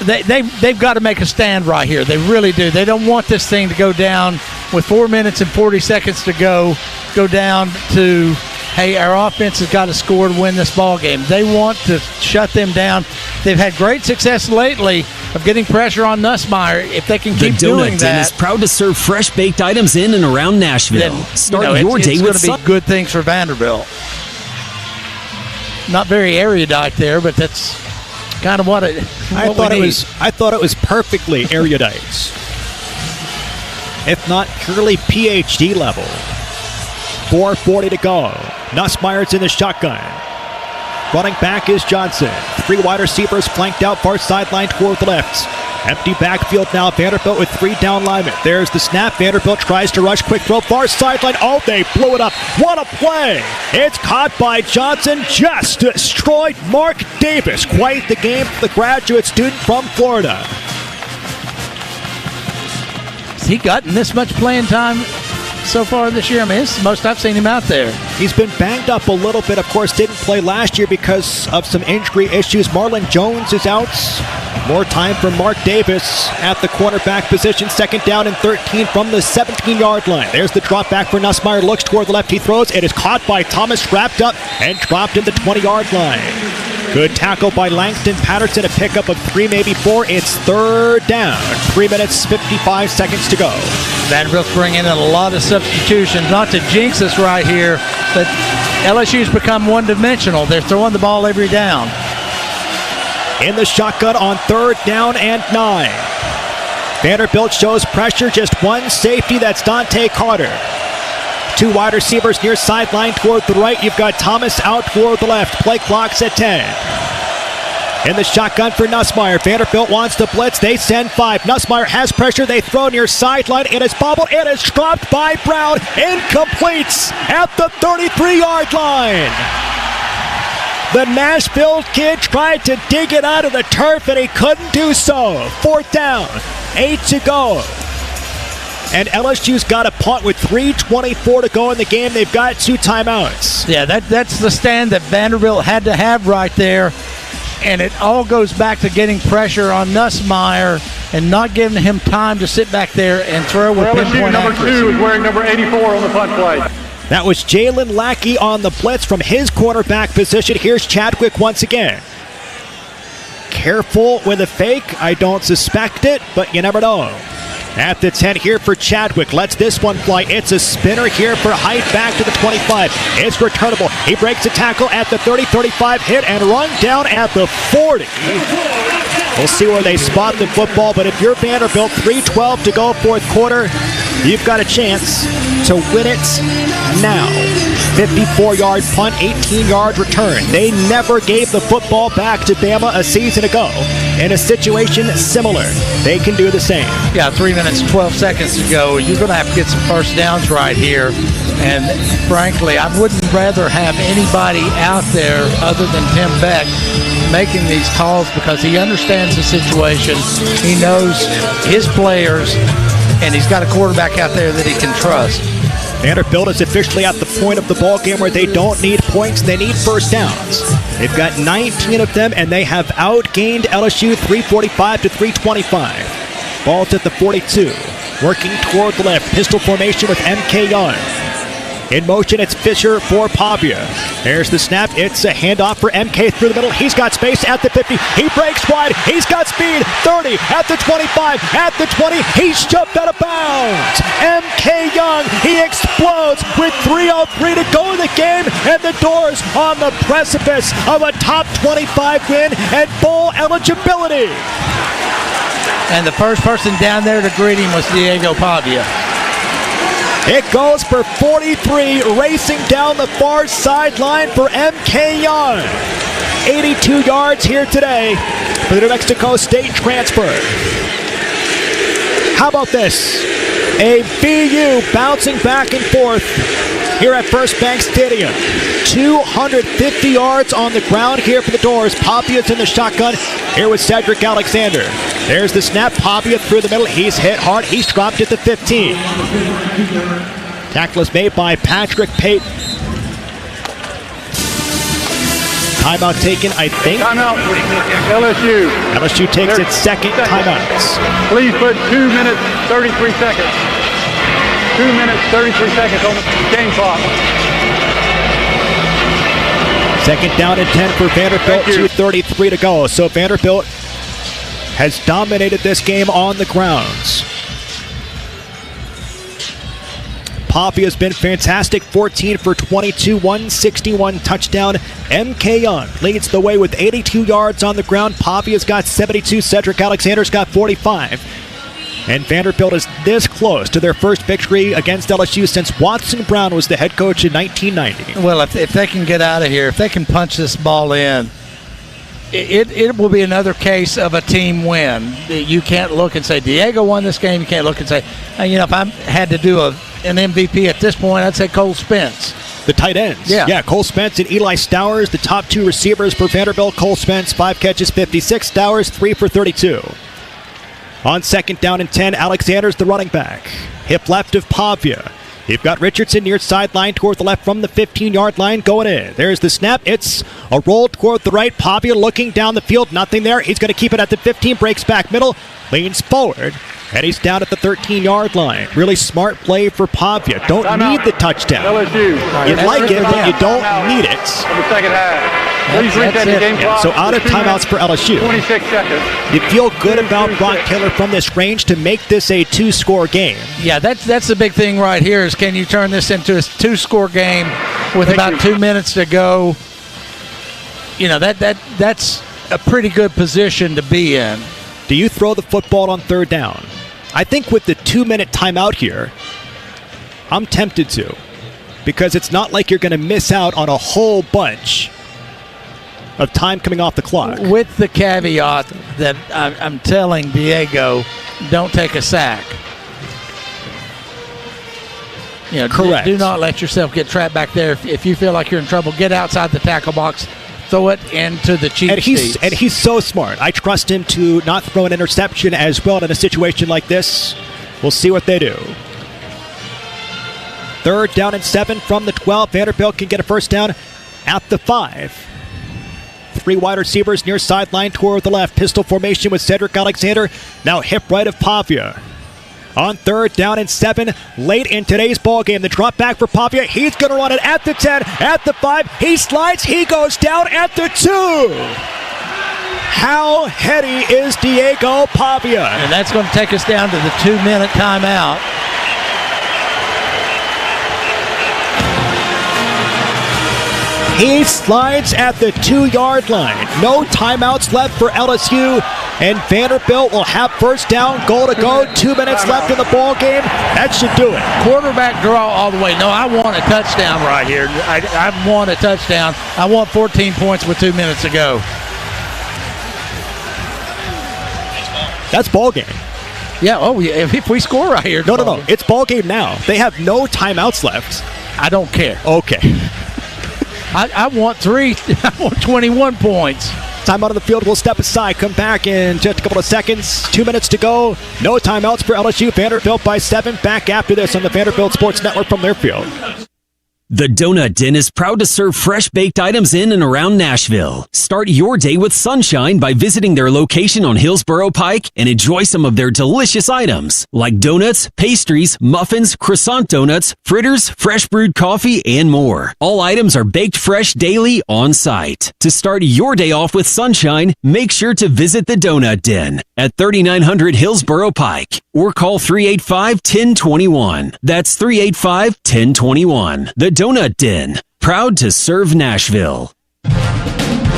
they've got to make a stand right here. They really do. They don't want this thing to go down with 4 minutes and 40 seconds to go down to, hey, our offense has got to score to win this ball game. They want to shut them down. They've had great success lately of getting pressure on Nussmeier. If they can keep doing
Donut
that,
Den is proud to serve fresh baked items in and around Nashville. Start your day with
it's going to be good things for Vanderbilt. Not very erudite there, but that's kind of what it.
I thought it was perfectly erudite, if not purely PhD level. 4:40 to go. Nussmeier's in the shotgun. Running back is Johnson. 3 wide receivers flanked out far sideline toward the left. Empty backfield now. Vanderbilt with 3 down linemen. There's the snap. Vanderbilt tries to rush. Quick throw. Far sideline. Oh, they blew it up. What a play. It's caught by Johnson. Just destroyed Mark Davis. Quite the game for the graduate student from Florida.
Has he gotten this much playing time so far this year? I mean, it's the most I've seen him out there.
He's been banged up a little bit. Of course, didn't play last year because of some injury issues. Marlon Jones is out. More time for Mark Davis at the cornerback position. 2nd down and 13 from the 17-yard line. There's the drop back for Nussmeier. Looks toward the left. He throws. It is caught by Thomas, wrapped up and dropped in the 20-yard line. Good tackle by Langston Patterson. A pickup of 3, maybe 4. It's 3rd down. 3 minutes, 55 seconds to go.
Vanderbilt's bringing in a lot of substitutions. Not to jinx us right here, but LSU's become one-dimensional. They're throwing the ball every down.
In the shotgun on 3rd down and 9. Vanderbilt shows pressure. Just one safety. That's Dante Carter. 2 wide receivers near sideline toward the right. You've got Thomas out toward the left. Play clock's at 10. In the shotgun for Nussmeier. Vanderbilt wants to blitz. They send 5. Nussmeier has pressure. They throw near sideline. It is bobbled. It is dropped by Brown. Incomplete at the 33-yard line. The Nashville kid tried to dig it out of the turf, and he couldn't do so. 4th down, 8 to go. And LSU's got a punt with 3:24 to go in the game. They've got 2 timeouts.
Yeah, that's the stand that Vanderbilt had to have right there. And it all goes back to getting pressure on Nussmeier and not giving him time to sit back there and throw with pinpoint
number
accuracy.
2 is wearing number 84 on the punt play.
That was Jalen Lackey on the blitz from his cornerback position. Here's Chadwick once again. Careful with a fake. I don't suspect it, but you never know. At the 10 here for Chadwick. Lets this one fly. It's a spinner here for height back to the 25. It's returnable. He breaks a tackle at the 30, 35, hit and run down at the 40. We'll see where they spot the football, but if you're Vanderbilt, 3:12 to go 4th quarter, you've got a chance to win it now. 54-yard punt, 18-yard return. They never gave the football back to Bama a season ago. In a situation similar, they can do the same.
Yeah, 3 minutes, 12 seconds to go. You're going to have to get some first downs right here. And frankly, I wouldn't rather have anybody out there other than Tim Beck making these calls because he understands the situation. He knows his players, and he's got a quarterback out there that he can trust.
Vanderbilt is officially at the point of the ball game where they don't need points, they need first downs. They've got 19 of them, and they have outgained LSU 345 to 325. Ball's at the 42. Working toward the left. Pistol formation with M.K. Young. In motion, it's Fisher for Pavia. There's the snap. It's a handoff for MK through the middle. He's got space at the 50. He breaks wide. He's got speed. 30 at the 25. At the 20. He's shoved out of bounds. MK Young. He explodes with 3:03 to go in the game. And the Doors on the precipice of a top 25 win and bowl eligibility.
And the first person down there to greet him was Diego Pavia.
It goes for 43, racing down the far sideline for M.K. Young. 82 yards here today for the New Mexico State transfer. How about this? A BU bouncing back and forth here at First Bank Stadium. 250 yards on the ground here for the Doors. Papia's in the shotgun. Here with Cedric Alexander. There's the snap. Pavia through the middle. He's hit hard. He's dropped at the 15. Tackle is made by Patrick Payton. Timeout taken, I think.
Timeout, LSU.
LSU takes its second timeouts.
Please put 2 minutes, 33 seconds. 2 minutes, 33 seconds on the game clock.
Second down and 10 for Vanderbilt, 2:33 to go. So Vanderbilt has dominated this game on the grounds. Poppy has been fantastic, 14 for 22, 161 touchdown. MK Young leads the way with 82 yards on the ground. Poppy has got 72, Cedric Alexander's got 45. And Vanderbilt is this close to their first victory against LSU since Watson Brown was the head coach in 1990.
Well, if they can get out of here, if they can punch this ball in, it will be another case of a team win. You can't look and say, Diego won this game. You can't look and say, if I had to do an MVP at this point, I'd say Cole Spence.
The tight ends. Yeah, Cole Spence and Eli Stowers, the top two receivers for Vanderbilt. Cole Spence, 5 catches, 56. Stowers, 3 for 32. On second down and 10, Alexander's the running back. Hip left of Pavia. You've got Richardson near sideline toward the left from the 15-yard line going in. There's the snap. It's a roll toward the right. Pavia looking down the field. Nothing there. He's going to keep it at the 15. Breaks back middle. Leans forward. And he's down at the 13-yard line. Really smart play for Pavia. Don't need the touchdown.
LSU.
You'd like it, but you don't need it.
In the second half. Please reset the game clock.
So out of timeouts for LSU.
26 seconds.
You feel good about Brock Taylor from this range to make this a 2-score game.
Yeah, that's the big thing right here is can you turn this into a 2-score game with about 2 minutes to go? That's a pretty good position to be in.
Do you throw the football on third down? I think with the 2-minute timeout here, I'm tempted to, because it's not like you're going to miss out on a whole bunch of time coming off the clock.
With the caveat that I'm telling Diego, don't take a sack.
Correct.
Do not let yourself get trapped back there. If you feel like you're in trouble, get outside the tackle box. Throw it into the cheap seats.
And he's so smart. I trust him to not throw an interception as well in a situation like this. We'll see what they do. Third down and 7 from the 12. Vanderbilt can get a first down at the 5. 3 wide receivers near sideline toward the left. Pistol formation with Cedric Alexander. Now hip right of Pavia. On third down and 7, late in today's ball game. The drop back for Pavia. He's going to run it at the 10, at the 5. He slides. He goes down at the 2. How heady is Diego Pavia?
And that's going to take us down to the 2-minute timeout.
He slides at the 2-yard line. No timeouts left for LSU, and Vanderbilt will have first down, goal to go. 2 minutes left in the ball game. That should do it.
Quarterback draw all the way. No, I want a touchdown right here. I want a touchdown. I want 14 points with 2 minutes to go.
That's ball game.
Yeah, if we score right here.
No. It's ball game now. They have no timeouts left.
I don't care.
Okay.
I want 3. I want 21 points.
Time out of the field. We'll step aside. Come back in just a couple of seconds. 2 minutes to go. No timeouts for LSU. Vanderbilt by 7. Back after this on the Vanderbilt Sports Network from their field.
The Donut Den is proud to serve fresh baked items in and around Nashville. Start your day with sunshine by visiting their location on Hillsborough Pike and enjoy some of their delicious items like donuts, pastries, muffins, croissant donuts, fritters, fresh brewed coffee, and more. All items are baked fresh daily on site. To start your day off with sunshine, make sure to visit the Donut Den at 3900 Hillsborough Pike or call 385-1021. That's 385-1021. The Donut Den, proud to serve Nashville.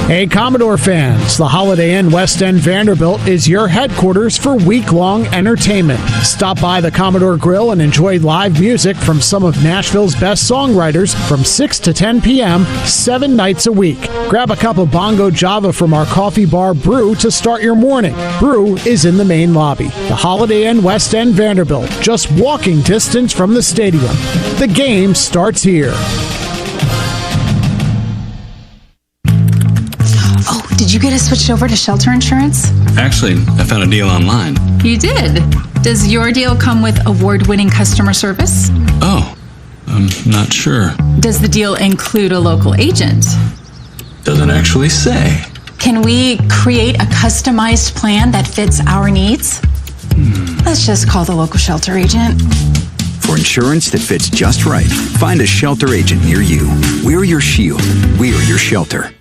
Hey, Commodore fans, the Holiday Inn West End Vanderbilt is your headquarters for week-long entertainment. Stop by the Commodore Grill and enjoy live music from some of Nashville's best songwriters from 6 to 10 p.m., 7 nights a week. Grab a cup of Bongo Java from our coffee bar Brew to start your morning. Brew is in the main lobby. The Holiday Inn West End Vanderbilt, just walking distance from the stadium. The game starts here.
Oh, did you get us switched over to shelter insurance?
Actually, I found a deal online.
You did? Does your deal come with award-winning customer service?
Oh, I'm not sure.
Does the deal include a local agent?
Doesn't actually say.
Can we create a customized plan that fits our needs? Let's just call the local shelter agent.
For insurance that fits just right, find a shelter agent near you. We're your shield. We're your shelter.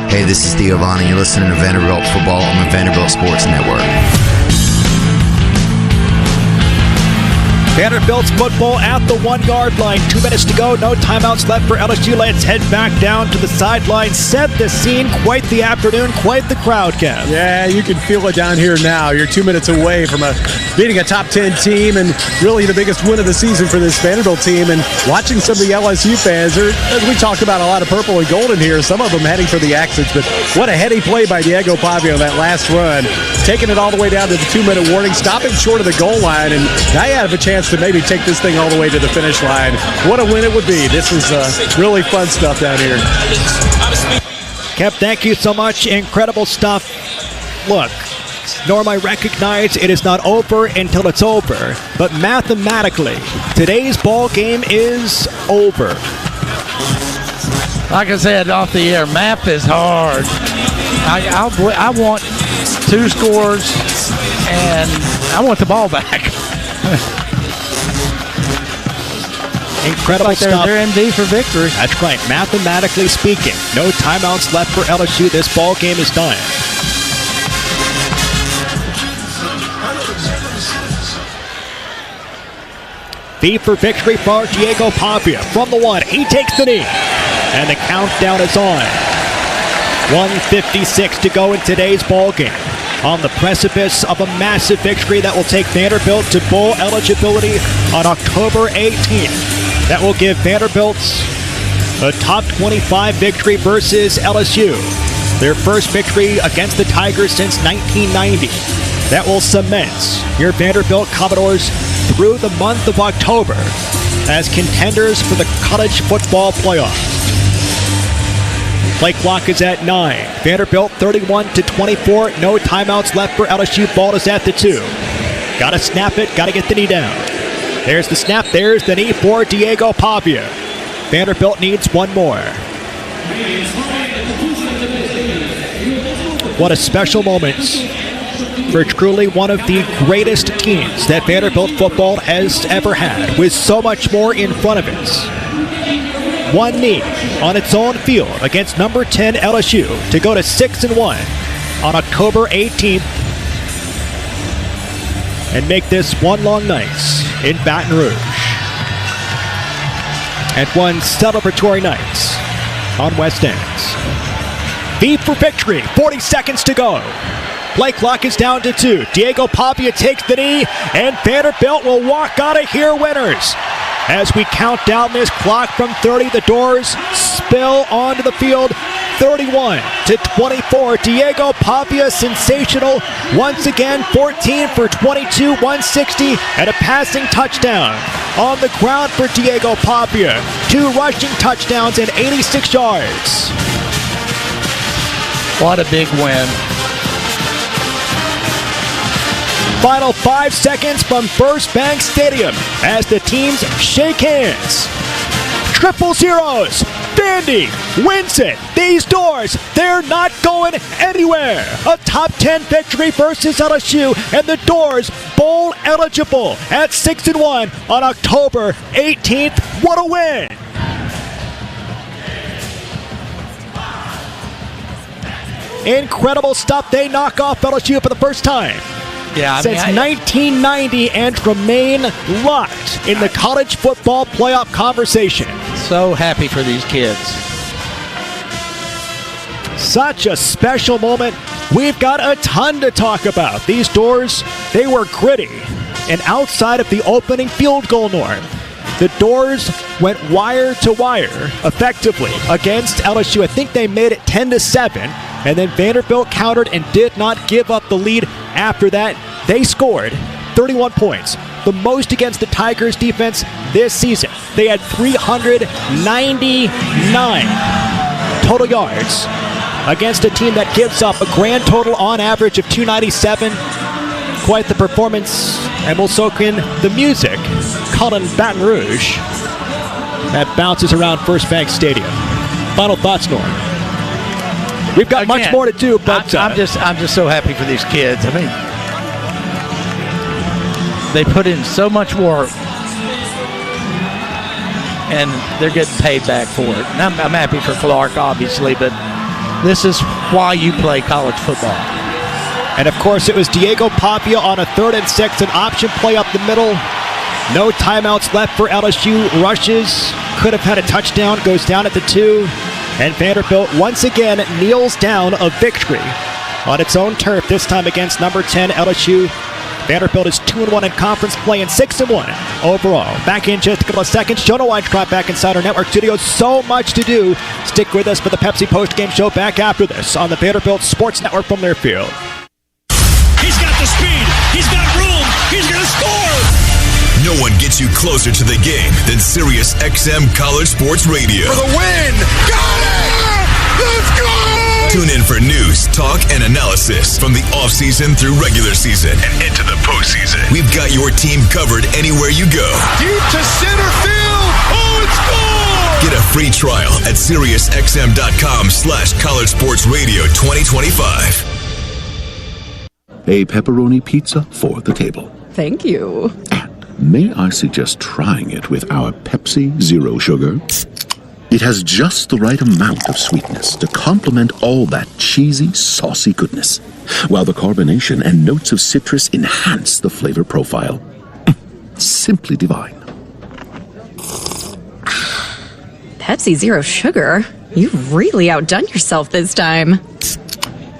Hey, this is Theo Vaughn, and you're listening to Vanderbilt Football on the Vanderbilt Sports Network.
Vanderbilt's football at the 1-yard line. 2 minutes to go. No timeouts left for LSU. Let's head back down to the sideline. Set the scene. Quite the afternoon. Quite the crowd, Kev.
Yeah, you can feel it down here now. You're 2 minutes away from beating a top 10 team and really the biggest win of the season for this Vanderbilt team. And watching some of the LSU fans, as we talked about, a lot of purple and gold in here. Some of them heading for the exits. But what a heady play by Diego Pavia on that last run. Taking it all the way down to the 2-minute warning. Stopping short of the goal line. And now you have a chance to maybe take this thing all the way to the finish line. What a win it would be. This is really fun stuff down here.
Kev, thank you so much. Incredible stuff. Look, Norm, I recognize it is not over until it's over, but mathematically, today's ball game is over.
Like I said off the air, math is hard. I want 2 scores, and I want the ball back.
Incredible stuff.
They're MD for victory.
That's right. Mathematically speaking, no timeouts left for LSU. This ball game is done. V for victory for Diego Pavia from the 1. He takes the knee, and the countdown is on. 1:56 to go in today's ball game. On the precipice of a massive victory that will take Vanderbilt to bowl eligibility on October 18th. That will give Vanderbilt a top 25 victory versus LSU. Their first victory against the Tigers since 1990. That will cement your Vanderbilt Commodores through the month of October as contenders for the college football playoff. Play clock is at 9. Vanderbilt 31-24. No timeouts left for LSU. Ball is at the 2. Gotta snap it. Gotta get the knee down. There's the snap. There's the knee for Diego Pavia. Vanderbilt needs one more. What a special moment for truly one of the greatest teams that Vanderbilt football has ever had, with so much more in front of it. One knee on its own field against number 10 LSU to go to 6-1 on October 18th and make this one long night in Baton Rouge. And one celebratory night on West End. V for victory, 40 seconds to go. Play clock is down to 2. Diego Pavia takes the knee, and Vanderbilt will walk out of here winners. As we count down this clock from 30, the doors spill onto the field. 31-24. Diego Pavia, sensational. Once again, 14 for 22, 160, and a passing touchdown. On the ground for Diego Pavia. 2 rushing touchdowns and 86 yards.
What a big win.
Final 5 seconds from First Bank Stadium as the teams shake hands. 000. Vandy wins it. These doors, they're not going anywhere. A top 10 victory versus LSU, and the doors bowl eligible at 6-1 on October 18th. What a win! Incredible stuff. They knock off LSU for the first time.
Yeah,
since 1990 and remain locked in the college football playoff conversation.
So happy for these kids.
Such a special moment. We've got a ton to talk about. These doors, they were gritty. And outside of the opening field goal, Norm, the doors went wire to wire effectively against LSU. I think they made it 10-7. And then Vanderbilt countered and did not give up the lead after that. They scored 31 points, the most against the Tigers defense this season. They had 399 total yards against a team that gives up a grand total on average of 297. Quite the performance, and we'll soak in the music caught in Baton Rouge that bounces around First Bank Stadium. Final thoughts, Norm? We've got much more to do, but
I'm just so happy for these kids. I mean, they put in so much work, and they're getting paid back for it. And I'm happy for Clark, obviously, but this is why you play college football.
And, of course, it was Diego Papia on a 3rd and 6, an option play up the middle. No timeouts left for LSU. Rushes, could have had a touchdown, goes down at the 2. And Vanderbilt once again kneels down a victory on its own turf, this time against number 10 LSU. Vanderbilt is 2-1 in conference play and 6-1 overall. Back in just a couple of seconds. Jonah Weintraub back inside our network studio. So much to do. Stick with us for the Pepsi postgame show back after this on the Vanderbilt Sports Network from Learfield.
He's got the speed. He's got room. He's going to score.
No one gets you closer to the game than Sirius XM College Sports Radio.
For the win. Got it. Let's go.
Tune in for news, talk, and analysis from the offseason through regular season and into the postseason. We've got your team covered anywhere you go.
Deep to center field. Oh, it's gone.
Get a free trial at SiriusXM.com/College Sports Radio 2025.
A pepperoni pizza for the table.
Thank you.
May I suggest trying it with our Pepsi Zero Sugar? It has just the right amount of sweetness to complement all that cheesy, saucy goodness, while the carbonation and notes of citrus enhance the flavor profile. Simply divine.
Pepsi Zero Sugar? You've really outdone yourself this time.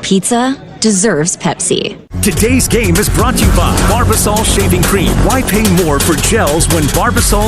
Pizza deserves Pepsi.
Today's game is brought to you by Barbasol Shaving Cream. Why pay more for gels when Barbasol